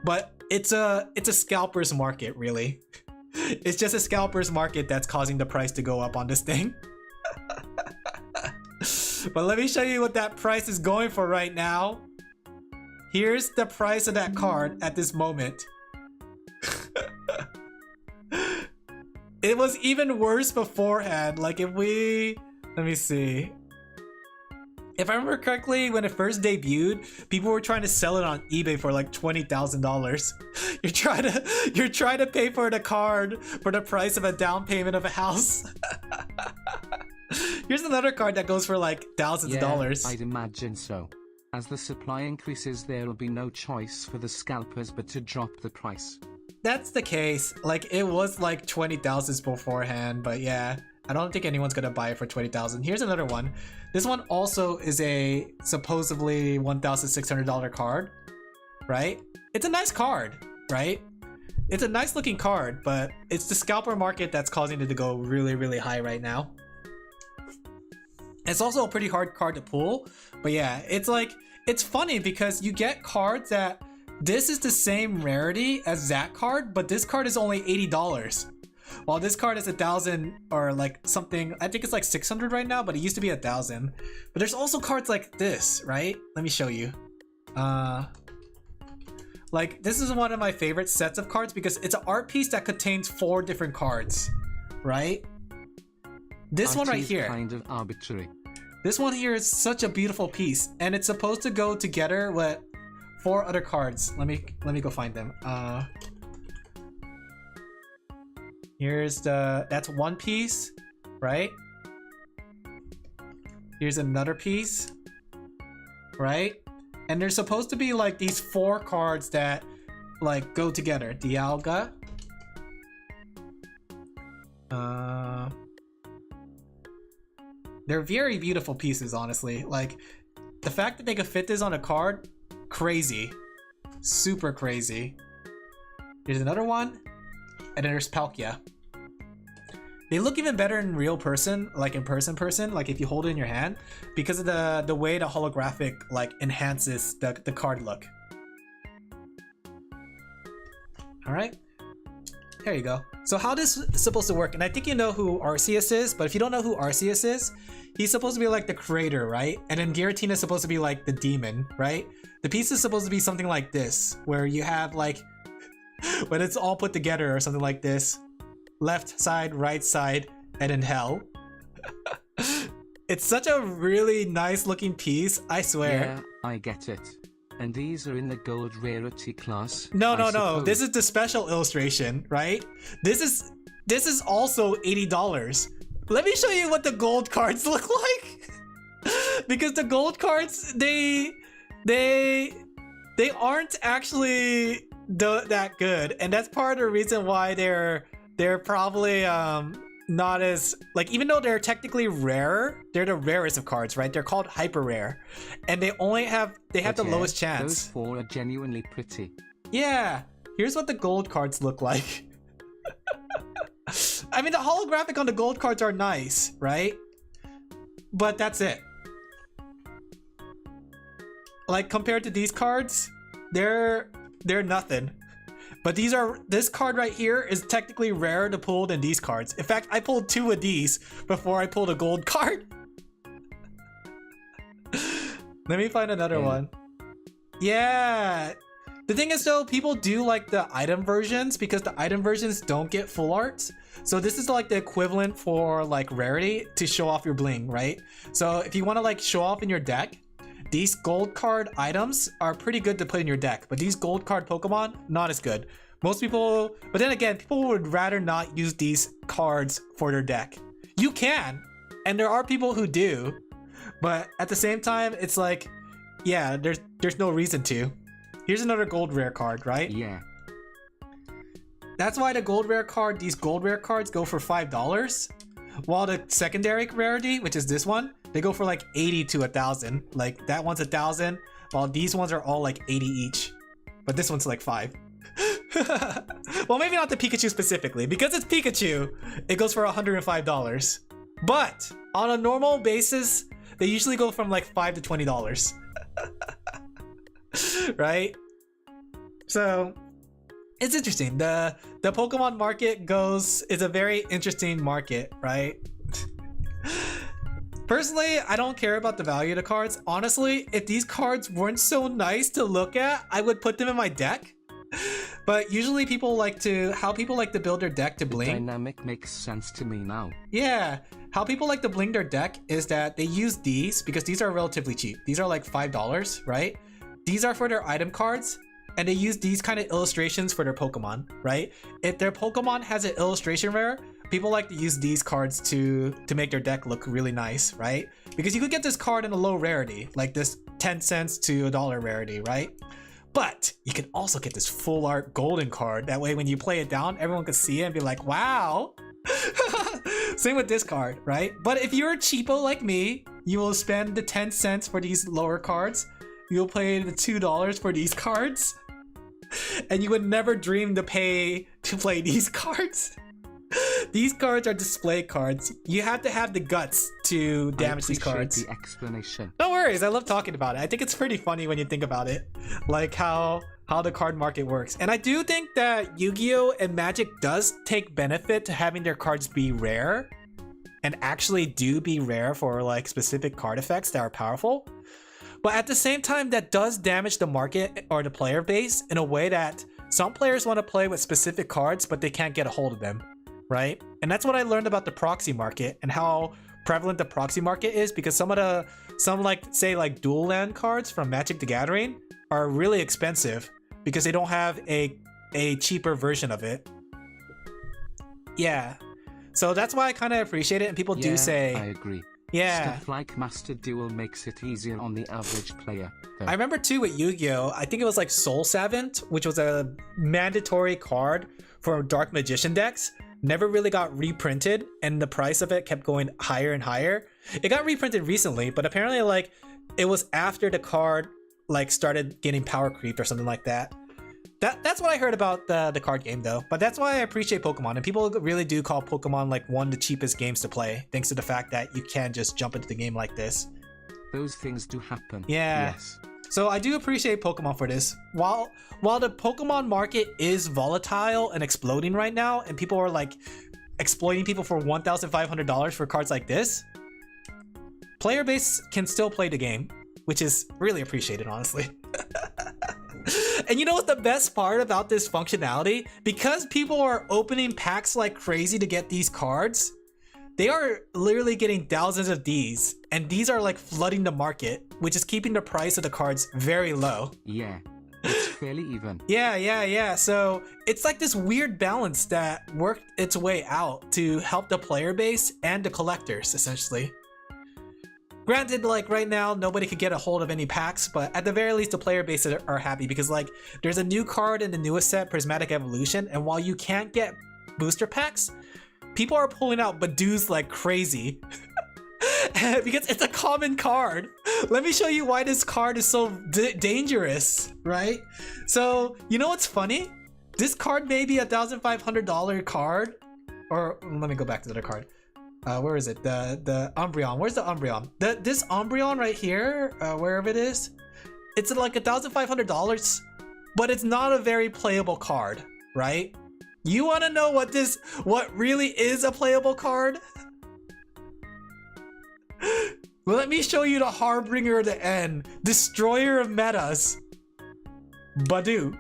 But it's a scalper's market, really. It's just a scalper's market that's causing the price to go up on this thing. But let me show you what that price is going for right now. Here's the price of that card at this moment. It was even worse beforehand. Like if we... Let me see. If I remember correctly, when it first debuted, people were trying to sell it on eBay for like $20,000. You're trying to pay for the card for the price of a down payment of a house. Here's another card that goes for like thousands of dollars. I'd imagine so. As the supply increases, there'll be no choice for the scalpers but to drop the price. That's the case. Like, it was like 20,000 beforehand, but yeah, I don't think anyone's gonna buy it for 20,000. Here's another one. This one also is a supposedly $1,600 card, right? It's a nice card, right? It's a nice looking card, but it's the scalper market that's causing it to go really, really high right now. It's also a pretty hard card to pull, but yeah, it's like, it's funny because you get cards that this is the same rarity as that card, but this card is only $80. While this card is 1,000 or like something, I think it's like 600 right now, but it used to be 1,000. But there's also cards like this, right? Let me show you. Like, this is one of my favorite sets of cards because it's an art piece that contains 4 different cards, right? This one right here. Kind of arbitrary. This one here is such a beautiful piece, and it's supposed to go together with 4 other cards. Let me go find them. Here's that's one piece, right? Here's another piece, right? And there's supposed to be like these 4 cards that like go together. Dialga. They're very beautiful pieces, honestly. Like, the fact that they could fit this on a card, crazy. Super crazy. Here's another one. And then there's Palkia. They look even better in real person, like in person, like if you hold it in your hand, because of the way the holographic like enhances the card look. Alright. There you go. So how this is supposed to work, and I think you know who Arceus is, but if you don't know who Arceus is, he's supposed to be like the creator, right? And then Giratina is supposed to be like the demon, right? The piece is supposed to be something like this, where you have like, when it's all put together or something like this, left side, right side, and then hell. It's such a really nice looking piece, I swear. Yeah, I get it. And these are in the gold rarity class. No. Suppose. This is the special illustration, right? This is also $80. Let me show you what the gold cards look like. Because the gold cards, they aren't actually that good, and that's part of the reason why they're probably not as, like, even though they're technically rare, they're the rarest of cards, right? They're called hyper rare, and they have the lowest chance. Those 4 are genuinely pretty. Yeah, here's what the gold cards look like. I mean, the holographic on the gold cards are nice, right? But that's it. Like, compared to these cards, they're nothing. But this card right here is technically rarer to pull than these cards. In fact, I pulled 2 of these before I pulled a gold card. Let me find another one. Yeah. The thing is though, people do like the item versions because the item versions don't get full art. So this is like the equivalent for like rarity to show off your bling, right? So if you want to like show off in your deck, these gold card items are pretty good to put in your deck, but these gold card Pokemon, not as good. Most people, but then again, people would rather not use these cards for their deck. You can, and there are people who do, but at the same time, it's like, yeah, there's no reason to. Here's another gold rare card, right? Yeah. That's why the gold rare card, these gold rare cards go for $5, while the secondary rarity, which is this one, they go for like 80 to 1,000. Like that one's 1,000, while these ones are all like 80 each. But this one's like 5. Well, maybe not the Pikachu specifically, because it's Pikachu, it goes for $105. But on a normal basis, they usually go from like $5 to $20. Right? So it's interesting. The Pokemon market is a very interesting market, right? Personally, I don't care about the value of the cards. Honestly, if these cards weren't so nice to look at, I would put them in my deck. But usually how people like to build their deck to bling. Dynamic makes sense to me now. Yeah, how people like to bling their deck is that they use these because these are relatively cheap. These are like $5, right? These are for their item cards, and they use these kind of illustrations for their Pokemon, right? If their Pokemon has an illustration rare, people like to use these cards to make their deck look really nice, right? Because you could get this card in a low rarity, like this 10 cents to $1 rarity, right? But you can also get this full art golden card. That way when you play it down, everyone can see it and be like, wow. Same with this card, right? But if you're a cheapo like me, you will spend the 10 cents for these lower cards. You'll pay the $2 for these cards. And you would never dream to pay to play these cards. These cards are display cards. You have to have the guts to damage these cards. The explanation. No worries, I love talking about it. I think it's pretty funny when you think about it, like how the card market works. And I do think that Yu-Gi-Oh! And Magic does take benefit to having their cards be rare, and actually do be rare for like specific card effects that are powerful. But at the same time, that does damage the market or the player base in a way that some players want to play with specific cards, but they can't get a hold of them. Right? And that's what I learned about the proxy market and how prevalent the proxy market is, because some like dual land cards from Magic the Gathering are really expensive because they don't have a cheaper version of it. Yeah. So that's why I kind of appreciate it, and people do say I agree. Yeah. Stuff like Master Duel makes it easier on the average player, though. I remember too with Yu-Gi-Oh! I think it was like Soul Savant, which was a mandatory card for Dark Magician decks. Never really got reprinted, and the price of it kept going higher and higher. It got reprinted recently, but apparently like it was after the card like started getting power creep or something like that. That's what I heard about the card game though. But that's why I appreciate Pokemon, and people really do call Pokemon like one of the cheapest games to play, thanks to the fact that you can just jump into the game like this. Those things do happen. Yeah. Yes. So I do appreciate Pokemon for this. While the Pokemon market is volatile and exploding right now, and people are like exploiting people for $1,500 for cards like this, player base can still play the game, which is really appreciated, honestly. And you know what's the best part about this functionality? Because people are opening packs like crazy to get these cards, they are literally getting thousands of these, and these are like flooding the market, which is keeping the price of the cards very low. Yeah, it's fairly even. Yeah. So it's like this weird balance that worked its way out to help the player base and the collectors, essentially. Granted, like right now, nobody could get a hold of any packs, but at the very least, the player base are happy because like there's a new card in the newest set, Prismatic Evolution, and while you can't get booster packs, people are pulling out Badoos like crazy. Because it's a common card. Let me show you why this card is so dangerous, right? So, you know what's funny? This card may be $1,500 card, or let me go back to the other card. Where is it? The Umbreon. Where's the Umbreon? This Umbreon right here, wherever it is, it's like $1,500, but it's not a very playable card, right? You want to know what really is a playable card? Let me show you the Harbinger of the End, Destroyer of Metas, Badoo.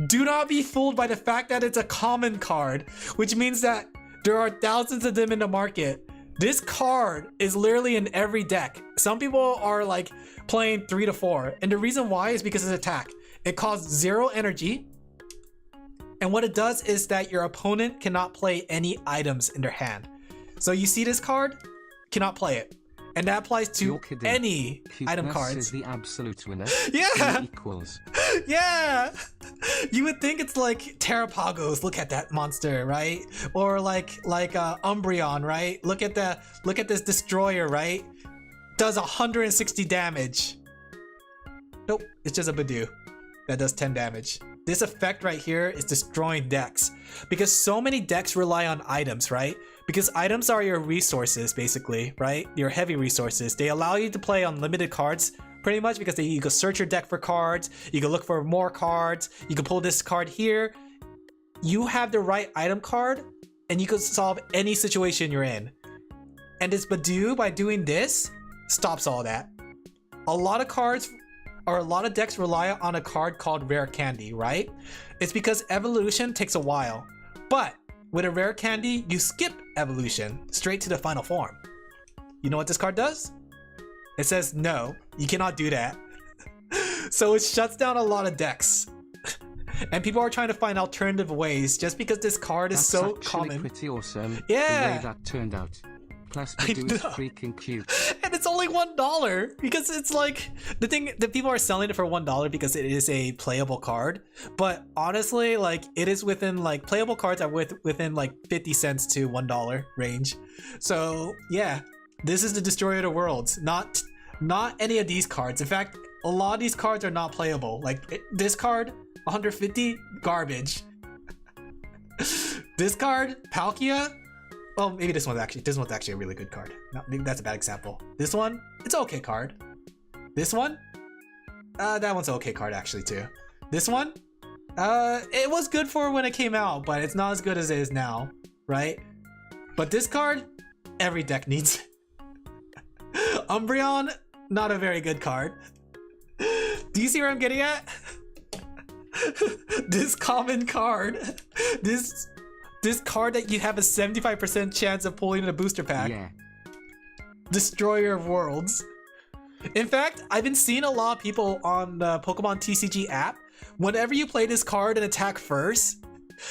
Do not be fooled by the fact that it's a common card, which means that there are thousands of them in the market. This card is literally in every deck. Some people are like playing 3 to 4, and the reason why is because it's attack. It costs 0 energy, and what it does is that your opponent cannot play any items in their hand. So you see this card, cannot play it. And that applies to any item cards. Is the absolute winner. Yeah. Equals. Yeah. You would think it's like Terrapagos. Look at that monster, right? Or like Umbreon, right? Look at this Destroyer, right? Does 160 damage. Nope, it's just a Badoo that does 10 damage. This effect right here is destroying decks because so many decks rely on items, right? Because items are your resources, basically, right? Your heavy resources. They allow you to play unlimited cards, pretty much, because you can search your deck for cards, you can look for more cards, you can pull this card here. You have the right item card, and you can solve any situation you're in. And this Badoo, by doing this, stops all that. A lot of cards or a lot of decks rely on a card called Rare Candy, right? It's because evolution takes a while. But with a Rare Candy, you skip evolution straight to the final form. You know what this card does? It says, no, you cannot do that. So it shuts down a lot of decks. And people are trying to find alternative ways just because this card is so common. Pretty awesome. Yeah. The way that turned out. Plus, the dude is freaking cute. And it's only $1 because it's like the thing that people are selling it for $1 because it is a playable card. But honestly, like it is within like playable cards are within like 50 cents to $1 range. So yeah, this is the Destroyer of the Worlds, not any of these cards. In fact, a lot of these cards are not playable. Like this card, 150, garbage. This card, Palkia. Well, maybe this one's actually a really good card. No, maybe that's a bad example. This one, it's an okay card. This one, that one's an okay card actually too. This one, it was good for when it came out, but it's not as good as it is now, right? But this card, every deck needs it. Umbreon, not a very good card. Do you see where I'm getting at? This common card, this card that you have a 75% chance of pulling in a booster pack. Yeah. Destroyer of Worlds. In fact, I've been seeing a lot of people on the Pokemon TCG app. Whenever you play this card and attack first,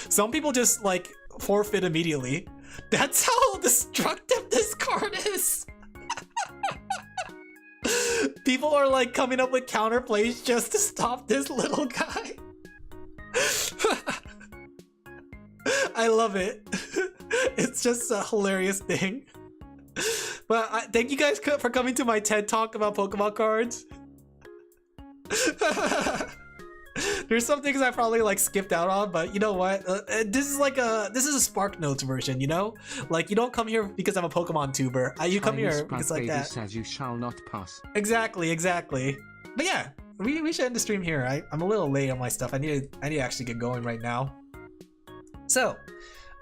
some people just like forfeit immediately. That's how destructive this card is. People are like coming up with counterplays just to stop this little guy. I love it. It's just a hilarious thing. But thank you guys for coming to my TED Talk about Pokemon cards. There's some things I probably like skipped out on, but you know what? This is a Spark Notes version, you know? Like you don't come here because I'm a Pokemon tuber. You come here because like that. Says you shall not pass. Exactly. But yeah, we should end the stream here. I'm a little late on my stuff. I need to actually get going right now. So,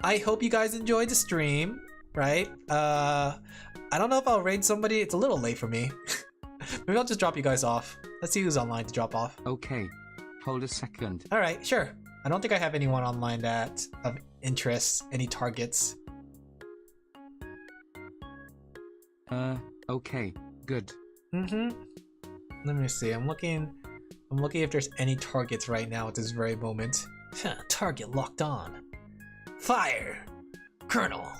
I hope you guys enjoyed the stream, right? I don't know if I'll raid somebody. It's a little late for me. Maybe I'll just drop you guys off. Let's see who's online to drop off. Okay. Hold a second. All right, sure. I don't think I have anyone online that of interest, any targets. Okay. Good. Let me see. I'm looking if there's any targets right now at this very moment. Target locked on. Fire! Colonel!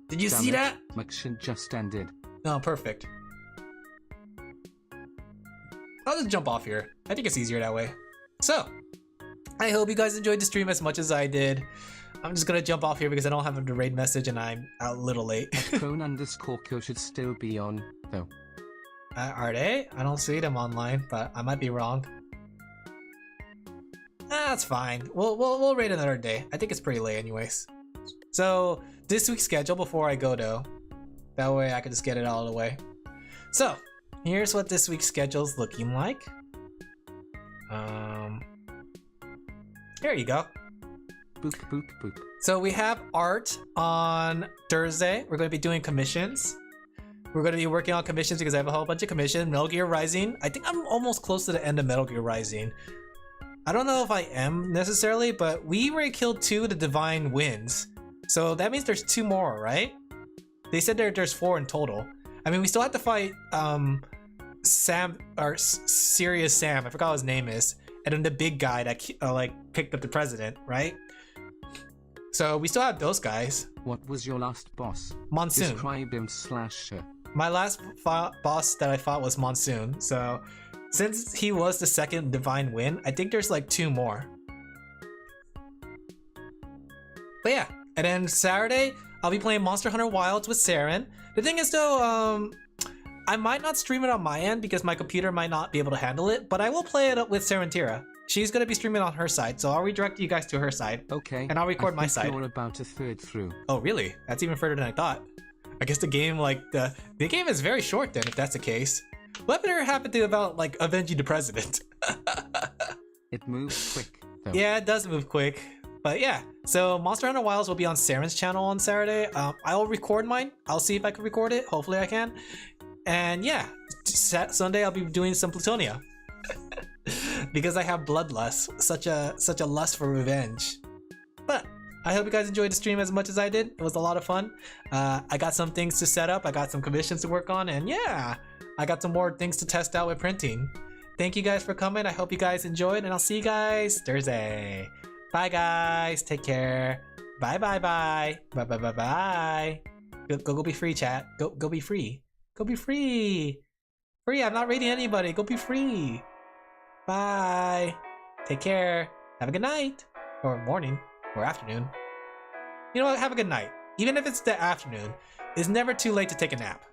Did you see that? Mission just ended. Oh, perfect. I'll just jump off here. I think it's easier that way. So, I hope you guys enjoyed the stream as much as I did. I'm just gonna jump off here because I don't have a raid message and I'm a little late. Prone_Kyo should still be on, though. Are they? I don't see them online, but I might be wrong. That's fine. We'll raid another day. I think it's pretty late anyways. So this week's schedule before I go though. That way I can just get it out of the way. So here's what this week's schedule's looking like. There you go. Boop, boop, boop. So we have art on Thursday. We're going to be doing commissions. We're going to be working on commissions because I have a whole bunch of commissions. Metal Gear Rising. I think I'm almost close to the end of Metal Gear Rising. I don't know if I am necessarily, but we already killed 2 of the Divine Winds. So that means there's 2 more, right? They said there's 4 in total. I mean, we still have to fight Sam, or Serious Sam. I forgot what his name is. And then the big guy that like picked up the president, right? So we still have those guys. What was your last boss? Monsoon. Describe him / My last boss that I fought was Monsoon. So since he was the second Divine Wind, I think there's like 2 more. But yeah, and then Saturday, I'll be playing Monster Hunter Wilds with Saren. The thing is though, I might not stream it on my end because my computer might not be able to handle it, but I will play it up with Sarantira. She's going to be streaming on her side, so I'll redirect you guys to her side. Okay. And I'll record my side. You're about a third through. Oh, really? That's even further than I thought. I guess the game, like, the game is very short then, if that's the case. What happened to about, like, avenging the president? It moves quick, though. Yeah, it does move quick. But yeah, so Monster Hunter Wilds will be on Saren's channel on Saturday. I will record mine. I'll see if I can record it. Hopefully I can. And yeah, Sunday I'll be doing some Plutonia. because I have bloodlust, such a lust for revenge. But I hope you guys enjoyed the stream as much as I did. It was a lot of fun. I got some things to set up. I got some commissions to work on, and yeah, I got some more things to test out with printing. Thank you guys for coming. I hope you guys enjoyed, and I'll see you guys Thursday. Bye guys. Take care. Bye bye bye. Bye bye bye bye. Go be free, chat. Go be free. Go be free. Free. I'm not raiding anybody. Go be free. Bye. Take care. Have a good night. Or morning. Or afternoon. You know what? Have a good night. Even if it's the afternoon, it's never too late to take a nap.